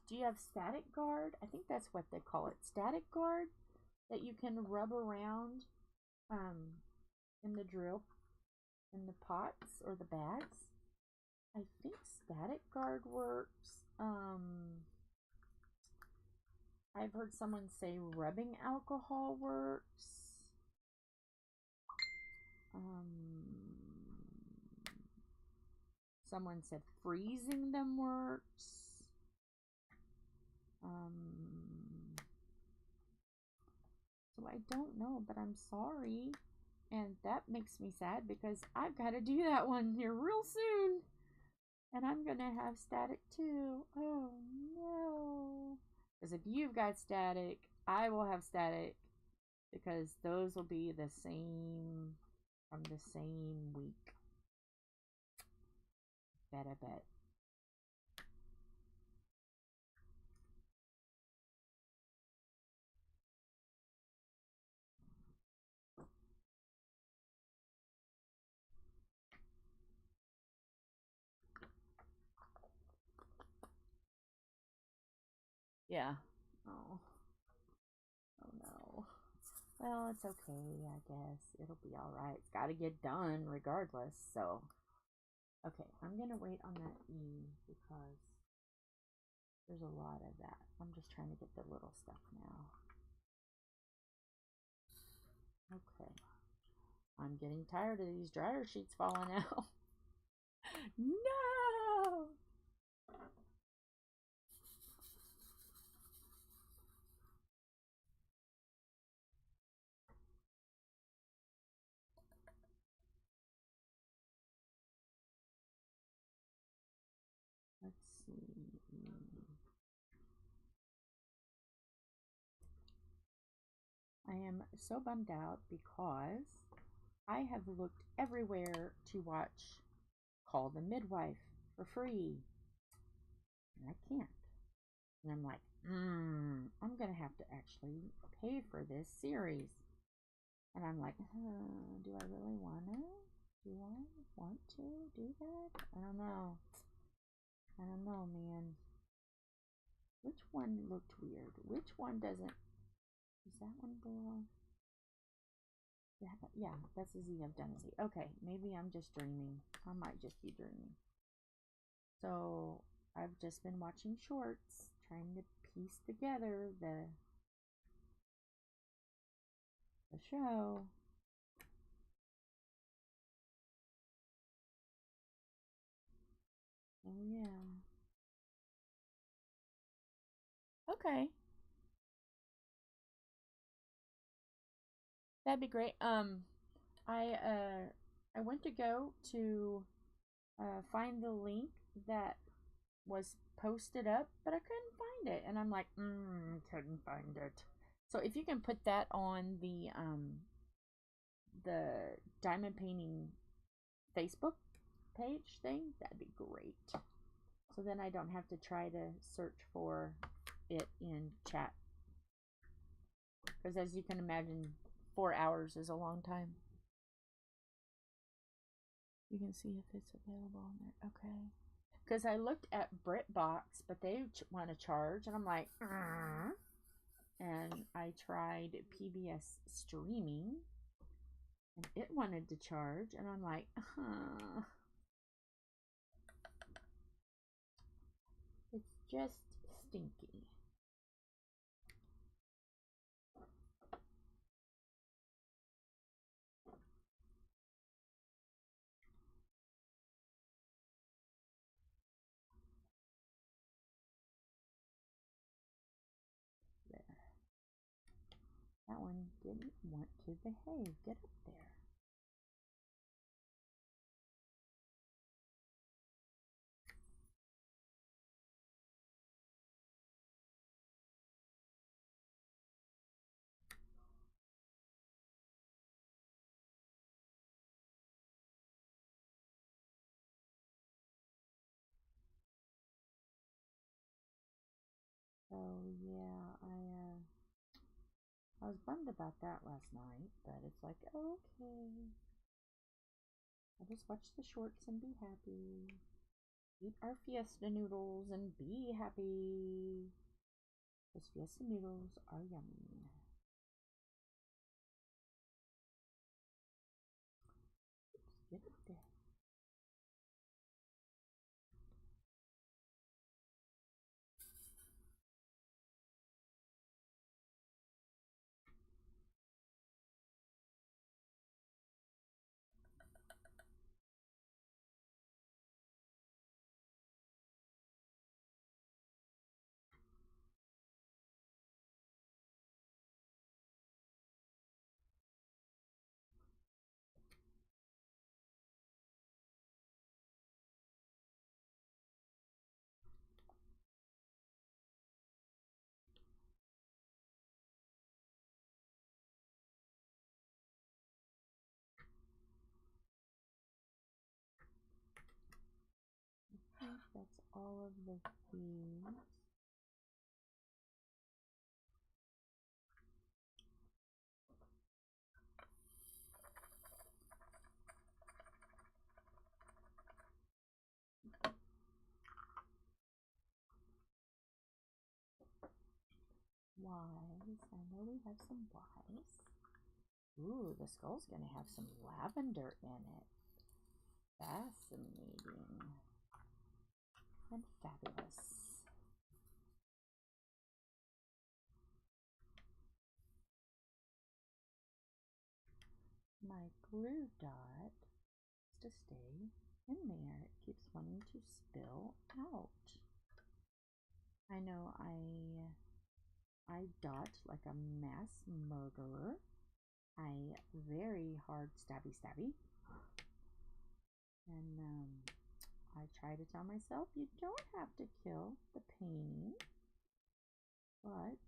Do you have static guard? I think that's what they call it. Static guard that you can rub around in the drill, in the pots or the bags. I think static guard works. I've heard someone say rubbing alcohol works. Someone said freezing them works. So I don't know, but I'm sorry. And that makes me sad because I've got to do that one here real soon. And I'm going to have static too. Oh no. Because if you've got static, I will have static. Because those will be the same, from the same week. Bet, I bet. Yeah. Oh. Oh no. Well, it's okay, I guess. It'll be alright. It's gotta get done regardless, so. Okay, I'm gonna wait on that E because there's a lot of that. I'm just trying to get the little stuff now. Okay. I'm getting tired of these dryer sheets falling out. No! Let's see. I am so bummed out because I have looked everywhere to watch Call the Midwife for free. And I can't. And I'm like, I'm going to have to actually pay for this series. And I'm like, do I really want to? Do I want to do that? I don't know. I don't know, man. Which one looked weird? Which one doesn't? Is that one below? Yeah, that's a Z. I've done a Z. Okay, maybe I'm just dreaming. I might just be dreaming. So I've just been watching shorts, trying to piece together the show. Oh yeah. Okay. That'd be great. I went to go to find the link that was posted up, but I couldn't find it, and I'm like, couldn't find it. So if you can put that on the diamond painting Facebook page thing, that'd be great. So then I don't have to try to search for it in chat. Because as you can imagine, 4 hours is a long time. You can see if it's available on there. Okay. Because I looked at BritBox, but they want to charge, and I'm like, and I tried PBS streaming, and it wanted to charge, and I'm like, it's just stinky. There. That one didn't want to behave. Get up there. So yeah, I was bummed about that last night, but it's like, okay. I'll just watch the shorts and be happy. Eat our fiesta noodles and be happy. Because fiesta noodles are yummy. Oops, get up there. all of the thieves. Wise. I know we have some wise. Ooh, the skull's gonna have some lavender in it. Fascinating. And fabulous. My glue dot is to stay in there. It keeps wanting to spill out. I know I dot like a mass murderer. I very hard stabby. And I try to tell myself you don't have to kill the painting, but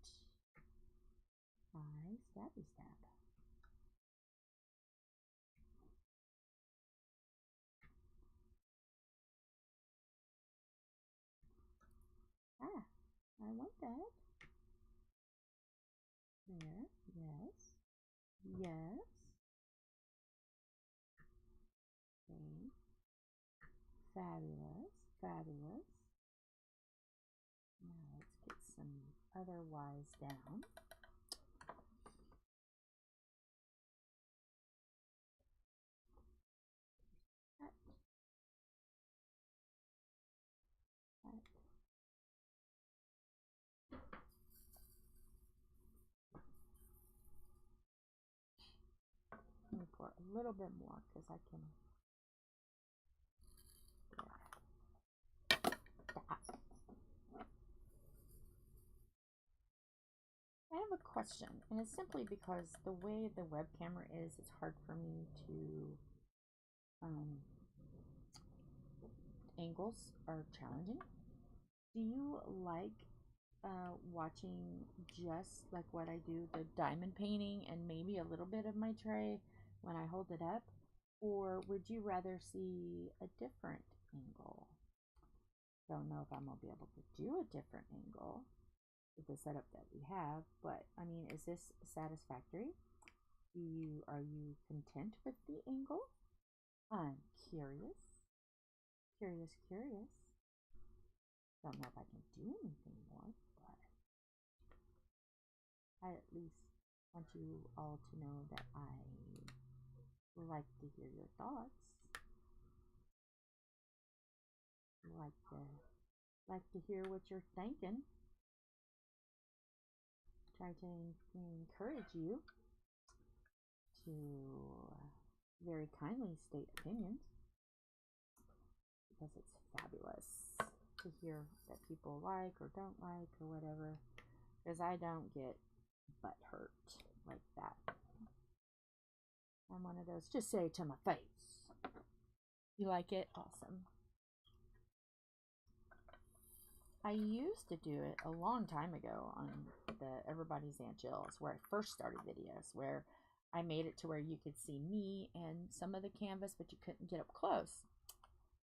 I stabby stab. Ah, I want that. There, yes, yes. Okay. Fabulous, fabulous. Now let's get some other wise down. That. Let me pour a little bit more because I can. I have a question, and it's simply because the way the web camera is, it's hard for me to, angles are challenging. Do you like watching just like what I do, the diamond painting and maybe a little bit of my tray when I hold it up? Or would you rather see a different angle? Don't know if I'm going to be able to do a different angle with the setup that we have, but I mean, is this satisfactory? Are you content with the angle? I'm curious. Curious. Don't know if I can do anything more, but I at least want you all to know that I like to hear your thoughts. Like to hear what you're thinking. Try to encourage you to very kindly state opinions, because it's fabulous to hear that people like or don't like or whatever, because I don't get butt hurt like that. I'm one of those, just say it to my face. You like it? Awesome. I used to do it a long time ago on the Everybody's Aunt Jill's, where I first started videos, where I made it to where you could see me and some of the canvas, but you couldn't get up close.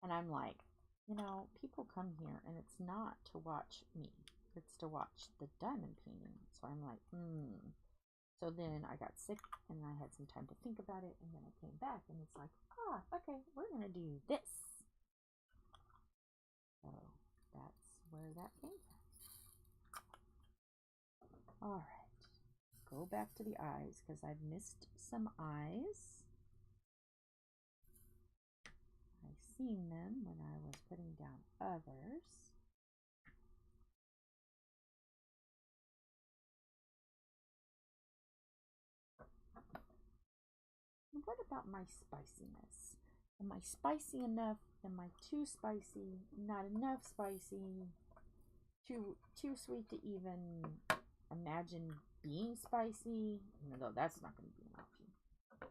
And I'm like, you know, people come here and it's not to watch me, it's to watch the diamond painting. So I'm like, So then I got sick and I had some time to think about it, and then I came back and it's like, okay, we're gonna do this. So that's where that came from. Alright, go back to the eyes because I've missed some eyes. I've seen them when I was putting down others. What about my spiciness? Am I spicy enough? Am I too spicy? Not enough spicy? Too sweet to even imagine being spicy? Even though that's not going to be an option. I'm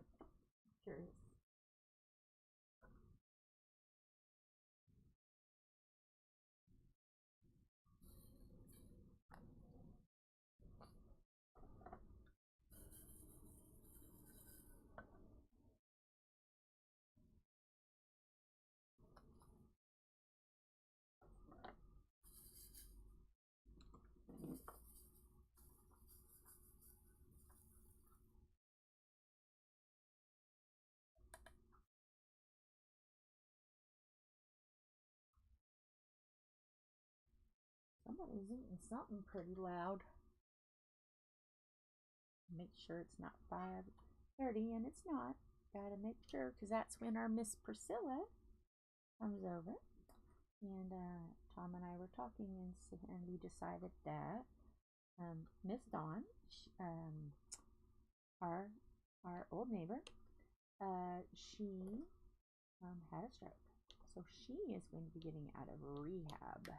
curious. Somebody's eating something pretty loud. Make sure it's not 5:30, and it's not. Gotta make sure, because that's when our Miss Priscilla comes over. And Tom and I were talking, and we decided that Miss Dawn, our old neighbor, she had a stroke. So she is going to be getting out of rehab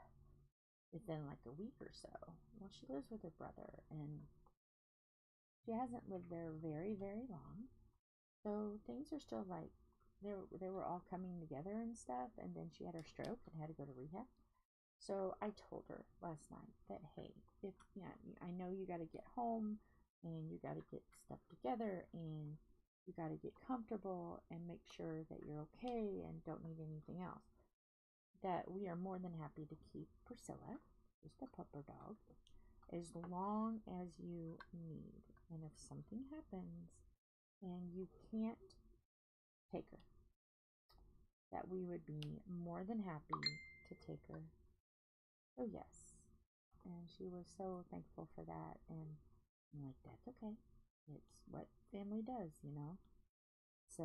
within like a week or so. Well, she lives with her brother, and she hasn't lived there very, very long. So things are still like, they were all coming together and stuff, and then she had her stroke and had to go to rehab. So I told her last night that, hey, if I know you got to get home and you got to get stuff together and you got to get comfortable and make sure that you're okay and don't need anything else, that we are more than happy to keep Priscilla, just a pupper dog, as long as you need. And if something happens and you can't take her, that we would be more than happy to take her. So yes, and she was so thankful for that, and I'm like, that's okay, it's what family does, you know. So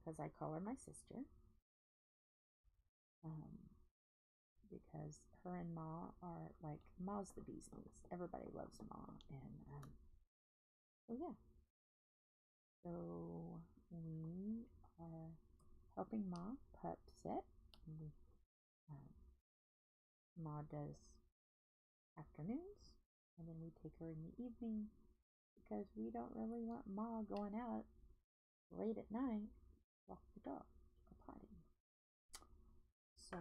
because I call her my sister, because her and Ma are like, Ma's the bee's knees. Everybody loves Ma, and so yeah. So we are helping Ma pup sit. Ma does afternoons, and then we take her in the evening, because we don't really want Ma going out late at night, walk the dog, or potty. So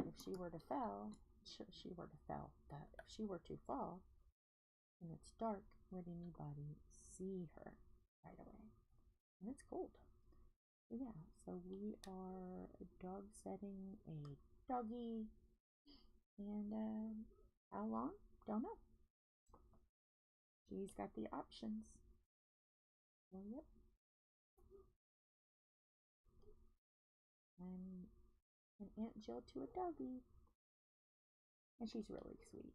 if she were to fall, if she were to fall, and it's dark, would anybody see her right away? And it's cold. So yeah, so we are dog setting a doggy, and how long? Don't know. She's got the options. So yep. I'm an Aunt Jill to a doggy. And she's really sweet.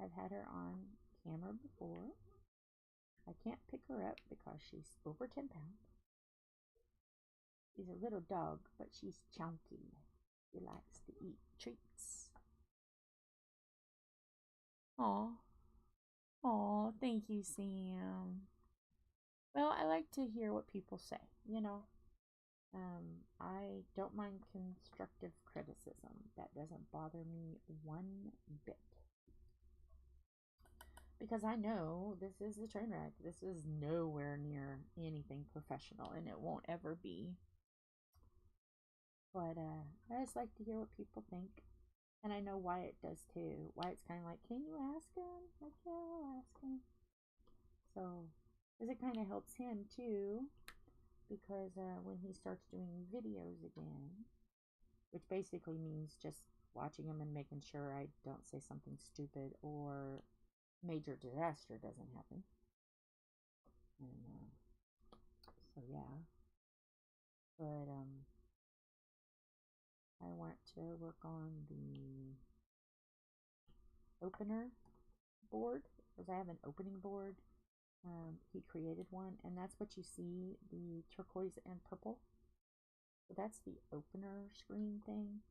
I've had her on camera before. I can't pick her up because she's over 10 pounds. She's a little dog, but she's chunky. She likes to eat treats. Aw. Aw, thank you, Sam. Well, I like to hear what people say, you know. I don't mind constructive criticism. That doesn't bother me one bit. Because I know this is the train wreck. This is nowhere near anything professional, and it won't ever be. But I just like to hear what people think. And I know Wyatt does too. Wyatt's kind of like, can you ask him? Like, yeah, I'll ask him. So, because it kind of helps him too. Because when he starts doing videos again, which basically means just watching them and making sure I don't say something stupid or major disaster doesn't happen. And so yeah. But I want to work on the opener board, because I have an opening board. He created one, and that's what you see, the turquoise and purple. So that's the opener screen thing.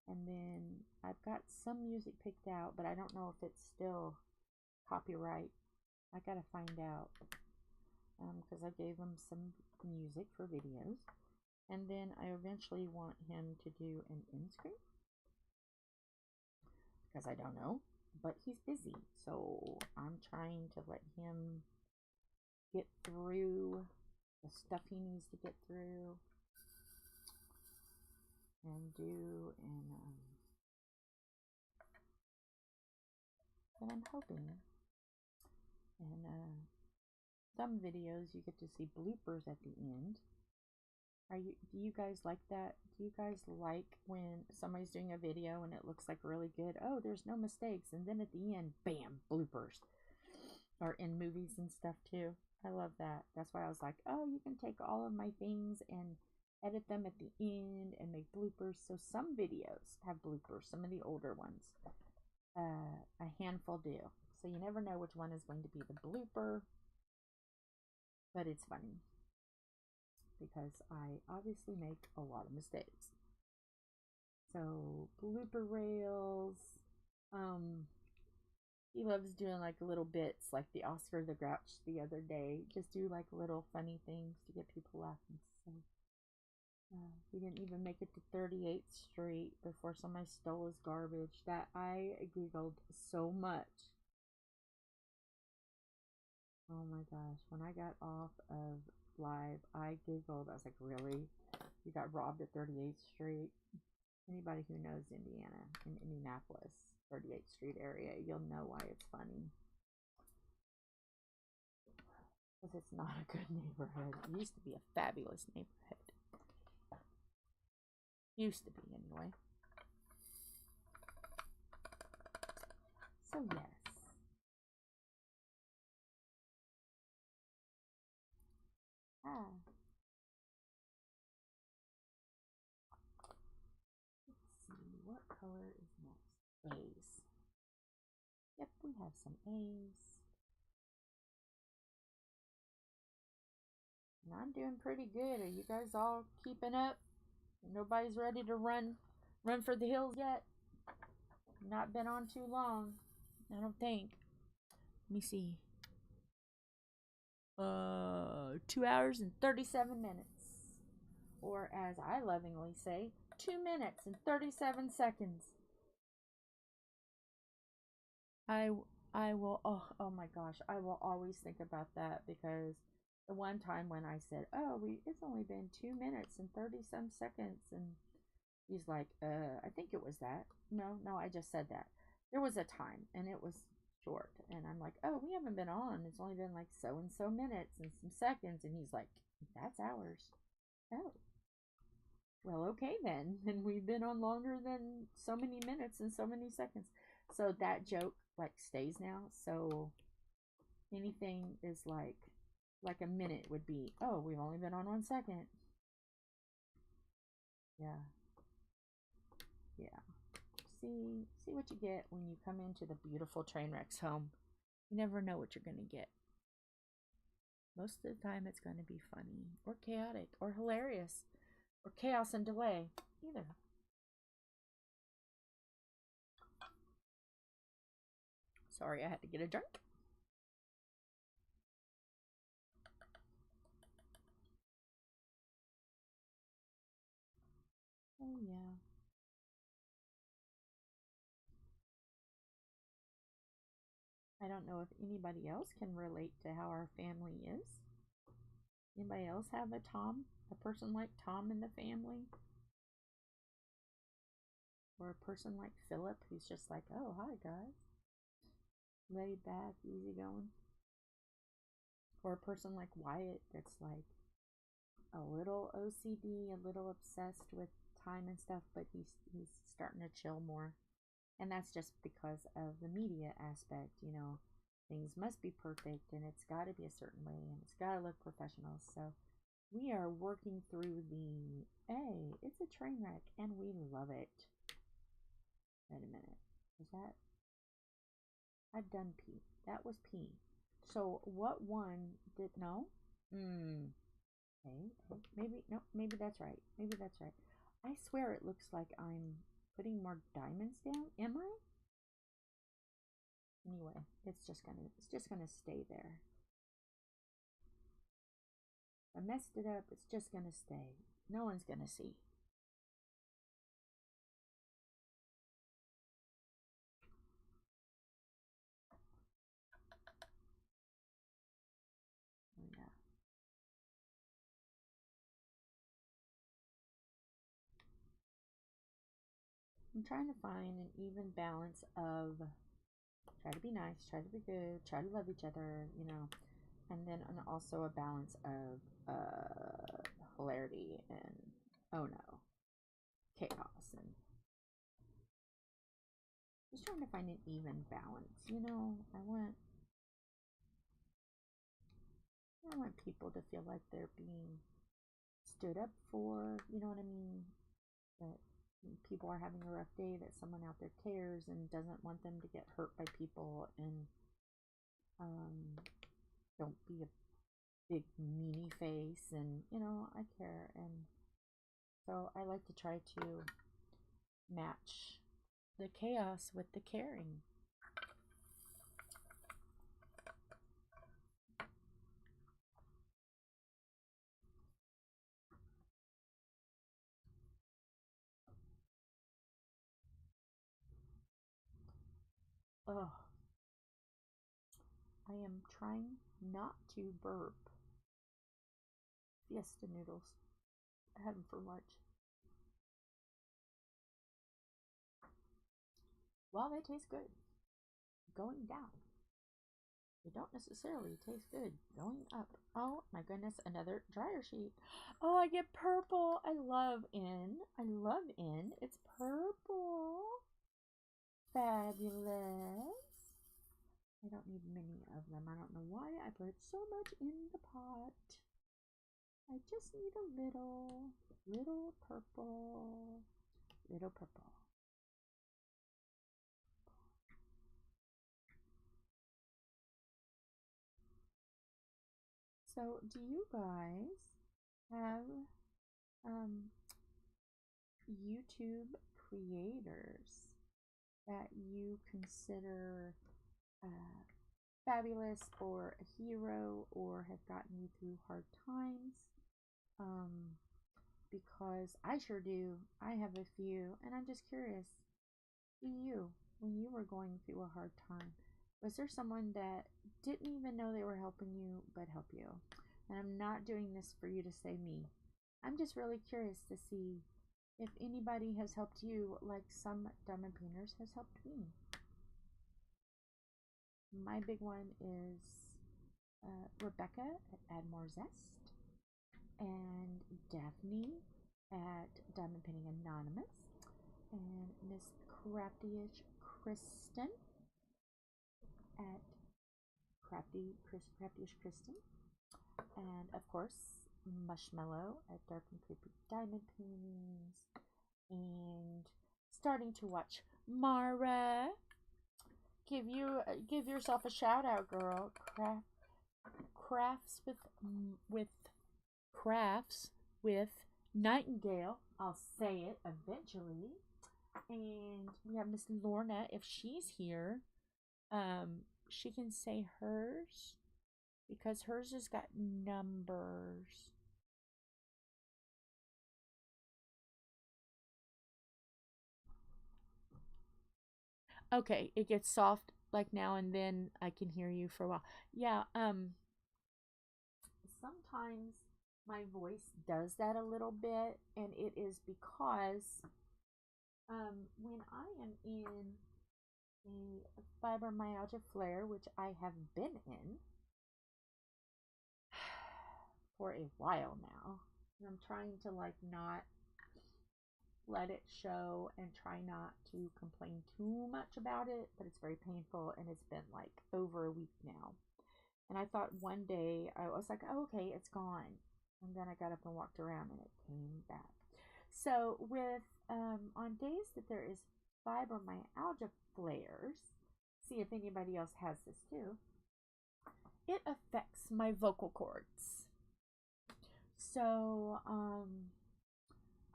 And then I've got some music picked out, but I don't know if it's still copyright. I gotta find out, because I gave him some music for videos. And then I eventually want him to do an end screen, because I don't know, but he's busy, so I'm trying to let him get through the stuff he needs to get through and do, and I'm hoping. And some videos you get to see bloopers at the end. Do you guys like that? Do you guys like when somebody's doing a video and it looks like really good? Oh, there's no mistakes, and then at the end, bam, bloopers. Or in movies and stuff too. I love that. That's why I was like, oh, you can take all of my things and edit them at the end and make bloopers. So some videos have bloopers, some of the older ones. a handful do. So you never know which one is going to be the blooper. But it's funny because I obviously make a lot of mistakes. So blooper rails. He loves doing like little bits, like the Oscar the Grouch the other day. Just do like little funny things to get people laughing. So he didn't even make it to 38th Street before somebody stole his garbage. That I giggled so much. Oh my gosh, when I got off of live, I giggled. I was like, really? You got robbed at 38th Street? Anybody who knows Indiana, in Indianapolis, 38th Street area, you'll know why it's funny. Because it's not a good neighborhood. It used to be a fabulous neighborhood. Used to be, anyway. So, yes. Let's see, what color is next? A's. Yep, we have some A's. And I'm doing pretty good. Are you guys all keeping up? Nobody's ready to run for the hills yet? Not been on too long, I don't think. Let me see. 2 hours and 37 minutes. Or as I lovingly say, 2 minutes and 37 seconds. I will, oh my gosh, I will always think about that because the one time when I said, oh, it's only been 2 minutes and 30 some seconds, and he's like, I think it was that. No, I just said that. There was a time and it was short, and I'm like, oh, we haven't been on. It's only been like so and so minutes and some seconds, and he's like, that's hours. Oh, well, okay then. And we've been on longer than so many minutes and so many seconds. So that joke like stays now. So anything is like a minute would be, oh, we've only been on 1 second. Yeah. See what you get when you come into the beautiful Trainwreck's home. You never know what you're gonna get. Most of the time it's gonna be funny or chaotic or hilarious or chaos and delay. Either. Sorry, I had to get a drink. Oh yeah. I don't know if anybody else can relate to how our family is. Anybody else have a person like Tom in the family? Or a person like Philip who's just like, oh, hi guys. Laid back, easy going. Or a person like Wyatt that's like a little OCD, a little obsessed with time and stuff, but he's starting to chill more. And that's just because of the media aspect, you know. Things must be perfect and it's got to be a certain way and it's got to look professional. So we are working through it's a train wreck and we love it. Wait a minute. Is that? I've done P. That was P. So what one did, no? Okay. Maybe that's right. I swear it looks like I'm putting more diamonds down. Am I? Anyway, it's just gonna stay there. If I messed it up, it's just gonna stay. No one's gonna see. Oh, yeah. I'm trying to find an even balance of try to be nice, try to be good, try to love each other, you know, and then also a balance of hilarity and oh no, chaos, and just trying to find an even balance, you know. I want people to feel like they're being stood up for, you know what I mean, but people are having a rough day, that someone out there cares and doesn't want them to get hurt by people, and don't be a big meanie face, and you know, I care. And so I like to try to match the chaos with the caring. Oh, I am trying not to burp Fiesta noodles. I had them for lunch. While they taste good, going down, they don't necessarily taste good going up. Oh my goodness, another dryer sheet. Oh, I get purple. I love in. It's purple. Fabulous. I don't need many of them. I don't know why I put so much in the pot. I just need a little purple. Little purple. So, do you guys have YouTube creators that you consider fabulous, or a hero, or have gotten you through hard times? Because I sure do. I have a few, and I'm just curious, do you, when you were going through a hard time, was there someone that didn't even know they were helping you but help you? And I'm not doing this for you to say me. I'm just really curious to see if anybody has helped you like some Diamond Painters has helped me. My big one is Rebecca at Add More Zest, and Daphne at Diamond Painting Anonymous, and Miss Crafty-Ish Kristyn at Crafty-Ish Kristyn, and of course Mushmallow at Dark and Creepy Diamond Paintings, and starting to watch Mara. Give yourself a shout out, girl. Crafts with Nightingale. I'll say it eventually. And we have Miss Lorna. If she's here, she can say hers, because hers has got numbers. Okay, it gets soft like now and then. I can hear you for a while. Yeah, sometimes my voice does that a little bit, and it is because when I am in a fibromyalgia flare, which I have been in for a while now, and I'm trying to like not let it show and try not to complain too much about it, but it's very painful, and it's been like over a week now. And I thought one day, I was like, oh, okay, it's gone. And then I got up and walked around and it came back. So with on days that there is fibromyalgia flares, see if anybody else has this too, it affects my vocal cords. So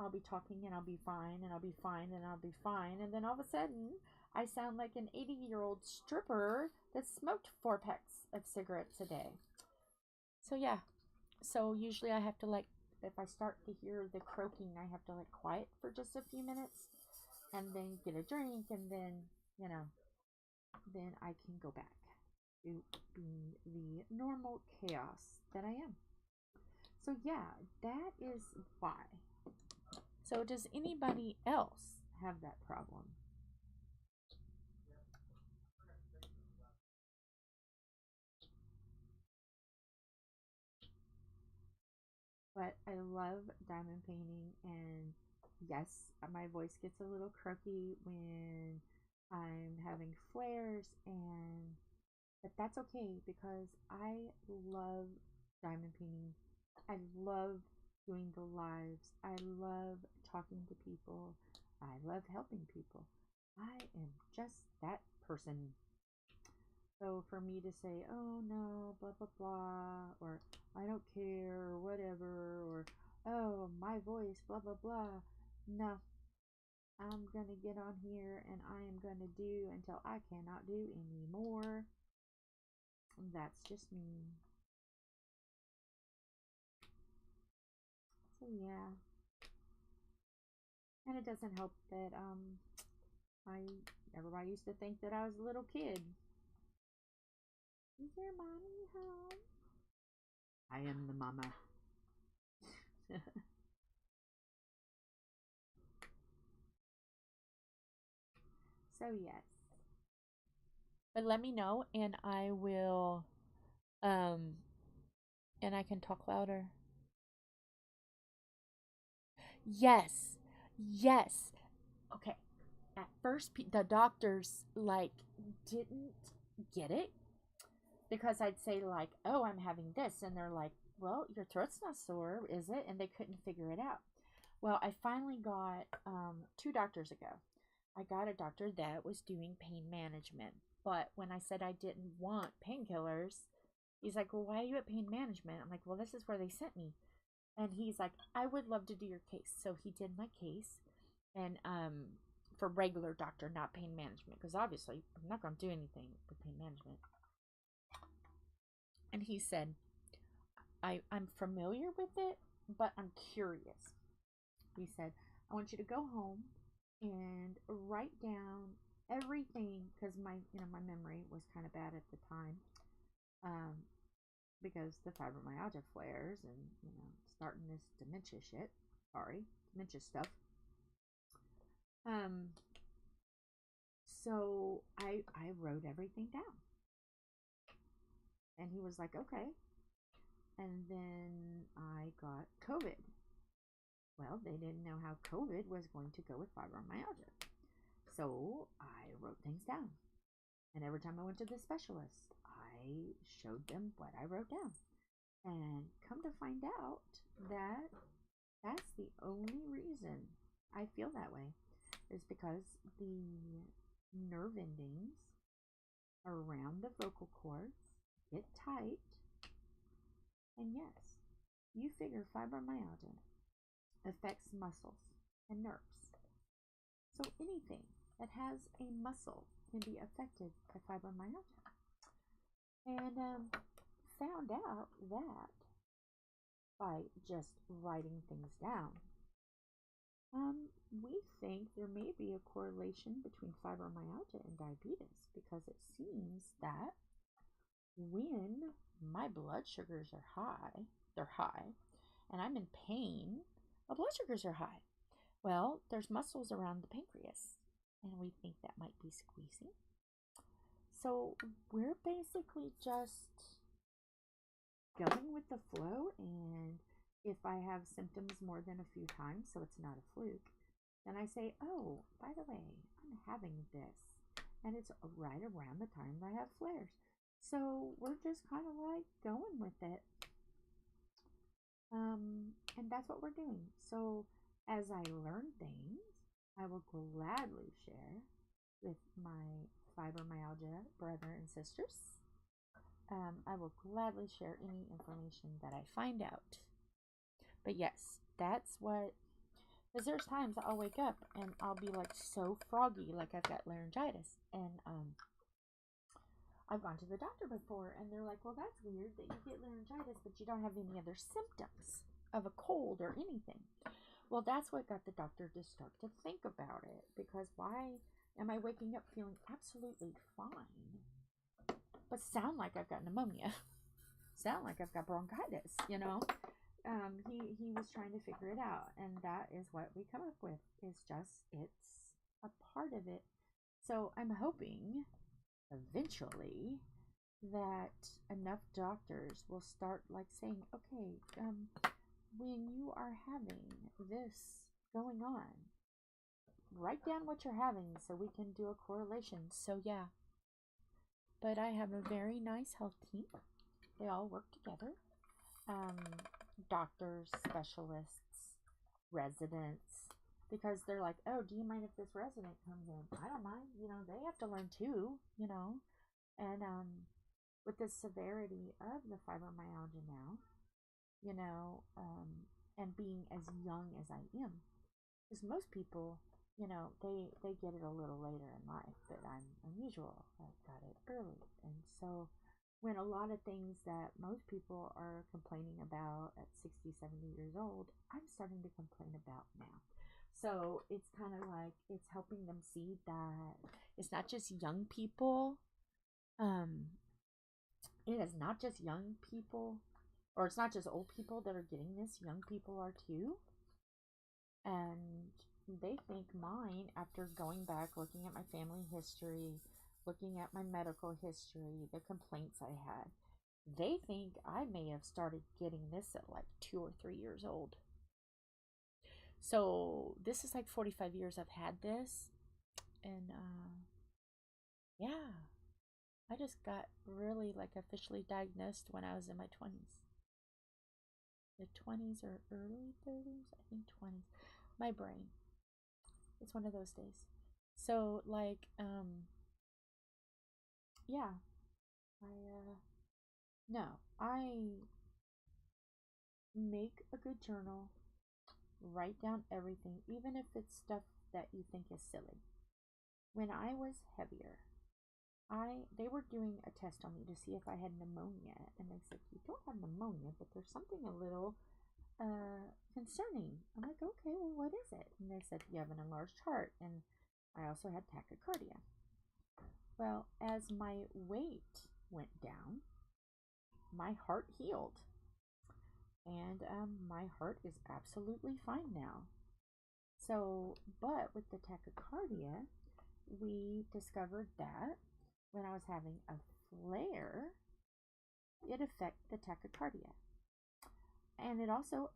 I'll be talking and I'll be fine, and I'll be fine, and I'll be fine, and then all of a sudden I sound like an 80-year-old stripper that smoked 4 packs of cigarettes a day. So yeah, so usually I have to, like, if I start to hear the croaking, I have to like quiet for just a few minutes and then get a drink, and then, you know, then I can go back to being the normal chaos that I am. So yeah, that is why. So does anybody else have that problem? But I love diamond painting, and yes, my voice gets a little croaky when I'm having flares, and but that's okay, because I love diamond painting. I love doing the lives. I love talking to people. I love helping people. I am just that person. So for me to say, oh no, blah, blah, blah, or I don't care, or whatever, or oh, my voice, blah, blah, blah. No, I'm going to get on here and I am going to do until I cannot do anymore. That's just me. So yeah. And it doesn't help that everybody used to think that I was a little kid. Is your mommy home? I am the mama. So yes. But let me know and I will and I can talk louder. Yes. Yes. Okay. At first the doctors like didn't get it because I'd say like, "Oh, I'm having this." And they're like, "Well, your throat's not sore, is it?" And they couldn't figure it out. Well, I finally got 2 doctors ago. I got a doctor that was doing pain management. But when I said I didn't want painkillers, he's like, "Well, why are you at pain management?" I'm like, "Well, this is where they sent me." And he's like, "I would love to do your case." So he did my case. And for regular doctor, not pain management, because obviously I'm not going to do anything with pain management. And he said, I'm familiar with it, but I'm curious. He said, "I want you to go home and write down everything," because my memory was kind of bad at the time, because the fibromyalgia flares and starting this dementia stuff. So I wrote everything down, and he was like, "Okay." And then I got COVID. Well, they didn't know how COVID was going to go with fibromyalgia. So I wrote things down. And every time I went to the specialist, I showed them what I wrote down. And come to find out that that's the only reason I feel that way is because the nerve endings around the vocal cords get tight. And yes, you figure fibromyalgia affects muscles and nerves. So anything that has a muscle can be affected by fibromyalgia. And found out that by just writing things down. We think there may be a correlation between fibromyalgia and diabetes because it seems that when my blood sugars are high, and I'm in pain, my blood sugars are high. Well, there's muscles around the pancreas, and we think that might be squeezing. So we're basically just going with the flow, and if I have symptoms more than a few times, so it's not a fluke, then I say, "Oh, by the way, I'm having this," and it's right around the time that I have flares. So we're just kind of like going with it. And that's what we're doing. So as I learn things, I will gladly share with my fibromyalgia brother and sisters. I will gladly share any information that I find out. But yes, that's what, because there's times I'll wake up and I'll be like so froggy, like I've got laryngitis. And I've gone to the doctor before and they're like, "Well, that's weird that you get laryngitis, but you don't have any other symptoms of a cold or anything." Well, that's what got the doctor to start to think about it, because why am I waking up feeling absolutely fine, but sound like I've got pneumonia, sound like I've got bronchitis, He was trying to figure it out, and that is what we come up with. It's a part of it. So I'm hoping eventually that enough doctors will start like saying, "Okay, when you are having this going on, write down what you're having so we can do a correlation." So yeah, but I have a very nice health team. They all work together. Doctors, specialists, residents, because they're like, oh, do you mind if this resident comes in? I don't mind. You know, they have to learn too, you know. And with the severity of the fibromyalgia now, you know, and being as young as I am, because most people, you know, they get it a little later in life, but I'm unusual. I got it early. And so when a lot of things that most people are complaining about at 60, 70 years old, I'm starting to complain about now. So it's kind of like it's helping them see that it's not just young people. It is not just young people, or it's not just old people that are getting this. Young people are too. And they think mine, after going back, looking at my family history, looking at my medical history, the complaints I had, they think I may have started getting this at like 2 or 3 years old. So this is like 45 years I've had this. And yeah, I just got really like officially diagnosed when I was in my 20s. The 20s or early 30s? I think 20s. My brain. It's one of those days. So like, yeah, I make a good journal, write down everything, even if it's stuff that you think is silly. When I was heavier, they were doing a test on me to see if I had pneumonia, and they said, you don't have pneumonia, but there's something a little concerning. I'm like, okay, well, what is it? And they said, you have an enlarged heart, and I also had tachycardia. Well, as my weight went down, my heart healed, and my heart is absolutely fine now. So, but with the tachycardia, we discovered that when I was having a flare, it affected the tachycardia. And it also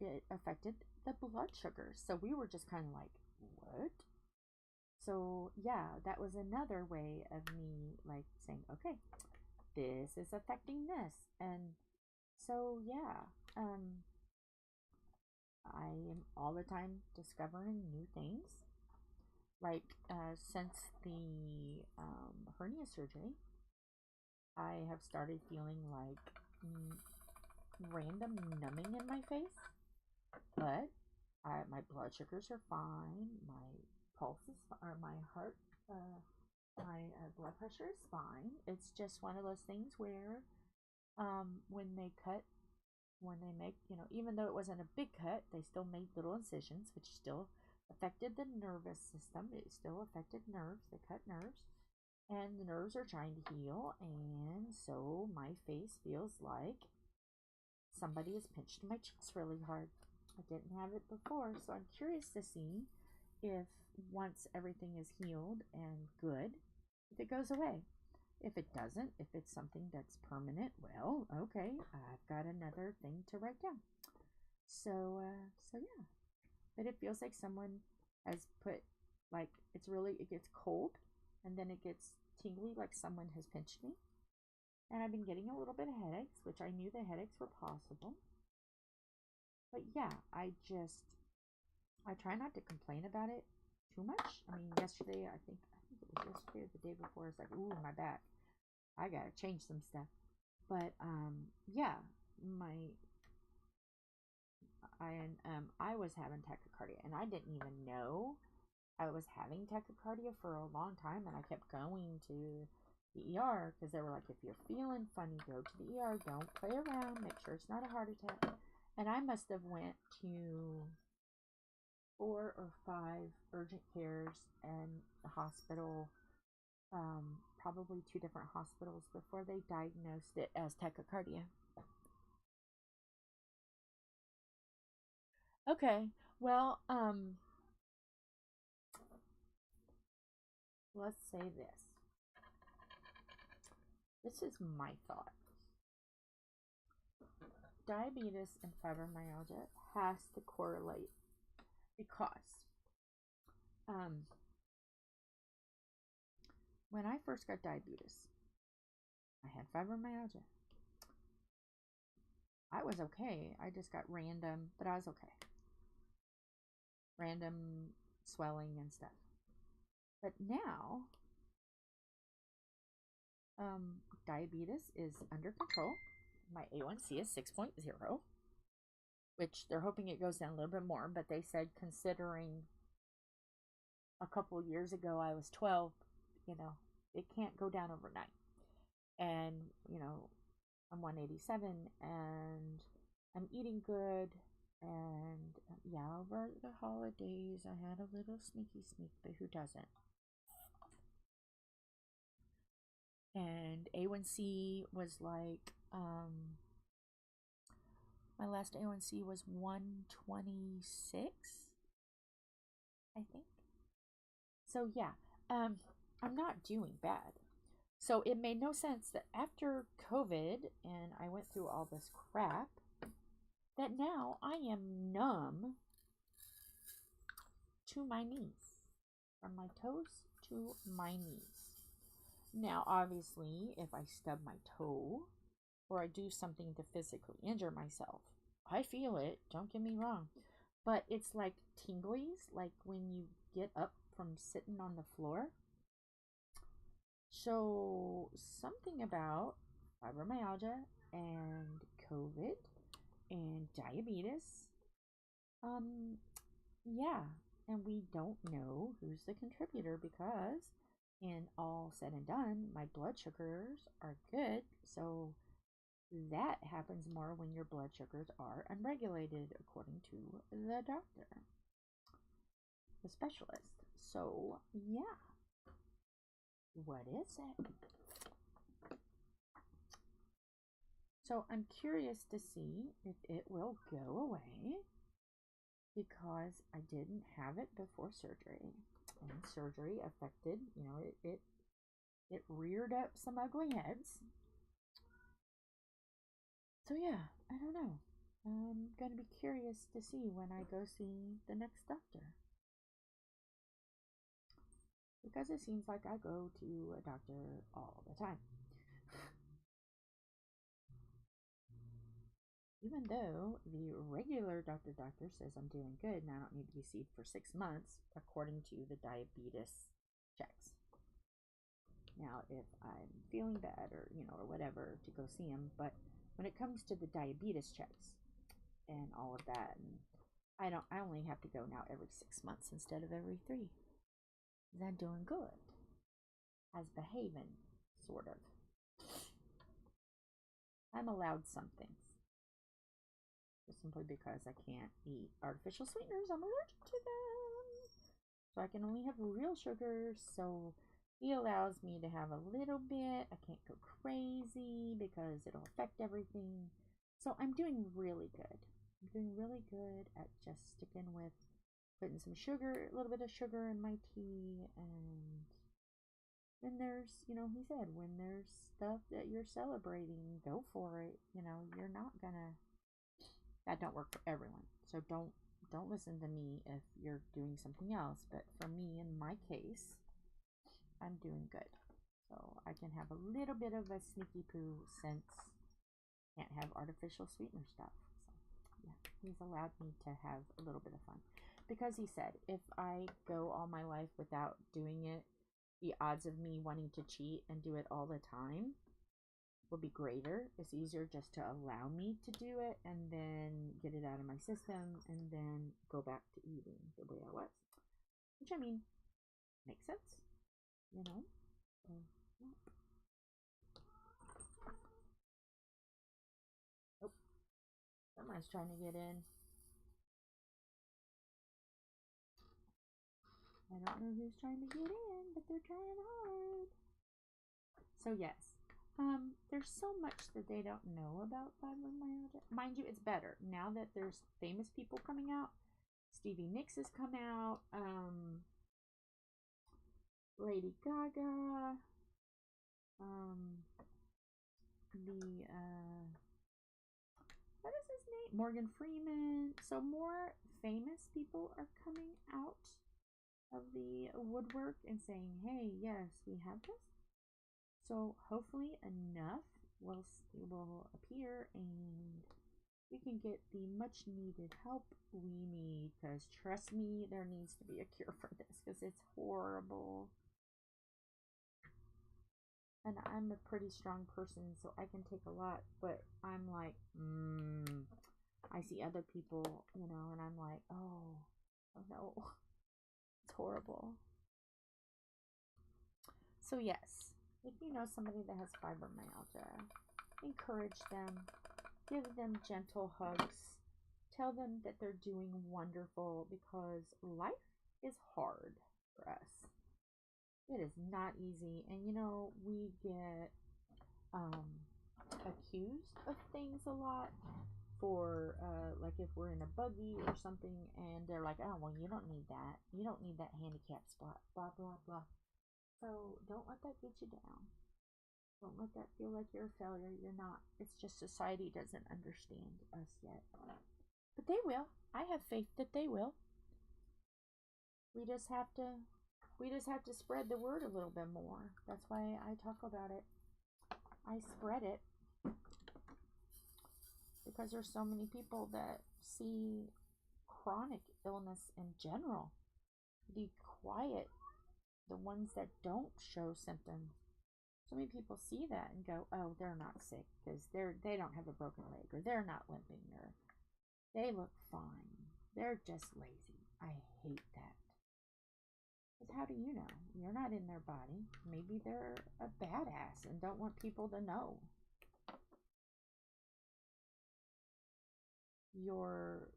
it affected the blood sugar. So we were just kind of like, what? So yeah, that was another way of me like saying, okay, this is affecting this. And so yeah, I am all the time discovering new things. Like since the hernia surgery, I have started feeling like random numbing in my face, but my blood sugars are fine, my pulses or my heart, my blood pressure is fine. It's just one of those things where when they make, you know, even though it wasn't a big cut, they still made little incisions, which still affected the nervous system. It still affected nerves. They cut nerves, and the nerves are trying to heal, and so my face feels like somebody has pinched my cheeks really hard. I didn't have it before, so I'm curious to see if once everything is healed and good, if it goes away. If it doesn't, if it's something that's permanent, well, okay, I've got another thing to write down. So yeah. But it feels like someone has put, like, it gets cold, and then it gets tingly like someone has pinched me. And I've been getting a little bit of headaches, which I knew the headaches were possible. But yeah, I try not to complain about it too much. I mean, yesterday, I think it was yesterday or the day before, it's like, ooh, my back. I gotta change some stuff. But yeah, I was having tachycardia, and I didn't even know I was having tachycardia for a long time, and I kept going to the ER because they were like, if you're feeling funny, go to the ER. Don't play around. Make sure it's not a heart attack. And I must have went to 4 or 5 urgent cares and the hospital, probably 2 different hospitals before they diagnosed it as tachycardia. Okay, well, let's say this. This is my thought. Diabetes and fibromyalgia has to correlate because when I first got diabetes, I had fibromyalgia. I was okay. I just got random, but I was okay. random swelling and stuff. But now, diabetes is under control. My A1C is 6.0, which they're hoping it goes down a little bit more, but they said considering a couple years ago I was 12, you know, it can't go down overnight. And, you know, I'm 187 and I'm eating good. And yeah, over the holidays I had a little sneaky sneak, but who doesn't? And A1C was like, my last A1C was 126, I think. So yeah, I'm not doing bad. So it made no sense that after COVID and I went through all this crap, that now I am numb to my knees, from my toes to my knees. Now, obviously, if I stub my toe or I do something to physically injure myself, I feel it, don't get me wrong. But it's like tinglies, like when you get up from sitting on the floor. So, something about fibromyalgia and COVID and diabetes. Yeah, and we don't know who's the contributor because in all said and done, my blood sugars are good. So that happens more when your blood sugars are unregulated, according to the doctor, the specialist. So, yeah. What is it? So I'm curious to see if it will go away because I didn't have it before surgery. And surgery affected, you know, it reared up some ugly heads. So yeah, I don't know. I'm going to be curious to see when I go see the next doctor. Because it seems like I go to a doctor all the time. Even though the regular doctor says I'm doing good and I don't need to be seen for 6 months, according to the diabetes checks. Now, if I'm feeling bad or, you know, or whatever, to go see him. But when it comes to the diabetes checks and all of that, and I only have to go now every 6 months instead of every 3. I'm doing good. As behaving, sort of. I'm allowed some things. Just simply because I can't eat artificial sweeteners. I'm allergic to them. So I can only have real sugars. So he allows me to have a little bit. I can't go crazy because it'll affect everything. So I'm doing really good. I'm doing really good at just sticking with putting some sugar, a little bit of sugar in my tea. And then there's, you know, he said, when there's stuff that you're celebrating, go for it. You know, you're not gonna, that don't work for everyone. So don't listen to me if you're doing something else. But for me, in my case, I'm doing good. So I can have a little bit of a sneaky poo since I can't have artificial sweetener stuff. So yeah, he's allowed me to have a little bit of fun. Because he said, if I go all my life without doing it, the odds of me wanting to cheat and do it all the time will be greater. It's easier just to allow me to do it and then get it out of my system and then go back to eating the way I was. Which, I mean, makes sense, you know? So, yeah. Oh, someone's trying to get in. I don't know who's trying to get in, but they're trying hard. So yes, there's so much that they don't know about fibromyalgia. Mind you, it's better now that there's famous people coming out. Stevie Nicks has come out. Lady Gaga. What is his name? Morgan Freeman. So more famous people are coming out of the woodwork and saying, hey, yes, we have this. So hopefully enough will appear and we can get the much needed help we need, because trust me, there needs to be a cure for this, because it's horrible. And I'm a pretty strong person, so I can take a lot, but I'm like, I see other people, you know, and I'm like, oh no, it's horrible. So yes, if you know somebody that has fibromyalgia, encourage them, give them gentle hugs, tell them that they're doing wonderful, because life is hard for us. It is not easy, and you know, we get accused of things a lot for like if we're in a buggy or something, and they're like, oh well, you don't need that, you don't need that handicap spot, blah blah blah. So don't let that get you down. Don't let that feel like you're a failure. You're not. It's just society doesn't understand us yet, but they will. I have faith that they will. We just have to spread the word a little bit more. That's why I talk about it. I spread it because there's so many people that see chronic illness in general. The quiet, the ones that don't show symptoms. So many people see that and go, oh, they're not sick because they don't have a broken leg, or they're not limping, or they look fine. They're just lazy. I hate that. Because how do you know? You're not in their body. Maybe they're a badass and don't want people to know. Your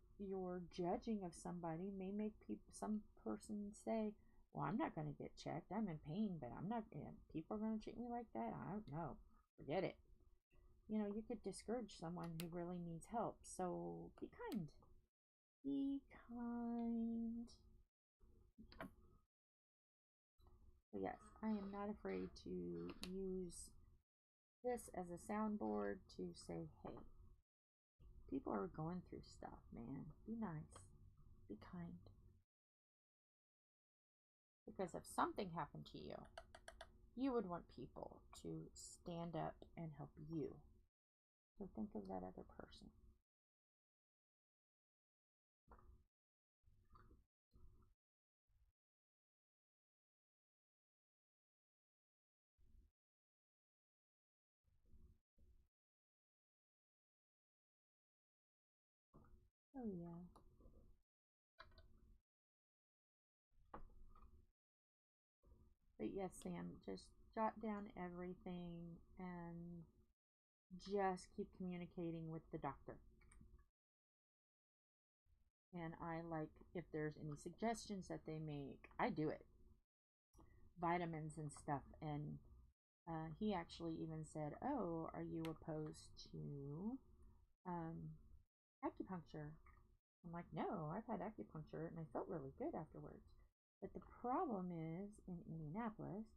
judging of somebody may make some person say, well, I'm not going to get checked. I'm in pain, but I'm not. People are going to treat me like that. I don't know. Forget it. You know, you could discourage someone who really needs help. So be kind. Be kind. So yes, I am not afraid to use this as a soundboard to say, hey, people are going through stuff, man. Be nice. Be kind. Because if something happened to you, you would want people to stand up and help you. So think of that other person. Oh yeah. But yes, Sam, just jot down everything and just keep communicating with the doctor. And I like, if there's any suggestions that they make, I do it. Vitamins and stuff. And he actually even said, oh, are you opposed to acupuncture? I'm like, no, I've had acupuncture and I felt really good afterwards. But the problem is, in Indianapolis,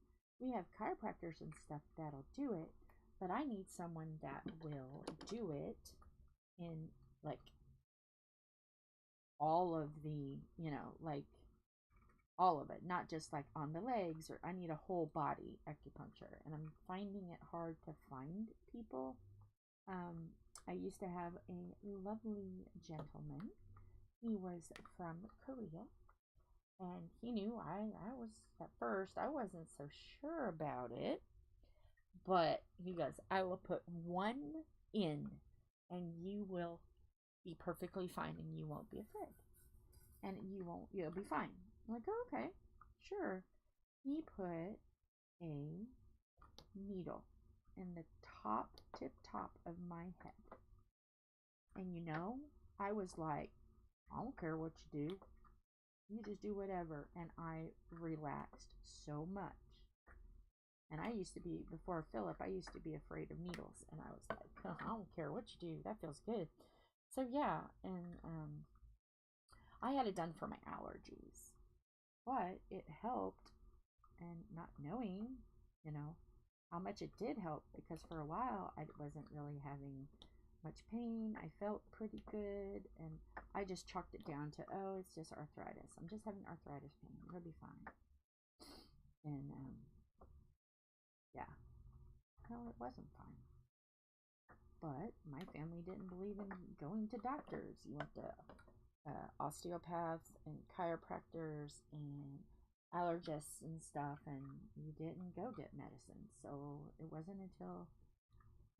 we have chiropractors and stuff that'll do it, but I need someone that will do it in, like, all of the, you know, like, all of it, not just like on the legs, or I need a whole body acupuncture, and I'm finding it hard to find people. I used to have a lovely gentleman. He was from Korea, and he knew I was, at first, I wasn't so sure about it, but he goes, I will put one in, and you will be perfectly fine, and you won't be afraid, and you'll be fine. I'm like, oh, okay, sure. He put a needle in the tip top of my head, and you know, I was like, I don't care what you do. You just do whatever. And I relaxed so much. And I used to be, before Philip, I used to be afraid of needles. And I was like, oh, I don't care what you do. That feels good. So yeah, and I had it done for my allergies. But it helped, and not knowing, you know, how much it did help, because for a while I wasn't really having much pain. I felt pretty good, and I just chalked it down to, oh, it's just arthritis. I'm just having arthritis pain. It'll be fine. And yeah, no, it wasn't fine. but my family didn't believe in going to doctors. You went to osteopaths and chiropractors and allergists and stuff, and you didn't go get medicine. So it wasn't until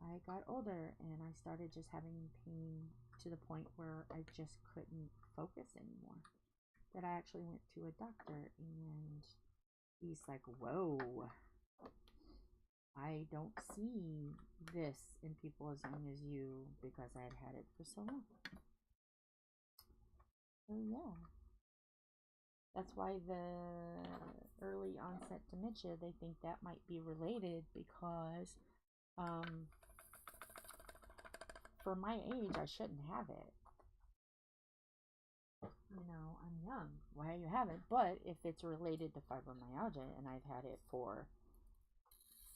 I got older and I started just having pain to the point where I just couldn't focus anymore that I actually went to a doctor, and he's like, whoa, I don't see this in people as young as you, because I had it for so long. So yeah, that's why the early onset dementia, they think that might be related, because for my age, I shouldn't have it. You know, I'm young. Why you have it? But if it's related to fibromyalgia and I've had it for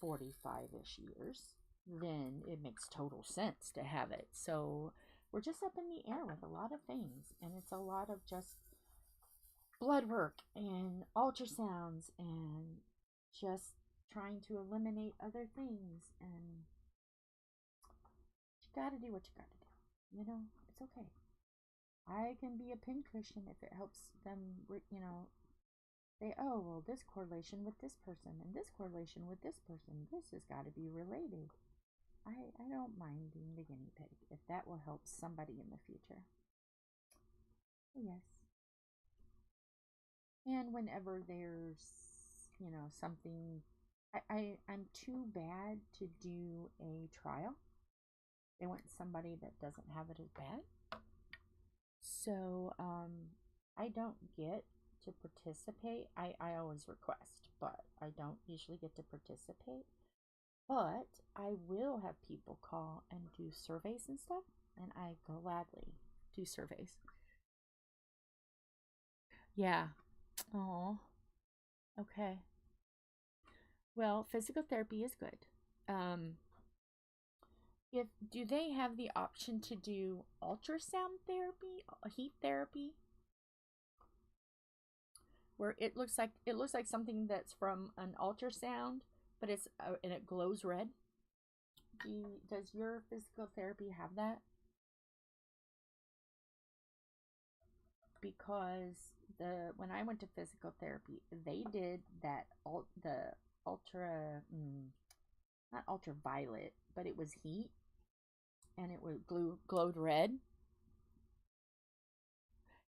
45-ish years, then it makes total sense to have it. So we're just up in the air with a lot of things, and it's a lot of just blood work and ultrasounds and just trying to eliminate other things, and you gotta do what you gotta do. You know, it's okay. I can be a pincushion if it helps them, you know, say, oh, well, this correlation with this person and this correlation with this person, this has got to be related. I don't mind being the guinea pig if that will help somebody in the future. Yes. And whenever there's, you know, something, I'm too bad to do a trial. They want somebody that doesn't have it as bad. So, I don't get to participate. I always request, but I don't usually get to participate. But I will have people call and do surveys and stuff, and I gladly do surveys. Yeah. Oh. Okay. Well, physical therapy is good. Do they have the option to do ultrasound therapy, heat therapy, where it looks like something that's from an ultrasound, but it's and it glows red? Does your physical therapy have that? Because when I went to physical therapy, they did that not ultraviolet, but it was heat, and it was glowed red.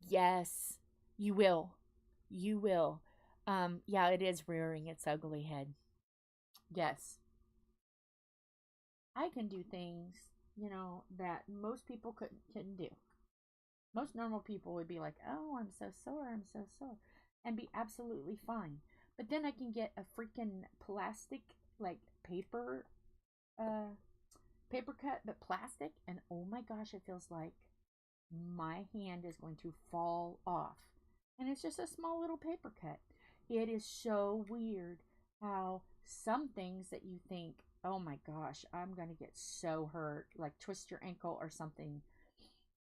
Yes, you will. You will. Yeah, it is rearing its ugly head. Yes. I can do things, you know, that most people couldn't do. Most normal people would be like, oh, I'm so sore, and be absolutely fine. But then I can get a freaking plastic, like paper cut, but plastic, and oh my gosh, it feels like my hand is going to fall off. And it's just a small little paper cut. It is so weird how some things that you think, oh my gosh, I'm going to get so hurt, like twist your ankle or something,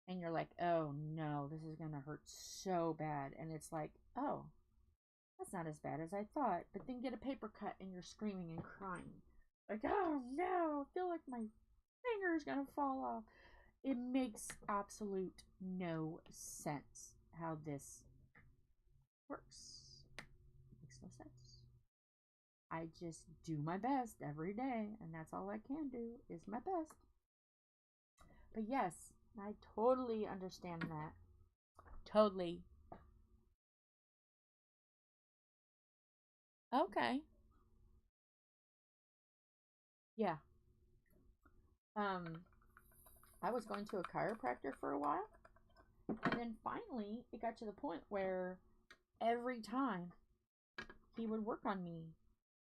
and you're like, oh no, this is going to hurt so bad. And it's like, oh, that's not as bad as I thought. But then get a paper cut and you're screaming and crying. Like, oh no, I feel like my finger is going to fall off. It makes absolute no sense how this works. It makes no sense. I just do my best every day, and that's all I can do is my best. But yes, I totally understand that. Totally. Okay. Yeah. I was going to a chiropractor for a while, and then finally it got to the point where every time he would work on me,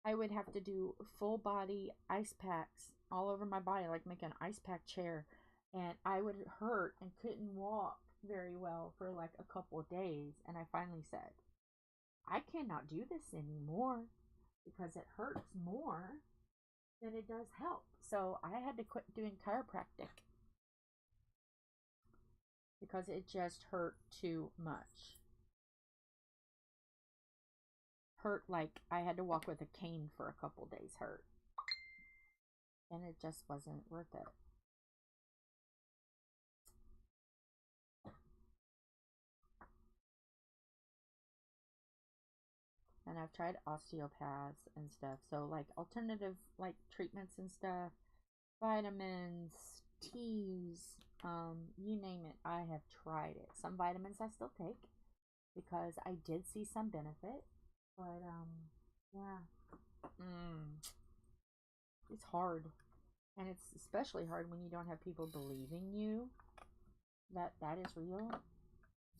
I would have to do full body ice packs all over my body, like make an ice pack chair, and I would hurt and couldn't walk very well for like a couple of days. And I finally said, I cannot do this anymore because it hurts more than it does help. So I had to quit doing chiropractic because it just hurt too much. Hurt like I had to walk with a cane for a couple days hurt. And it just wasn't worth it. And I've tried osteopaths and stuff. So like alternative like treatments and stuff, vitamins, teas, you name it, I have tried it. Some vitamins I still take because I did see some benefit. But yeah. It's hard. And it's especially hard when you don't have people believing you that that is real.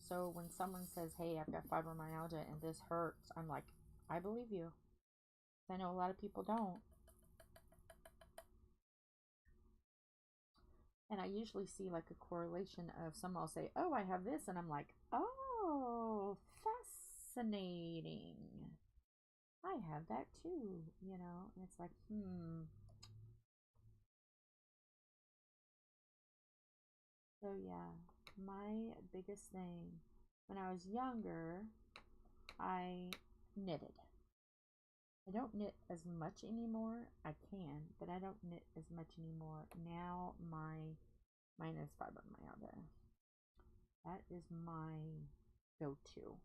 So when someone says, hey, I've got fibromyalgia and this hurts, I'm like, I believe you. I know a lot of people don't. And I usually see like a correlation of someone will say, oh, I have this. And I'm like, oh, fascinating. I have that too, you know. And it's like, So yeah, my biggest thing, when I was younger, I knitted. I don't knit as much anymore. I can, but I don't knit as much anymore. Now mine is fibromyalgia. That is my go-to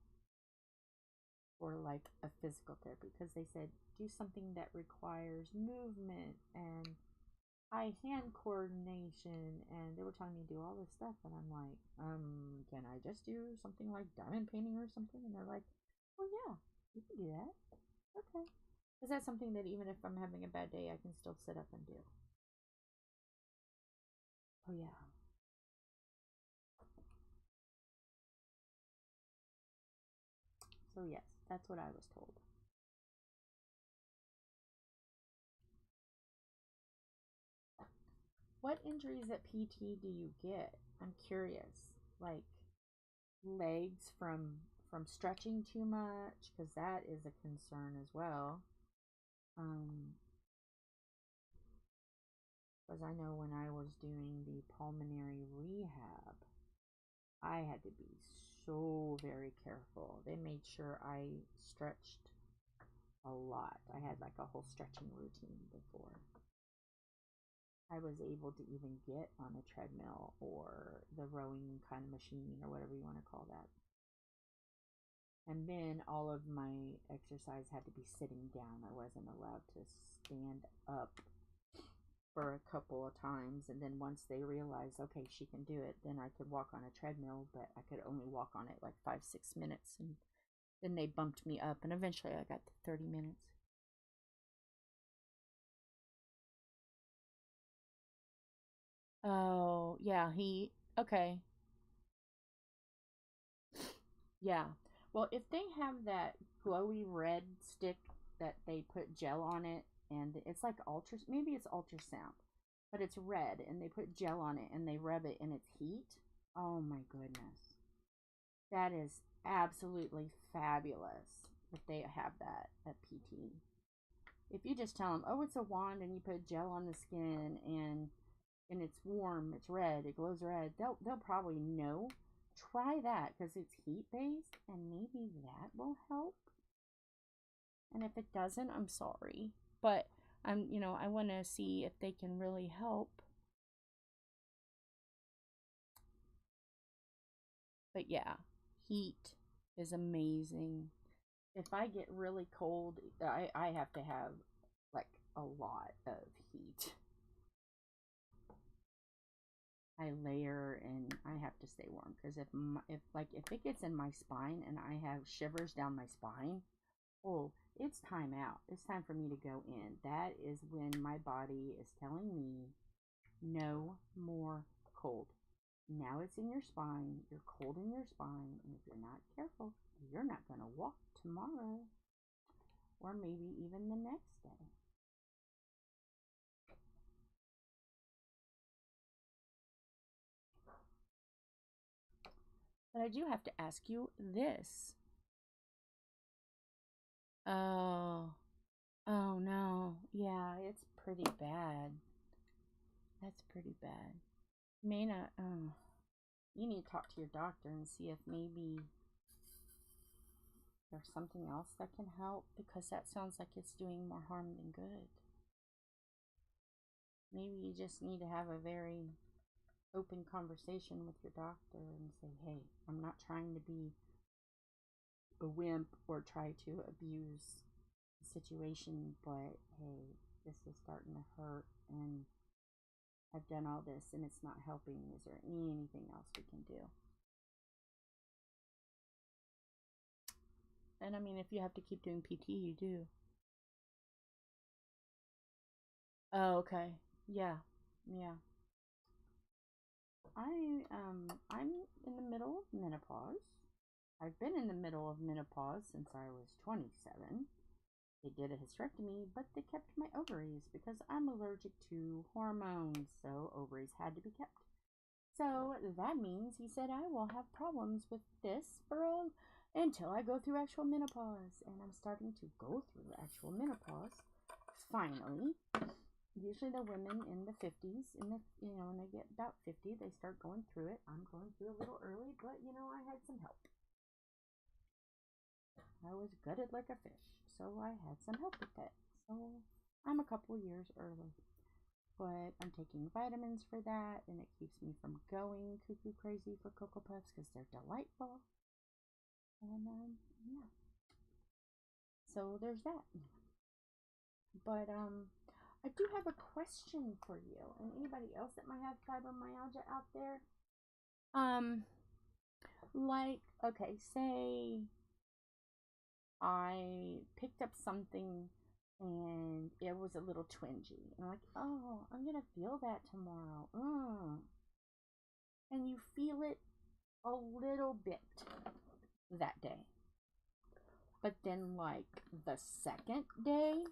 for like a physical therapy, because they said do something that requires movement and eye hand coordination, and they were telling me to do all this stuff, and I'm like, can I just do something like diamond painting or something? And they're like, well, yeah, you can do that. Okay. Is that something that even if I'm having a bad day, I can still sit up and do? Oh yeah. So yes, that's what I was told. What injuries at PT do you get? I'm curious. Like legs from stretching too much, because that is a concern as well. Because I know when I was doing the pulmonary rehab, I had to be so very careful. They made sure I stretched a lot. I had like a whole stretching routine before I was able to even get on a treadmill or the rowing kind of machine or whatever you want to call that. And then all of my exercise had to be sitting down. I wasn't allowed to stand up for a couple of times. And then once they realized, okay, she can do it, then I could walk on a treadmill, but I could only walk on it like 5-6 minutes. And then they bumped me up, and eventually I got to 30 minutes. Oh, yeah, okay. Yeah. Well, if they have that glowy red stick that they put gel on it, and it's like maybe it's ultrasound, but it's red, and they put gel on it and they rub it and it's heat. Oh my goodness. That is absolutely fabulous if they have that at PT. If you just tell them, oh, it's a wand and you put gel on the skin and it's warm, it's red, it glows red, they'll probably know. Try that because it's heat based, and maybe that will help. And if it doesn't, I'm sorry, but I want to see if they can really help. But yeah, heat is amazing. If I get really cold, I have to have like a lot of heat. I layer and I have to stay warm, because if it gets in my spine and I have shivers down my spine, oh, it's time out. It's time for me to go in. That is when my body is telling me no more cold. Now it's in your spine. You're cold in your spine, and if you're not careful, you're not going to walk tomorrow, or maybe even the next day. But I do have to ask you this. Oh no. Yeah, it's pretty bad. That's pretty bad. May not, you need to talk to your doctor and see if maybe there's something else that can help, because that sounds like it's doing more harm than good. Maybe you just need to have a very open conversation with your doctor and say, hey, I'm not trying to be a wimp or try to abuse the situation, but hey, this is starting to hurt and I've done all this and it's not helping. Is there anything else we can do? And I mean, if you have to keep doing PT, you do. Oh, okay. Yeah. Yeah. I'm in the middle of menopause. I've been in the middle of menopause since I was 27. They did a hysterectomy, but they kept my ovaries because I'm allergic to hormones, so ovaries had to be kept. So that means he said I will have problems with this for until I go through actual menopause, and I'm starting to go through actual menopause finally. Usually the women in the 50s, when they get about 50, they start going through it. I'm going through a little early, but I had some help. I was gutted like a fish, so I had some help with that. So I'm a couple years early, but I'm taking vitamins for that, and it keeps me from going cuckoo crazy for Cocoa Puffs because they're delightful. And yeah, so there's that. But I do have a question for you and anybody else that might have fibromyalgia out there. Like, okay, say I picked up something and it was a little twingy. And I'm like, oh, I'm gonna feel that tomorrow. And you feel it a little bit that day. But then, like, the second day,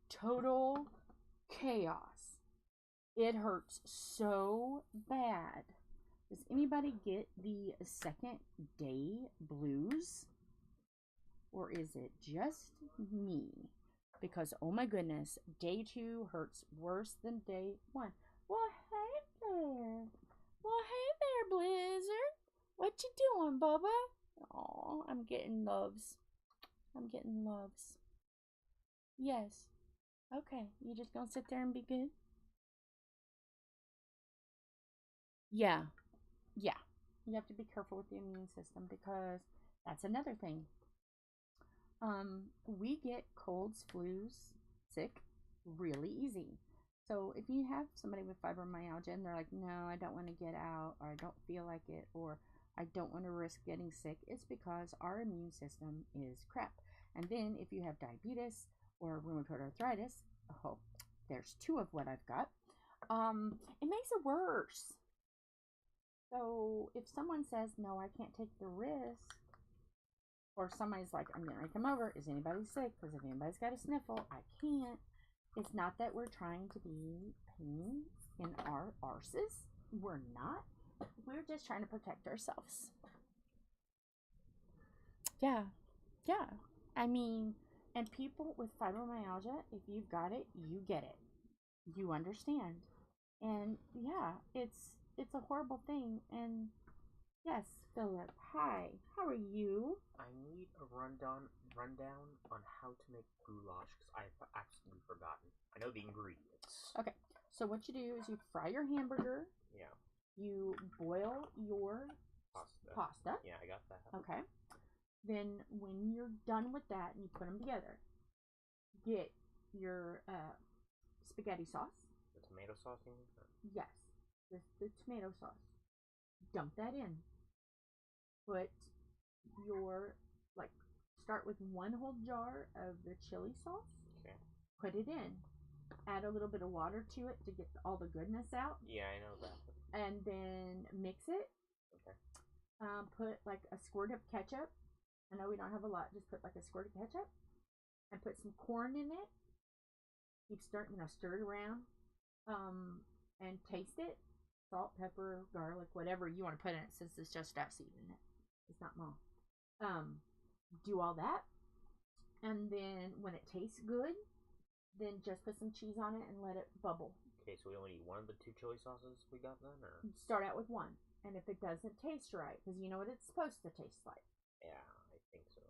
total chaos. It hurts so bad. Does anybody get the second day blues? Or is it just me? Because, oh my goodness, day 2 hurts worse than day 1. Well, hey there. Well, hey there, Blizzard. What you doing, Bubba? Oh, I'm getting loves. I'm getting loves. Yes. Okay, you just gonna sit there and be good? Yeah. Yeah. You have to be careful with the immune system because that's another thing. We get colds, flus, sick really easy. So if you have somebody with fibromyalgia and they're like, no, I don't want to get out, or I don't feel like it, or I don't want to risk getting sick, it's because our immune system is crap. And then if you have diabetes or rheumatoid arthritis, oh, there's 2 of what I've got, it makes it worse. So if someone says, no, I can't take the risk, or somebody's like, I'm going to come over, is anybody sick? Because if anybody's got a sniffle, I can't. It's not that we're trying to be pain in our arses. We're not. We're just trying to protect ourselves. Yeah. Yeah. I mean, and people with fibromyalgia, if you've got it, you get it. You understand. And yeah, it's a horrible thing. And yes, Philip, hi. How are you? I need a rundown on how to make goulash because I've absolutely forgotten. I know the ingredients. Okay, so what you do is you fry your hamburger. Yeah. You boil your pasta. Yeah, I got that. Okay. Then when you're done with that and you put them together, get your spaghetti sauce. The tomato sauce you mean? Yes, the tomato sauce. Dump that in. Put your, start with 1 whole jar of the chili sauce. Okay. Put it in. Add a little bit of water to it to get all the goodness out. Yeah, I know that. And then mix it. Okay. Put like a squirt of ketchup. I know we don't have a lot. Just put like a squirt of ketchup. And put some corn in it. Keep stir it around. And taste it. Salt, pepper, garlic, whatever you want to put in it, since it's just us eating it. It's not mom. Do all that. And then when it tastes good, then just put some cheese on it and let it bubble. Okay, so we only need 1 of the 2 chili sauces we got then, or? Start out with 1. And if it doesn't taste right, because you know what it's supposed to taste like. Yeah, I think so.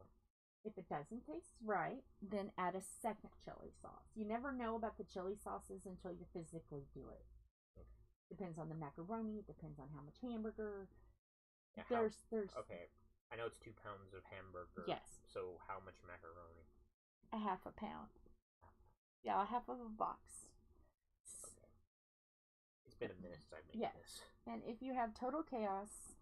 If it doesn't taste right, then add a second chili sauce. You never know about the chili sauces until you physically do it. Okay. Depends on the macaroni. It depends on how much hamburger. Yeah, There's okay. I know it's 2 pounds of hamburger. Yes. So how much macaroni? A half a pound. Yeah, a half of a box. Okay. It's been a minute since I've made Yeah. this. And if you have total chaos,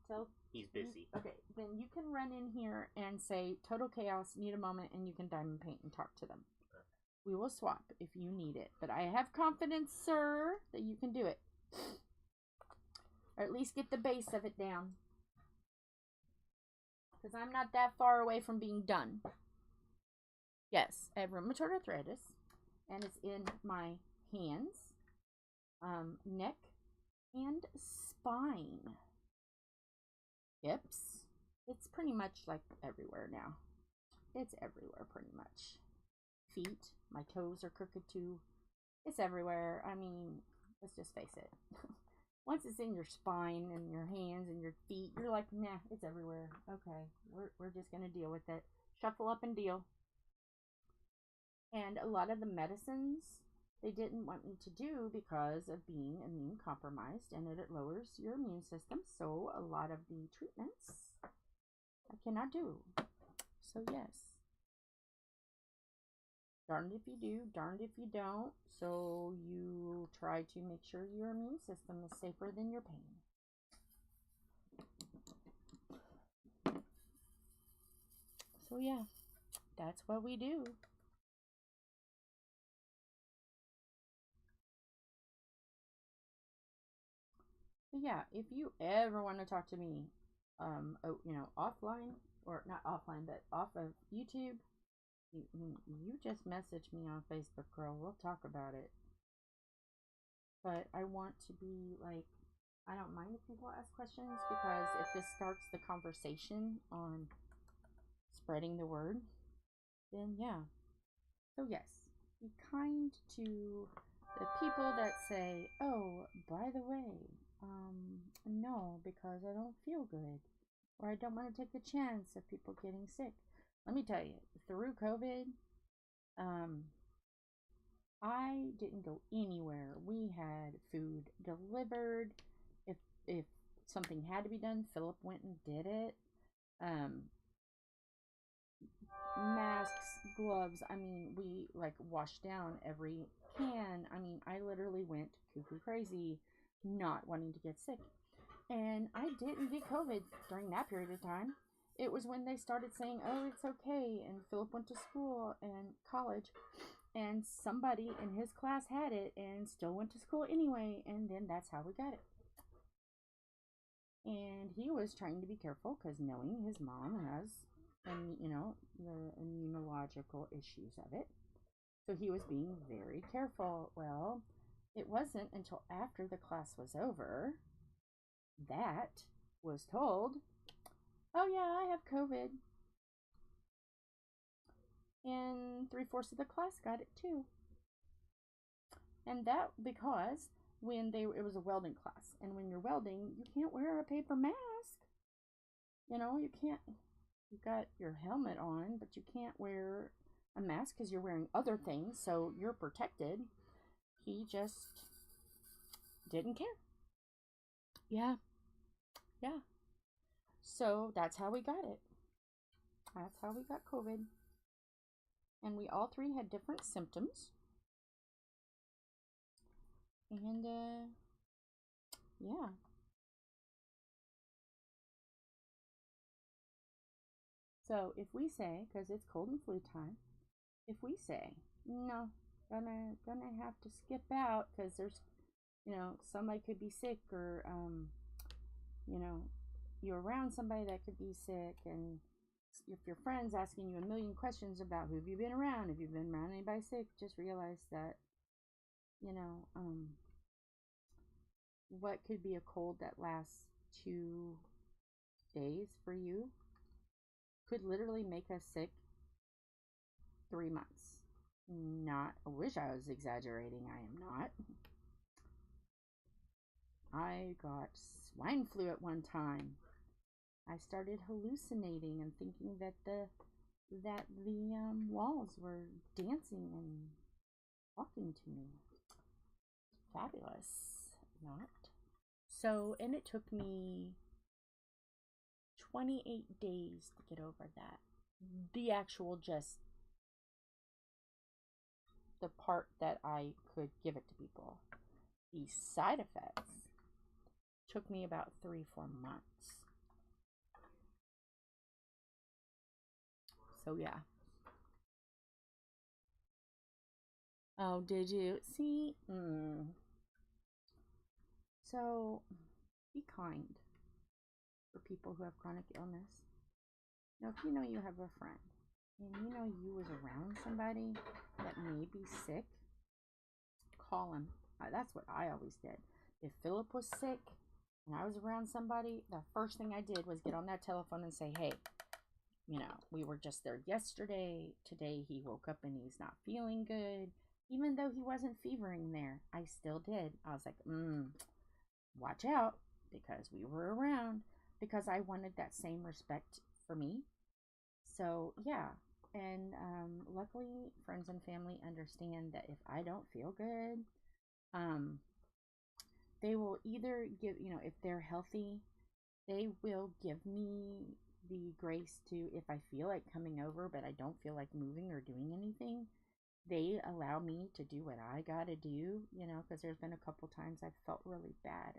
so He's busy. okay, then you can run in here and say total chaos, need a moment, and you can diamond paint and talk to them. Okay. We will swap if you need it, but I have confidence, sir, that you can do it, or at least get the base of it down, because I'm not that far away from being done. Yes, I have rheumatoid arthritis, and it's in my hands, neck, and spine. Hips. It's pretty much like everywhere now. It's everywhere pretty much. Feet. My toes are crooked too. It's everywhere. I mean, let's just face it. Once it's in your spine and your hands and your feet, you're like, nah, it's everywhere. Okay, we're just gonna deal with it. Shuffle up and deal. And a lot of the medicines they didn't want me to do because of being immune compromised, and it lowers your immune system. So a lot of the treatments I cannot do. So yes, darned if you do, darned if you don't. So you try to make sure your immune system is safer than your pain. So yeah, that's what we do. But yeah, if you ever want to talk to me, offline, or not offline, but off of YouTube, you just message me on Facebook, girl. We'll talk about it. But I want to be like, I don't mind if people ask questions, because if this starts the conversation on spreading the word, then yeah. So yes, be kind to the people that say, oh, by the way, no, because I don't feel good, or I don't want to take the chance of people getting sick. Let me tell you, through COVID, I didn't go anywhere. We had food delivered. If something had to be done, Philip went and did it. Masks, gloves. I mean, we like washed down every can. I mean, I literally went cuckoo crazy, not wanting to get sick. And I didn't get COVID during that period of time. It was when they started saying, oh, it's okay. And Philip went to school and college, and somebody in his class had it and still went to school anyway. And then that's how we got it. And he was trying to be careful, because knowing his mom has, and the immunological issues of it. So he was being very careful. Well, it wasn't until after the class was over that was told, oh yeah, I have COVID. And 3/4 of the class got it too. And that because it was a welding class, and when you're welding, you can't wear a paper mask. You can't, you've got your helmet on, but you can't wear a mask because you're wearing other things, so you're protected. He just didn't care. Yeah. So that's how we got it. That's how we got COVID. And we all three had different symptoms. And, yeah. So if we say, because it's cold and flu time, if we say, no, gonna have to skip out because there's, somebody could be sick, or, you're around somebody that could be sick, and if your friend's asking you a million questions about who have you been around, if you've been around anybody sick, just realize that, what could be a cold that lasts 2 days for you could literally make us sick 3 months. I wish I was exaggerating. I am not. I got swine flu at one time. I started hallucinating and thinking that the walls were dancing and talking to me. Fabulous. Not. So, and it took me 28 days to get over that. The actual just the part that I could give it to people. The side effects took me about 3-4 months. So yeah. Oh, did you see? So be kind for people who have chronic illness. Now, if you know you have a friend and you know you was around somebody that may be sick, call him. That's what I always did. If Philip was sick and I was around somebody, the first thing I did was get on that telephone and say, hey, you know, we were just there yesterday. Today he woke up and he's not feeling good. Even though he wasn't fevering there, I still did. I was like, watch out, because we were around, because I wanted that same respect for me. So yeah, and luckily friends and family understand that if I don't feel good, they will either give, you know, if they're healthy, they will give me the grace to, if I feel like coming over but I don't feel like moving or doing anything, they allow me to do what I gotta do, you know, because there's been a couple times I've felt really bad,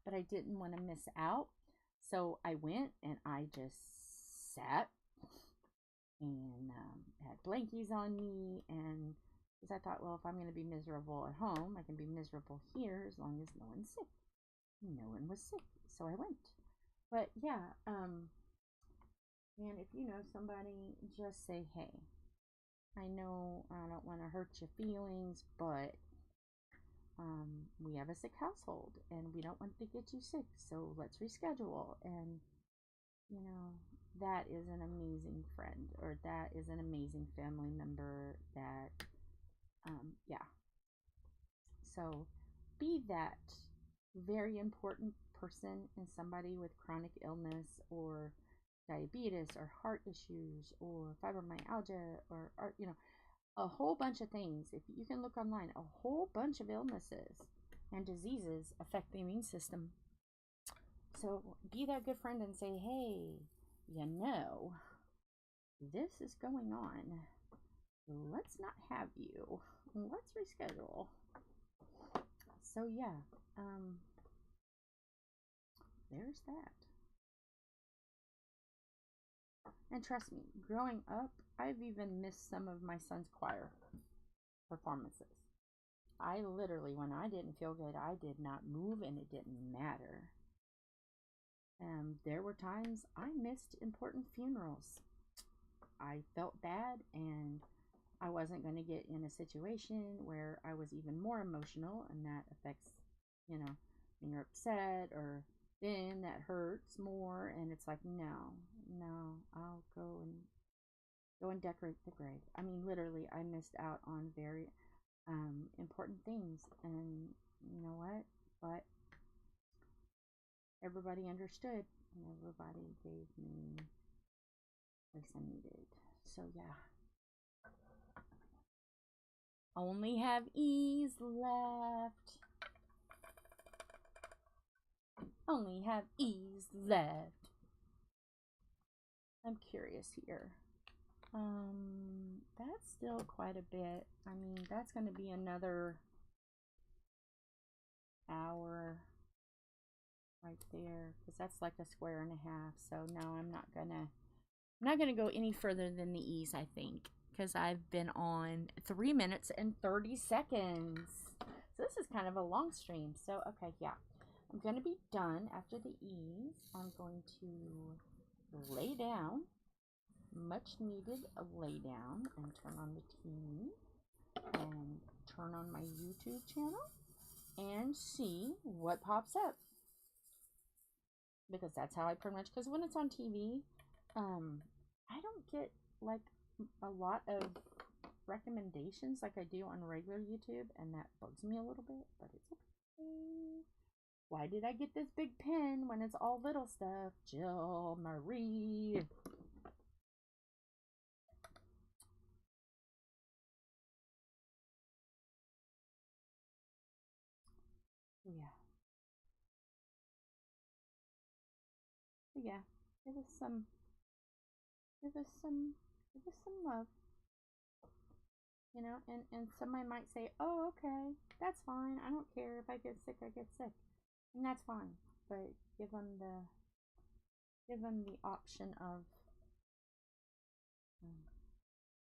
but I didn't want to miss out. So I went and I just sat and had blankies on me, and because I thought, well, if I'm going to be miserable at home, I can be miserable here as long as no one's sick. No one was sick, so I went. But yeah, and if you know somebody, just say, hey, I know I don't want to hurt your feelings, but we have a sick household and we don't want to get you sick, so let's reschedule. And you know, that is an amazing friend, or that is an amazing family member. That yeah, so be that very important person in somebody with chronic illness or diabetes or heart issues or fibromyalgia or you know, a whole bunch of things. If you can look online, a whole bunch of illnesses and diseases affect the immune system. So be that good friend and say, hey, you know, this is going on. Let's not have you. Let's reschedule. So yeah, there's that. And trust me, growing up, I've even missed some of my son's choir performances. I literally, when I didn't feel good, I did not move, and it didn't matter. There were times I missed important funerals. I felt bad, and I wasn't going to get in a situation where I was even more emotional, and that affects, you know, when you're upset, or then that hurts more, and it's like, no, I'll go and decorate the grave. I mean, literally, I missed out on very important things, and you know what? But everybody understood, and everybody gave me what I needed. So yeah. Only have E's left. Only have E's left. I'm curious here. That's still quite a bit. I mean, that's going to be another hour right there, because that's like a square and a half. So no, I'm not gonna go any further than the E's, I think, because I've been on 3 minutes and 30 seconds. So this is kind of a long stream. So okay, yeah, I'm gonna be done after the E's. I'm going to lay down, much needed lay down, and turn on the TV and turn on my YouTube channel and see what pops up, because that's how I pretty much, because when it's on TV, I don't get like a lot of recommendations like I do on regular YouTube, and that bugs me a little bit, but it's okay. Why did I get this big pen when it's all little stuff? Jill Marie. Yeah. Yeah. Give us some, give us some, give us some love. You know, and somebody might say, oh, okay, that's fine. I don't care. If I get sick, I get sick. And that's fine. But give them the option of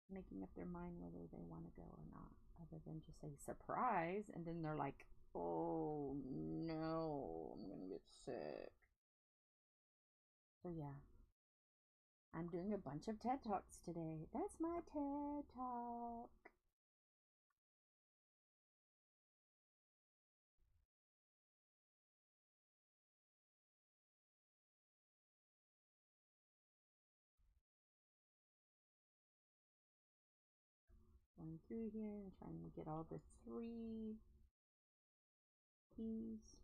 making up their mind whether they want to go or not, other than just say surprise, and then they're like, oh no, I'm gonna get sick. So yeah, I'm doing a bunch of TED Talks today. That's my TED Talk. Going through here and trying to get all the 3 E's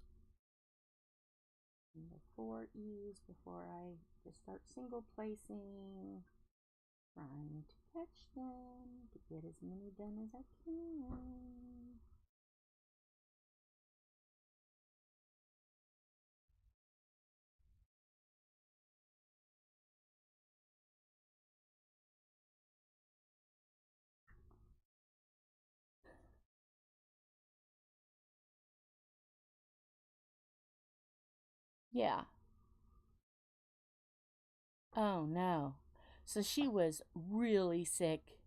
and the 4 E's before I just start single placing, trying to catch them to get as many done as I can. Yeah. Oh no. So she was really sick.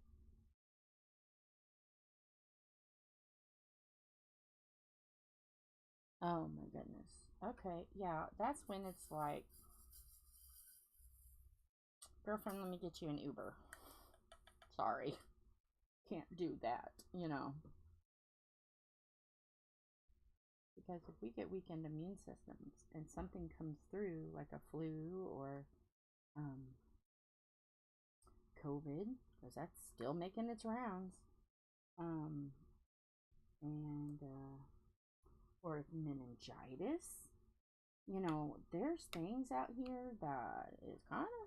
Oh my goodness. Okay, yeah, that's when it's like, girlfriend, let me get you an Uber. Sorry. Can't do that, you know. Because if we get weakened immune systems and something comes through, like a flu or COVID, because that's still making its rounds, and or meningitis, you know, there's things out here that is kind of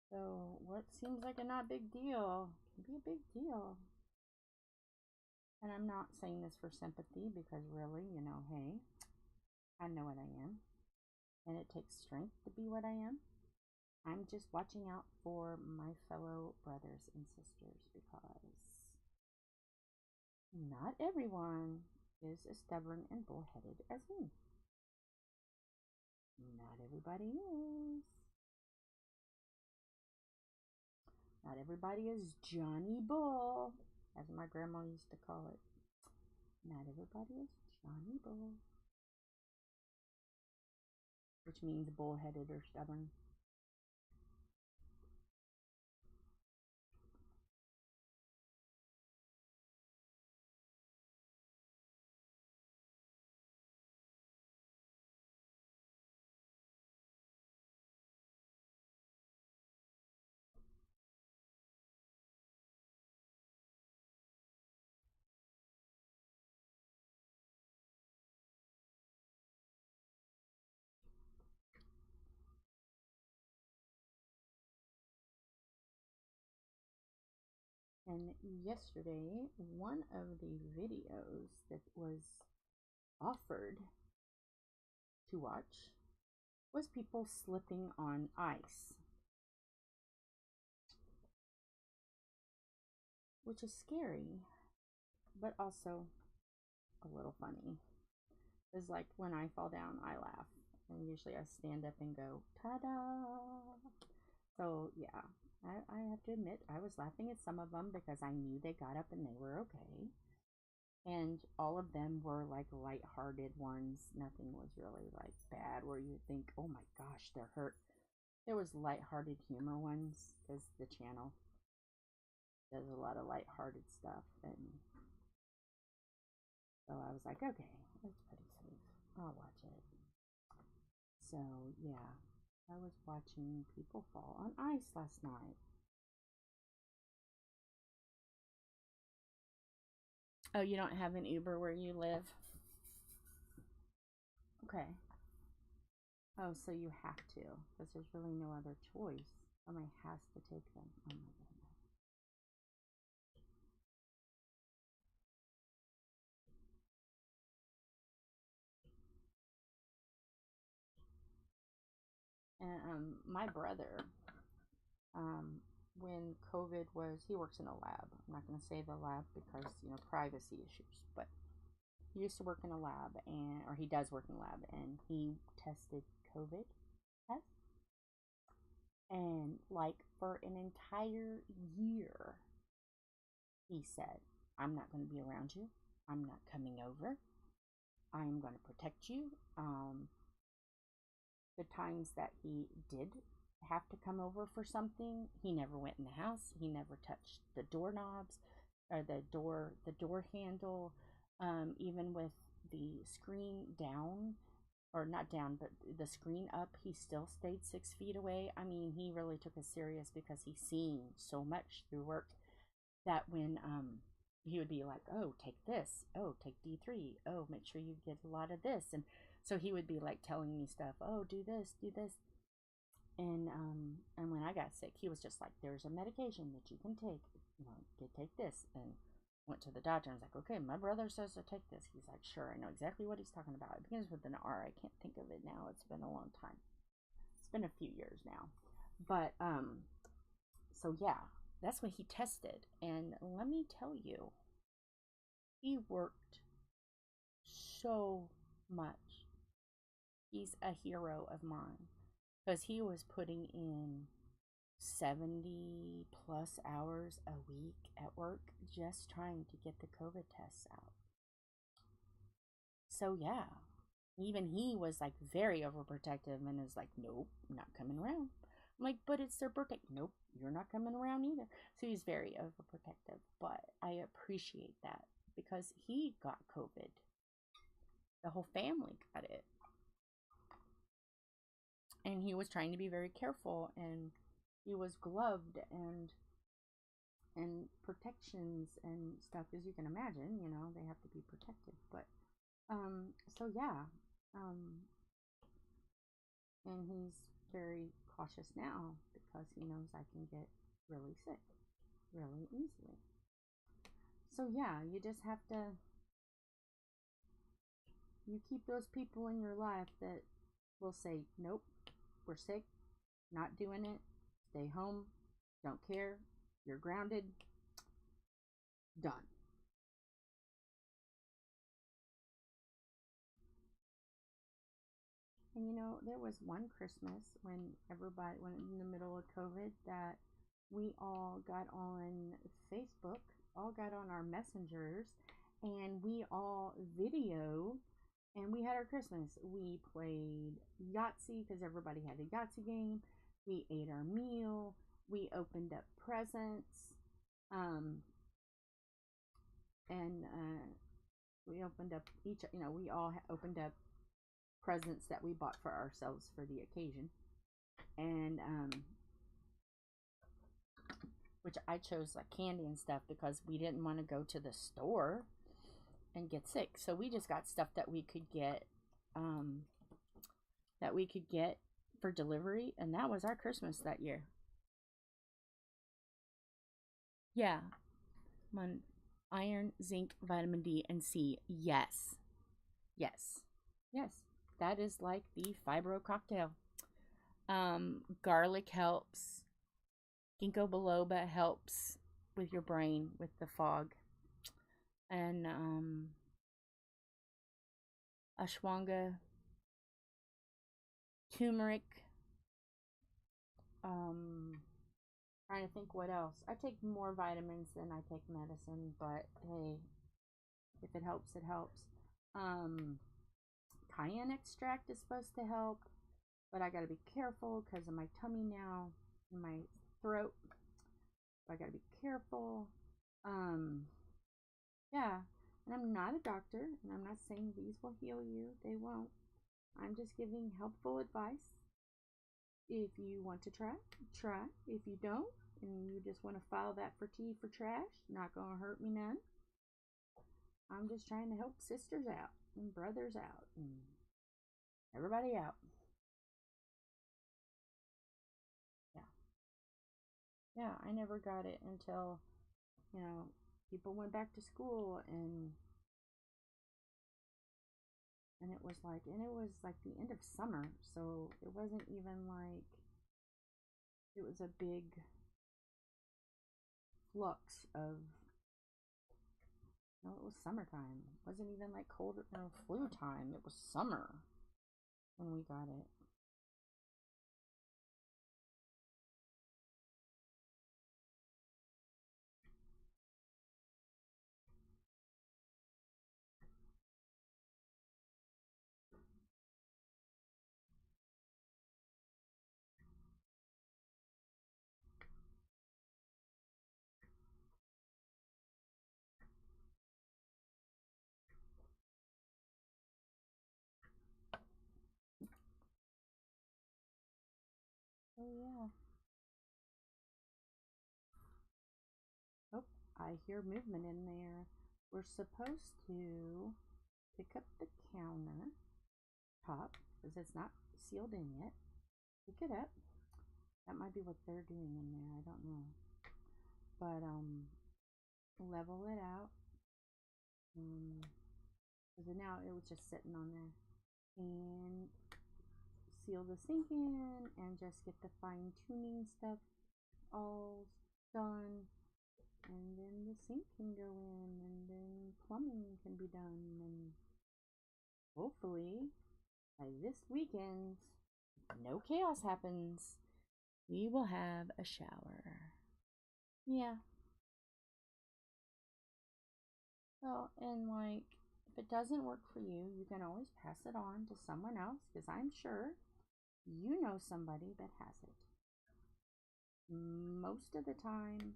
so what seems like a not big deal can be a big deal. And I'm not saying this for sympathy, because really, you know, hey, I know what I am, and it takes strength to be what I am. I'm just watching out for my fellow brothers and sisters, because not everyone is as stubborn and bullheaded as me. Not everybody is. Not everybody is Johnny Bull, as my grandma used to call it. Not everybody is Johnny Bull, which means bullheaded or stubborn. And yesterday, one of the videos that was offered to watch was people slipping on ice, which is scary, but also a little funny. It's like when I fall down, I laugh, and usually I stand up and go, ta-da! So yeah, I have to admit, I was laughing at some of them because I knew they got up and they were okay. And all of them were like light-hearted ones. Nothing was really like bad where you think, oh my gosh, they're hurt. There was light-hearted humor ones, because the channel does a lot of light-hearted stuff. And so I was like, okay, that's pretty safe. I'll watch it. So yeah, I was watching people fall on ice last night. Oh, you don't have an Uber where you live? Okay. Oh, so you have to, because there's really no other choice. Somebody has to take them. Oh my goodness. And my brother, when COVID was, he works in a lab. I'm not going to say the lab because, you know, privacy issues, but he used to work in a lab, or he does work in a lab, and he tested COVID test. And like for an entire year, he said, I'm not going to be around you. I'm not coming over. I'm going to protect you. The times that he did have to come over for something, he never went in the house. He never touched the doorknobs or the door handle. Even with the screen down, or not down, but the screen up, he still stayed 6 feet away. I mean, he really took us serious because he's seen so much through work that when he would be like, oh, take this, oh, take D3, oh, make sure you get a lot of this. And so he would be like telling me stuff, oh, do this, do this. And when I got sick, he was just like, there's a medication that you can take, you know, take this. And went to the doctor and was like, okay, my brother says to take this. He's like, sure, I know exactly what he's talking about. It begins with an R. I can't think of it now. It's been a long time. It's been a few years now. But so yeah, that's what he tested. And let me tell you, he worked so much. He's a hero of mine because he was putting in 70 plus hours a week at work just trying to get the COVID tests out. So yeah, even he was like very overprotective and is like, nope, not coming around. I'm like, but it's their birthday. Nope, you're not coming around either. So he's very overprotective, but I appreciate that because he got COVID. The whole family got it. And he was trying to be very careful, and he was gloved and protections and stuff, as you can imagine, you know, they have to be protected. But so yeah, and he's very cautious now because he knows I can get really sick really easily. So yeah, you just have to, you keep those people in your life that will say, nope, we're sick, not doing it, stay home, don't care, you're grounded, done. And you know, there was one Christmas when in the middle of COVID, that we all got on Facebook, all got on our messengers, and we all videoed, and we had our Christmas. We played Yahtzee because everybody had a Yahtzee game. We ate our meal. We opened up presents. We opened up we all opened up presents that we bought for ourselves for the occasion. And which I chose like candy and stuff because we didn't want to go to the store and get sick. So we just got stuff that we could get for delivery, and that was our Christmas that year. Yeah. Iron, zinc, vitamin D, and C. Yes. Yes. Yes. That is like the fibro cocktail. Garlic helps. Ginkgo biloba helps with your brain, with the fog. And ashwagandha, turmeric. Trying to think what else. I take more vitamins than I take medicine, but hey, if it helps, it helps. Cayenne extract is supposed to help, but I gotta be careful because of my tummy now, and my throat. So I gotta be careful. Yeah, and I'm not a doctor, and I'm not saying these will heal you. They won't. I'm just giving helpful advice. If you want to try, try. If you don't, and you just want to file that for tea for trash, not gonna hurt me none. I'm just trying to help sisters out and brothers out and everybody out. Yeah, I never got it until, you know, people went back to school and And it was like the end of summer, so it wasn't even like it was a big flux of, no, it was summertime. It wasn't even like cold or flu time. It was summer when we got it. Oh yeah. Oh, I hear movement in there. We're supposed to pick up the counter top because it's not sealed in yet. Pick it up. That might be what they're doing in there. I don't know. But level it out. Because now it was just sitting on there. And seal the sink in and just get the fine tuning stuff all done. And then the sink can go in, and then plumbing can be done, and hopefully by this weekend, if no chaos happens, we will have a shower. Yeah. Well, and like, if it doesn't work for you, you can always pass it on to someone else, because I'm sure you know somebody that has it. Most of the time,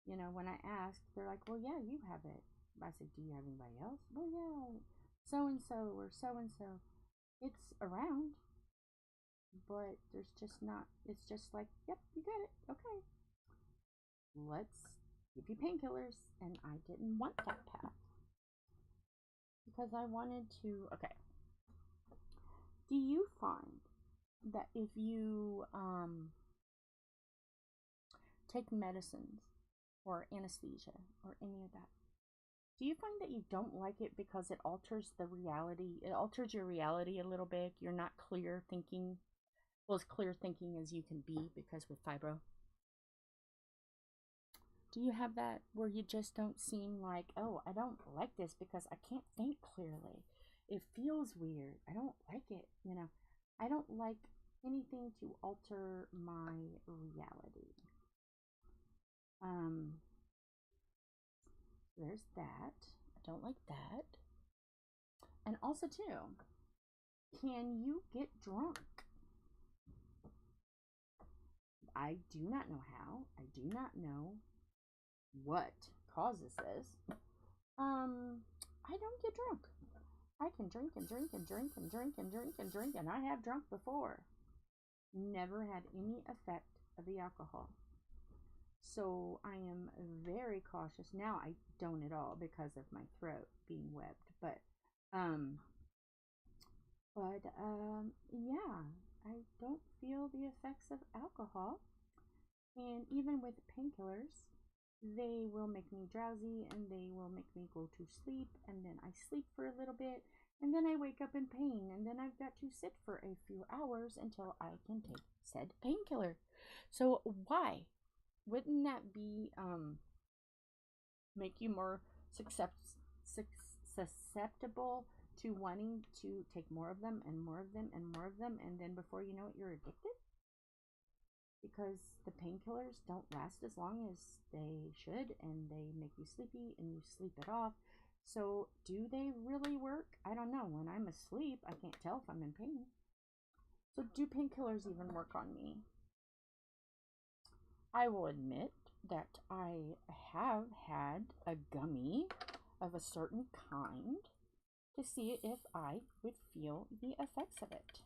you know, when I ask, they're like, well, yeah, you have it. I said, do you have anybody else? Well, yeah, so-and-so or so-and-so. It's around, but there's just not, it's just like, yep, you got it. Okay. Let's give you painkillers. And I didn't want that path. Because I wanted to, okay. Do you find that if you take medicines or anesthesia or any of that, do you find that you don't like it because it alters the reality? It alters your reality a little bit. You're not clear thinking. Well, as clear thinking as you can be, because with fibro. Do you have that where you just don't seem like, oh, I don't like this because I can't think clearly. It feels weird. I don't like it. You know, I don't like anything to alter my reality. There's that. I don't like that. And also too, can you get drunk? I do not know how. I do not know what causes this. I don't get drunk. I can drink and drink and drink and drink and drink and drink, and I have drunk before. Never had any effect of the alcohol. So I am very cautious. Now I don't at all because of my throat being webbed. But yeah, I don't feel the effects of alcohol. And even with painkillers, they will make me drowsy and they will make me go to sleep, and then I sleep for a little bit, and then I wake up in pain, and then I've got to sit for a few hours until I can take said painkiller. So why? Wouldn't that be make you more susceptible to wanting to take more of them and more of them and more of them, and then before you know it, you're addicted? Because the painkillers don't last as long as they should, and they make you sleepy and you sleep it off. So do they really work? I don't know. When I'm asleep, I can't tell if I'm in pain. So do painkillers even work on me? I will admit that I have had a gummy of a certain kind to see if I would feel the effects of it.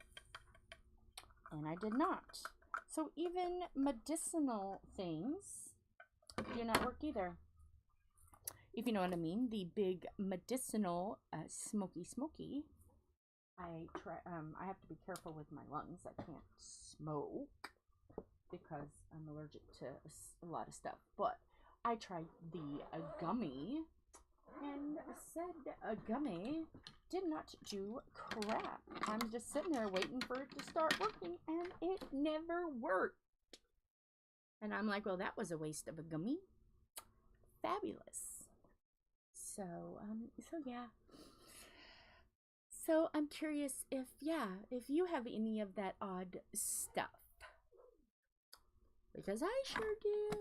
And I did not. So even medicinal things do not work either. If you know what I mean, the big medicinal smoky. I have to be careful with my lungs. I can't smoke because I'm allergic to a lot of stuff. But I tried the gummy and said gummy did not do crap. I'm just sitting there waiting for it to start working, and it never worked. And I'm like, well, that was a waste of a gummy. Fabulous. So yeah. So I'm curious if you have any of that odd stuff. Because I sure do.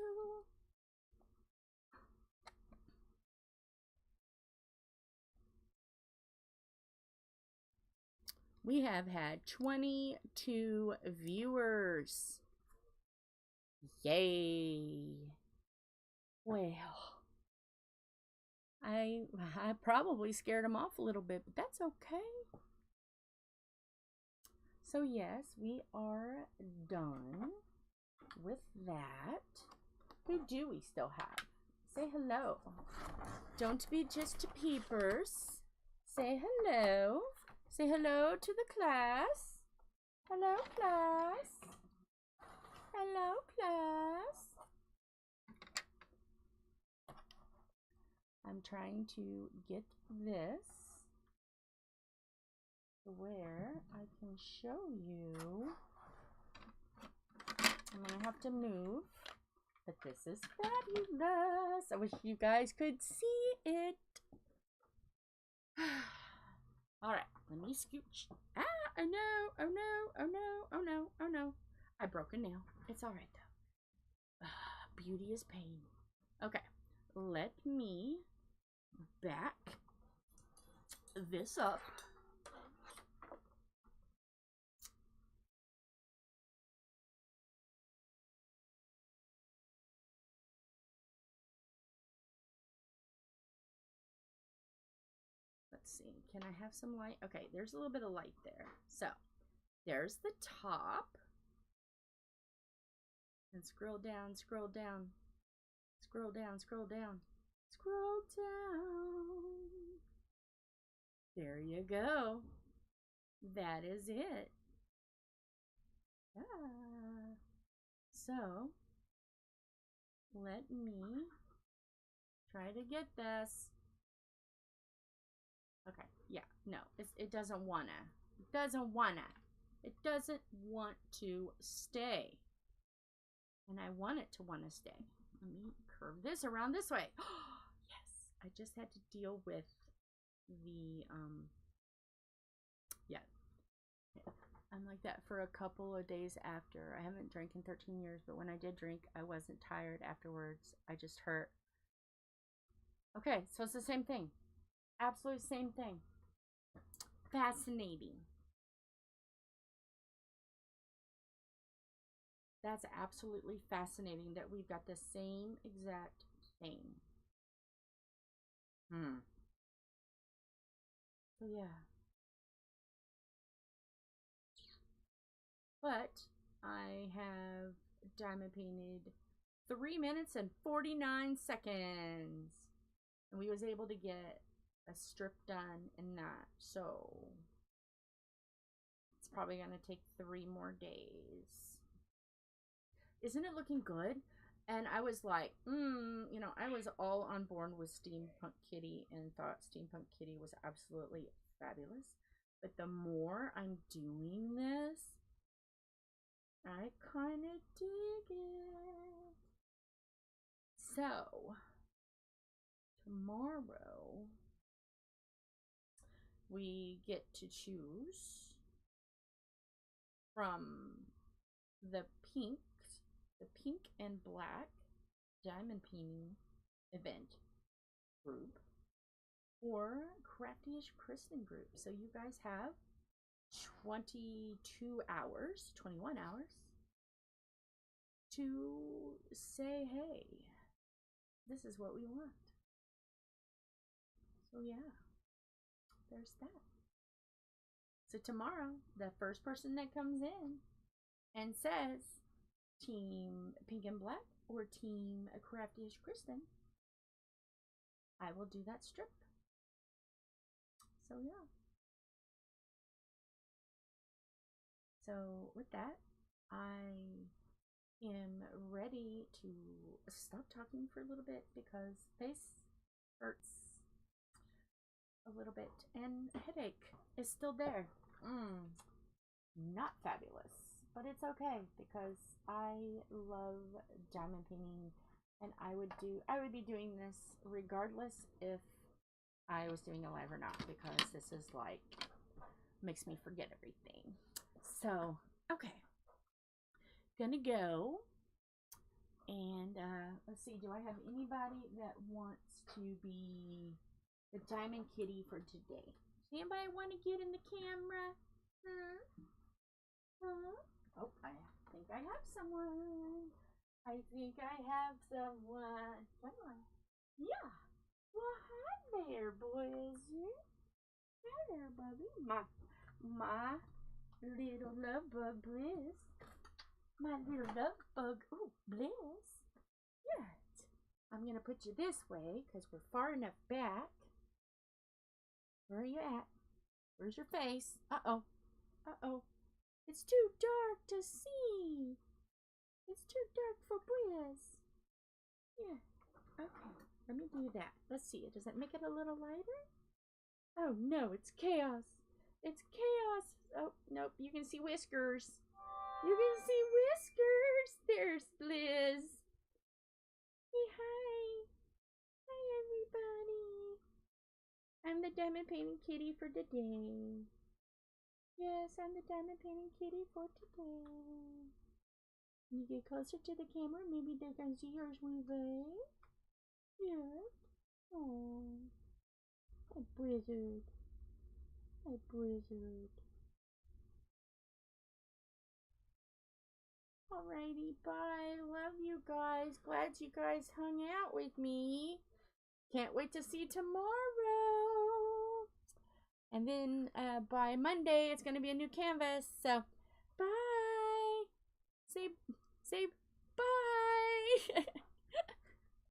We have had 22 viewers. Yay. Well, I probably scared them off a little bit, but that's okay. So yes, we are done with that. Who do we still have? Say hello. Don't be just peepers. Say hello. Say hello to the class. Hello, class. Hello, class. I'm trying to get this where I can show you. I'm gonna have to move, but this is fabulous. I wish you guys could see it. All right, let me scooch. Ah, oh no, oh no, oh no, oh no, oh no. I broke a nail. It's all right though. Beauty is pain. Okay, let me back this up. Let's see, can I have some light? Okay, there's a little bit of light there. So there's the top. And scroll down, scroll down, scroll down, scroll down, scroll down. There you go. That is it. Ah. So let me try to get this. Okay, yeah, no, it doesn't wanna. It doesn't wanna. It doesn't want to stay. And I want it to want to stay. Let me curve this around this way. Yes, I just had to deal with the, yeah. I'm like that for a couple of days after. I haven't drank in 13 years, but when I did drink, I wasn't tired afterwards. I just hurt. Okay, so it's the same thing. Absolute same thing. Fascinating. That's absolutely fascinating that we've got the same exact thing. So yeah. But I have diamond painted 3 minutes and 49 seconds. And we was able to get a strip done in that. So it's probably going to take 3 more days. Isn't it looking good? And I was like, you know, I was all on board with Steampunk Kitty and thought Steampunk Kitty was absolutely fabulous. But the more I'm doing this, I kind of dig it. So, tomorrow, we get to choose from the pink and black diamond painting event group or Crafty-Ish Kristyn group. So you guys have 22 hours, 21 hours to say, hey, this is what we want. So yeah, there's that. So tomorrow, the first person that comes in and says Team Pink and Black or Team Crafty-Ish Kristyn, I will do that strip. So yeah. So with that, I am ready to stop talking for a little bit because face hurts. a little bit, and headache is still there. Not fabulous, but it's okay because I love diamond painting, and I would be doing this regardless if I was doing a live or not, because this is like makes me forget everything. So okay, gonna go and let's see, do I have anybody that wants to be the diamond kitty for today? Does anybody want to get in the camera? Oh, I think I have someone. I think I have someone. Come on. Yeah. Well, hi there, Blizzard. Hi there, Bubby. My little love bug, Blizz. My little love bug. Oh, Blizz. Yes. I'm going to put you this way because we're far enough back. Where are you at? Where's your face? Uh-oh. Uh-oh. It's too dark to see. It's too dark for Blizz. Yeah. Okay. Let me do that. Let's see. Does that make it a little lighter? Oh, no. It's chaos. It's chaos. Oh, nope. You can see whiskers. You can see whiskers. There's Blizz. Hey, hi. Hi, everybody. I'm the diamond painting kitty for today. Yes, I'm the diamond painting kitty for today. Can you get closer to the camera? Maybe they can see yours moving. Yeah. Oh. Hi, Blizzard. Hi, Blizzard. Alrighty, bye. Love you guys. Glad you guys hung out with me. Can't wait to see you tomorrow. And then by Monday, it's going to be a new canvas. So, bye. Say bye.